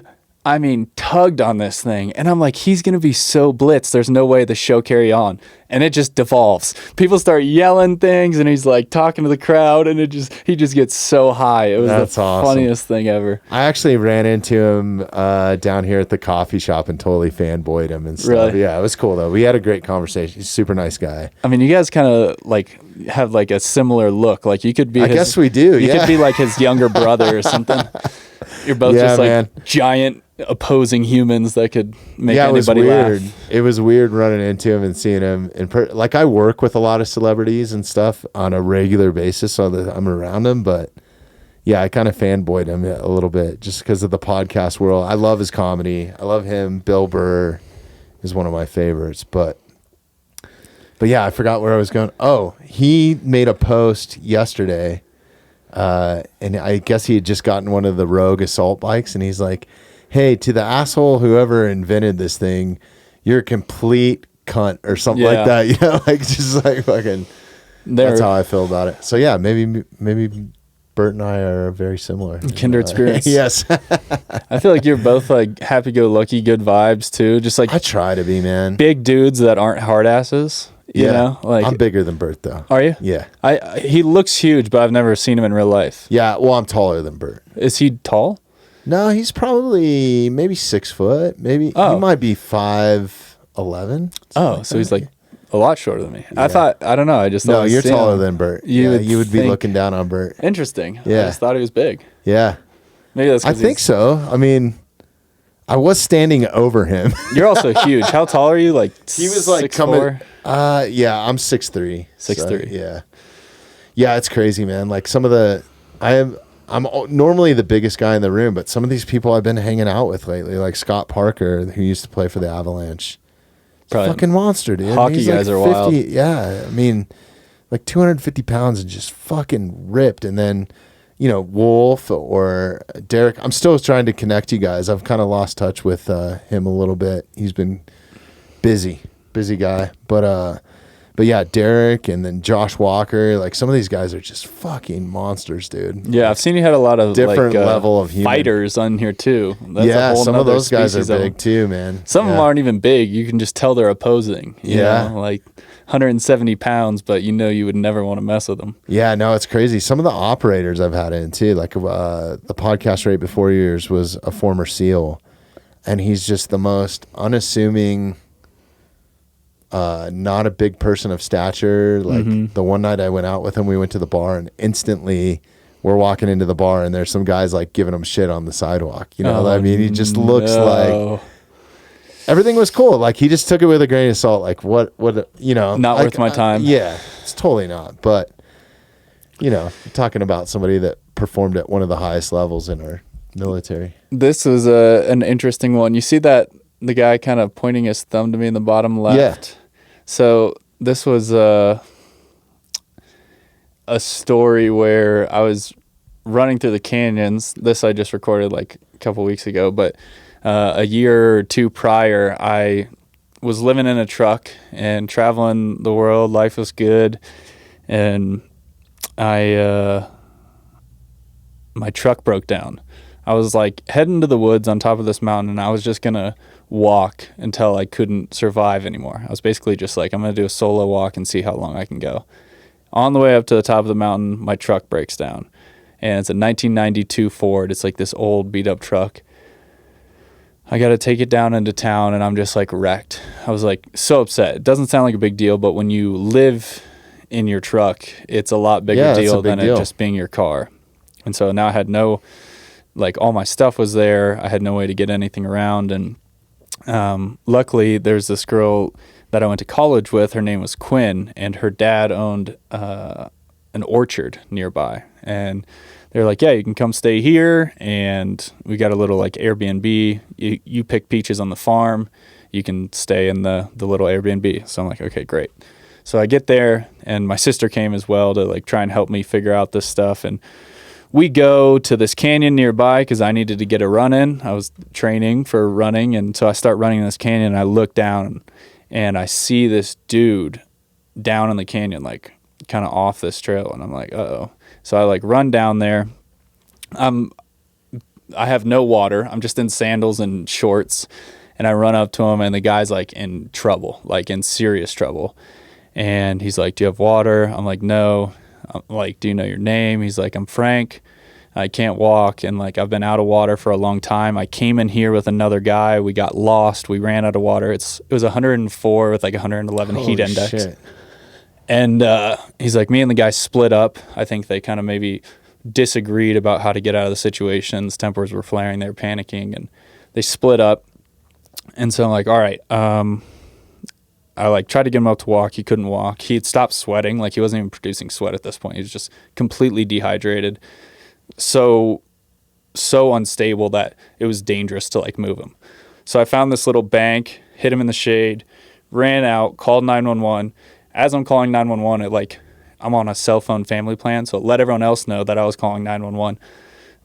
B: tugged on this thing. And I'm like, he's going to be so blitzed. There's no way the show carry on. And it just devolves. People start yelling things and he's like talking to the crowd and he just gets so high. It was
A: That's
B: the
A: awesome.
B: funniest thing ever.
A: I actually ran into him down here at the coffee shop and totally fanboyed him and stuff.
B: Really?
A: Yeah, it was cool though. We had a great conversation. He's a super nice guy.
B: I mean, you guys kind of like have like a similar look. Like you could be
A: I guess we do.
B: You could be like his younger brother or something. You're both just like
A: man.
B: giant opposing humans that could make
A: it was
B: anybody
A: weird.
B: laugh.
A: It was weird running into him and seeing him like I work with a lot of celebrities and stuff on a regular basis, so that I'm around him. But yeah, I kind of fanboyed him a little bit just because of the podcast world. I love his comedy. I love him. Bill Burr is one of my favorites. But yeah, I forgot where I was going. Oh, he made a post yesterday, and I guess he had just gotten one of the Rogue assault bikes, and he's like, hey, to the asshole whoever invented this thing, you're a complete cunt or something like that. You know, like just like fucking. That's how I feel about it. So yeah, maybe Bert and I are very similar.
B: Kindred spirits.
A: Yes.
B: I feel like you're both like happy-go-lucky, good vibes too. Just like
A: I try to be, man.
B: big dudes that aren't hard asses. You know, like
A: I'm bigger than Bert though.
B: Are you?
A: Yeah.
B: He looks huge, but I've never seen him in real life.
A: Yeah. Well, I'm taller than Bert.
B: Is he tall?
A: No, he's probably maybe 6 foot. Maybe he might be 5'11".
B: Oh, so he's like a lot shorter than me. Yeah. I don't know. I just thought
A: you're taller than Bert. You would be looking down on Bert.
B: Interesting.
A: Yeah.
B: I just thought he was big.
A: Yeah.
B: Maybe that's.
A: I think so. I mean, I was standing over him.
B: You're also huge. How tall are you? Like
A: he was like
B: 6'4"?
A: coming. Yeah, I'm 6'3".
B: 6'3".
A: So, yeah, it's crazy, man. Like I'm normally the biggest guy in the room, but some of these people I've been hanging out with lately, like Scott Parker, who used to play for the Avalanche, fucking monster, dude.
B: Hockey
A: He's
B: guys
A: like
B: are wild.
A: Yeah, I mean, like 250 pounds and just fucking ripped. And then, Wolf or Derek. I'm still trying to connect you guys. I've kind of lost touch with him a little bit. He's been busy guy, but yeah, Derek and then Josh Walker, like some of these guys are just fucking monsters, dude.
B: Yeah, I've seen you had a lot of
A: different level of human.
B: Fighters on here too. That's
A: yeah, some of those guys are big too, man.
B: Some of them aren't even big. You can just tell they're opposing. You know, like 170 pounds, but you would never want to mess with them.
A: Yeah, no, it's crazy. Some of the operators I've had in too, like the podcast right before yours was a former SEAL, and he's just the most unassuming. Not a big person of stature. Like the one night I went out with him, we went to the bar and instantly we're walking into the bar and there's some guys like giving him shit on the sidewalk. I mean, he just looks like everything was cool. Like he just took it with a grain of salt. Like what, not
B: like, worth my time.
A: Yeah, it's totally not. But, talking about somebody that performed at one of the highest levels in our military.
B: This was an interesting one. You see that the guy kind of pointing his thumb to me in the bottom left?
A: Yeah.
B: So this was a story where I was running through the canyons. This I just recorded like a couple weeks ago, but a year or two prior, I was living in a truck and traveling the world. Life was good. And my truck broke down. I was like heading to the woods on top of this mountain, and I was just gonna walk until I couldn't survive anymore. I was basically just like, I'm gonna do a solo walk and see how long I can go. On the way up to the top of the mountain, my truck breaks down, and it's a 1992 Ford. It's like this old beat up truck. I got to take it down into town, and I'm just like wrecked. I was like so upset. It doesn't sound like a big deal, but when you live in your truck, it's a lot bigger deal than it just being your car. And so now I had no, like, all my stuff was there. I had no way to get anything around. And luckily, there's this girl that I went to college with. Her name was Quinn, and her dad owned an orchard nearby. And they're like, yeah, you can come stay here, and we got a little like Airbnb. You pick peaches on the farm. You can stay in the little Airbnb. So I'm like, okay, great. So I get there, and my sister came as well to like try and help me figure out this stuff. And we go to this canyon nearby because I needed to get a run in. I was training for running, and so I start running in this canyon, and I look down, and I see this dude down in the canyon, like kind of off this trail, and I'm like, uh-oh. So I like run down there. I have no water. I'm just in sandals and shorts, and I run up to him, and the guy's like in trouble, like in serious trouble. And he's like, do you have water? I'm like, no. I'm like, do you know your name? He's like, I'm Frank. I can't walk, and like I've been out of water for a long time. I came in here with another guy. We got lost. We ran out of water. It was 104 with like 111 heat index. Shit. And he's like, me and the guy split up. I think they kind of maybe disagreed about how to get out of the situation. His tempers were flaring. They were panicking, and they split up. And so I'm like, all right. I like tried to get him up to walk. He couldn't walk. He had stopped sweating. Like he wasn't even producing sweat at this point. He was just completely dehydrated. So unstable that it was dangerous to like move him. So I found this little bank, hit him in the shade, ran out, called 911. As I'm calling 911, I'm on a cell phone family plan, so it let everyone else know that I was calling 911.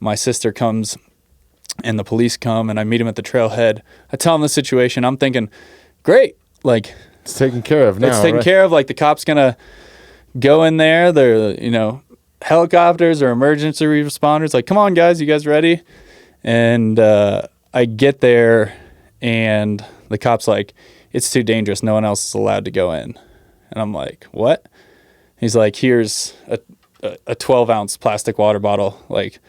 B: My sister comes, and the police come, and I meet him at the trailhead. I tell him the situation. I'm thinking, great, like
A: it's taken care of now.
B: It's taken care of. Like the cop's gonna go in there. They're helicopters or emergency responders. Like, come on, guys, you guys ready? And I get there, and the cop's like, it's too dangerous. No one else is allowed to go in. And I'm like, what? He's like, here's a 12-ounce plastic water bottle. Like,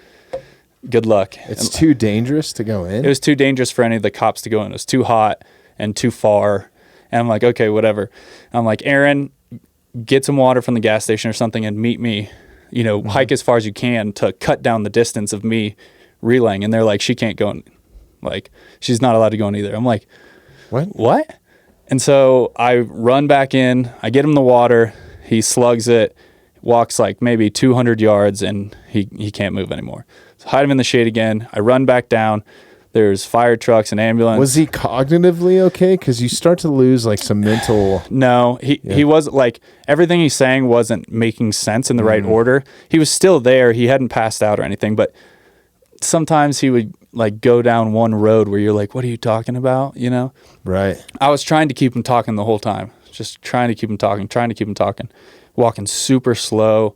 B: good luck.
A: It's too dangerous to go in?
B: It was too dangerous for any of the cops to go in. It was too hot and too far. And I'm like, okay, whatever. I'm like, Aaron, get some water from the gas station or something and meet me, hike as far as you can to cut down the distance of me relaying. And they're like, she can't go in. Like, she's not allowed to go in either. I'm like, what? And so I run back in, I get him the water, he slugs it, walks like maybe 200 yards, and he can't move anymore. So hide him in the shade again. I run back down. There's fire trucks and ambulance.
A: Was he cognitively okay? Because you start to lose like some mental...
B: No, he was like, everything he's saying wasn't making sense in the right order. He was still there. He hadn't passed out or anything, but sometimes he would like go down one road where you're like, what are you talking about?
A: Right.
B: I was trying to keep him talking the whole time, just trying to keep him talking, walking super slow.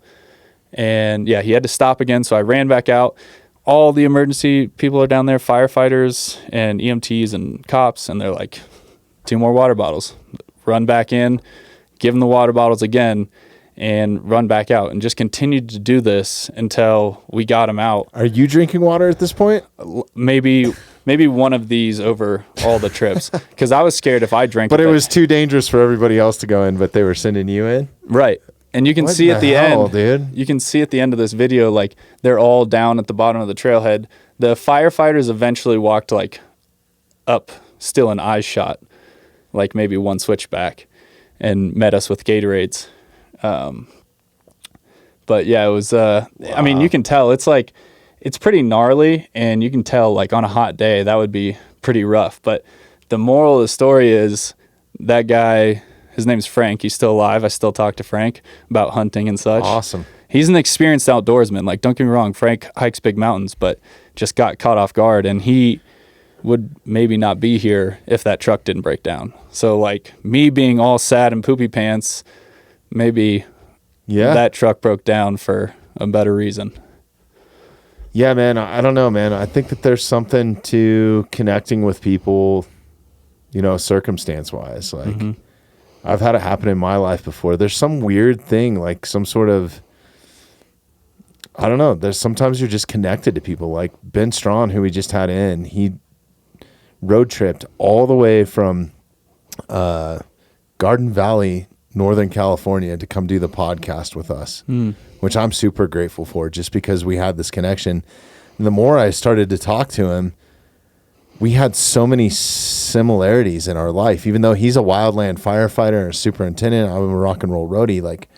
B: And yeah, he had to stop again. So I ran back out. All the emergency people are down there, firefighters and EMTs and cops. And they're like, 2 more water bottles. Run back in, give him the water bottles again, and run back out, and just continued to do this until we got him out.
A: Are you drinking water at this point?
B: Maybe one of these over all the trips, because I was scared if I drank.
A: But it was too dangerous for everybody else to go in, but they were sending you in?
B: Right. And you can see at the end,
A: dude?
B: You can see at the end of this video, like they're all down at the bottom of the trailhead. The firefighters eventually walked like up, still in eye shot, like maybe one switchback, and met us with Gatorades. But yeah, it was, wow. I mean, you can tell it's like, it's pretty gnarly, and you can tell like on a hot day, that would be pretty rough. But the moral of the story is that guy, his name's Frank. He's still alive. I still talk to Frank about hunting and such.
A: Awesome.
B: He's an experienced outdoorsman. Like, don't get me wrong, Frank hikes big mountains, but just got caught off guard, and he would maybe not be here if that truck didn't break down. So like me being all sad and poopy pants, maybe
A: Yeah.
B: that truck broke down for a better reason.
A: Yeah, man. I don't know, man. I think that there's something to connecting with people, circumstance wise. Like, I've had it happen in my life before. There's some weird thing, like some sort of, I don't know. There's sometimes you're just connected to people. Like Ben Strawn, who we just had in, he road tripped all the way from Garden Valley, Northern California, to come do the podcast with us, which I'm super grateful for, just because we had this connection. And the more I started to talk to him, we had so many similarities in our life. Even though he's a wildland firefighter and a superintendent, I'm a rock and roll roadie, like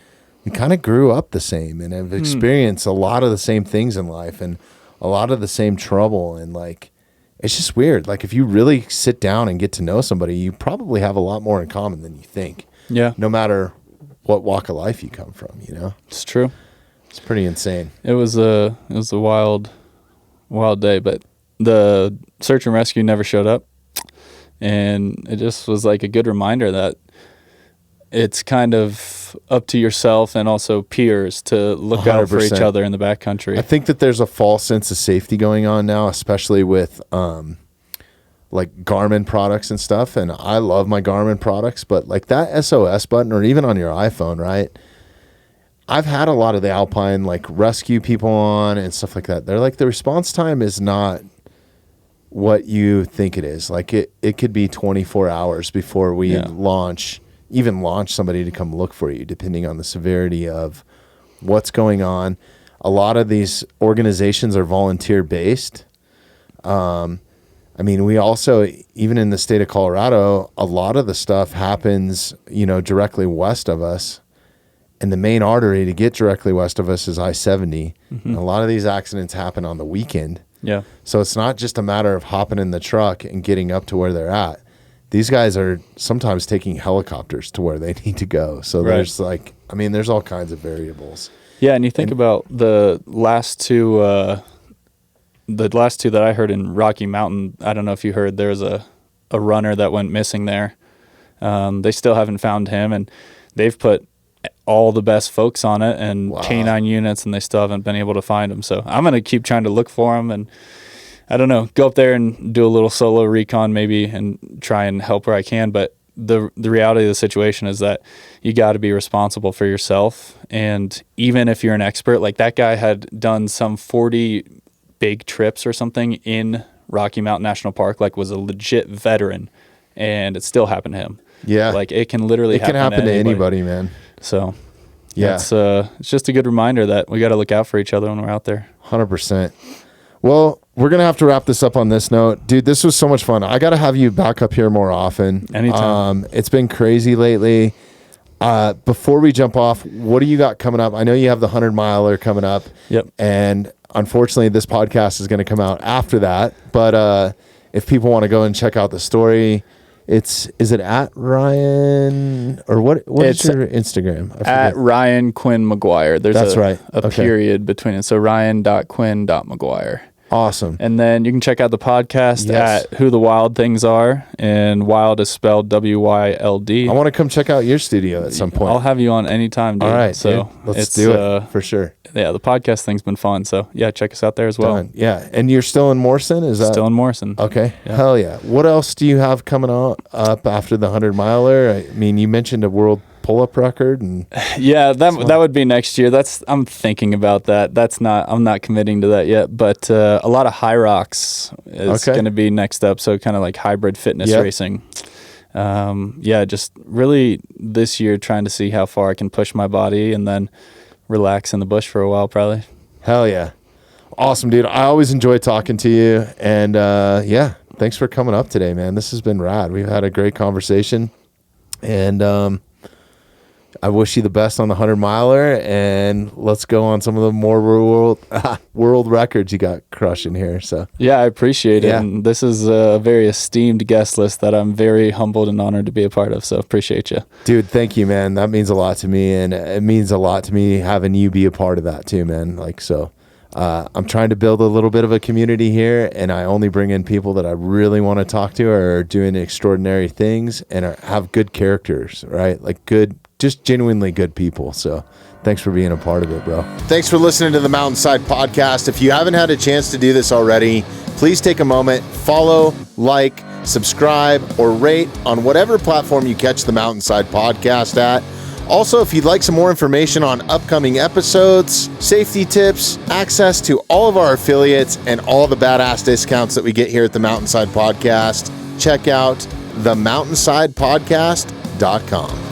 A: we kind of grew up the same and have experienced a lot of the same things in life and a lot of the same trouble. And like, it's just weird. Like if you really sit down and get to know somebody, you probably have a lot more in common than you think.
B: Yeah.
A: No matter what walk of life you come from,
B: It's true.
A: It's pretty insane.
B: It was a wild day, but the search and rescue never showed up. And it just was like a good reminder that it's kind of up to yourself and also peers to look out for each
A: 100%.
B: other in the backcountry.
A: I think that there's a false sense of safety going on now, especially with like Garmin products and stuff. And I love my Garmin products, but like that SOS button, or even on your iPhone, right? I've had a lot of the Alpine like rescue people on and stuff like that. They're like, the response time is not what you think it is. Like it could be 24 hours before we launch somebody to come look for you, depending on the severity of what's going on. A lot of these organizations are volunteer based. We also, even in the state of Colorado, a lot of the stuff happens, directly west of us. And the main artery to get directly west of us is I-70. And a lot of these accidents happen on the weekend.
B: Yeah.
A: So it's not just a matter of hopping in the truck and getting up to where they're at. These guys are sometimes taking helicopters to where they need to go. So there's there's all kinds of variables.
B: Yeah, and you think about the last two that I heard in Rocky Mountain. I don't know if you heard, there was a runner that went missing there. They still haven't found him, and they've put all the best folks on it and canine units, and they still haven't been able to find him. So I'm going to keep trying to look for him, and I don't know, go up there and do a little solo recon maybe and try and help where I can. But the reality of the situation is that you got to be responsible for yourself. And even if you're an expert, like that guy had done some 40 big trips or something in Rocky Mountain National Park, like was a legit veteran, and it still happened to him.
A: Yeah.
B: Like it can literally
A: happen to anybody, man.
B: So
A: yeah,
B: it's just a good reminder that we got to look out for each other when we're out there.
A: 100%. Well, we're going to have to wrap this up on this note. Dude, this was so much fun. I got to have you back up here more often.
B: Anytime.
A: It's been crazy lately. Before we jump off, what do you got coming up? I know you have the 100-miler coming up.
B: Yep.
A: And unfortunately, this podcast is going to come out after that. But if people want to go and check out the story, is it at Ryan, or what is your Instagram?
B: At Ryan Quinn Maguire. There's a
A: Okay.
B: period between it. So Ryan.Quinn.Maguire.
A: Awesome.
B: And then you can check out the podcast
A: Yes.
B: at Who the Wild Things Are, and Wild is spelled WYLD.
A: I want to come check out your studio at some point.
B: I'll have you on anytime, dude.
A: All right,
B: so
A: dude. Let's do it for sure.
B: Yeah, the podcast thing's been fun. So yeah, check us out there as well.
A: Done. Yeah, and you're still in Morrison? Is that
B: Still in Morrison?
A: okay?
B: Yeah.
A: Hell yeah! What else do you have coming up after the 100-miler? I mean, you mentioned a world pull-up record, and
B: Yeah, that would be next year. I'm thinking about that. I'm not committing to that yet. But a lot of high rocks is going to be next up. So kind of like hybrid fitness racing. Just really this year trying to see how far I can push my body and then relax in the bush for a while, probably.
A: hell yeah, awesome, dude. I always enjoy talking to you, and thanks for coming up today, man. This has been rad. We've had a great conversation, and I wish you the best on the 100-miler, and let's go on some of the more world records you got crushing here. So
B: Yeah, I appreciate it.
A: Yeah.
B: And this is a very esteemed guest list that I'm very humbled and honored to be a part of. So appreciate you.
A: dude, thank you, man. That means a lot to me, and it means a lot to me having you be a part of that too, man. I'm trying to build a little bit of a community here, and I only bring in people that I really want to talk to, or are doing extraordinary things and have good characters, right? Like good just genuinely good people. So thanks for being a part of it, bro. Thanks for listening to the Mountainside Podcast. If you haven't had a chance to do this already, please take a moment, follow, like, subscribe, or rate on whatever platform you catch the Mountainside Podcast at. Also, if you'd like some more information on upcoming episodes, safety tips, access to all of our affiliates, and all the badass discounts that we get here at the Mountainside Podcast, check out themountainsidepodcast.com.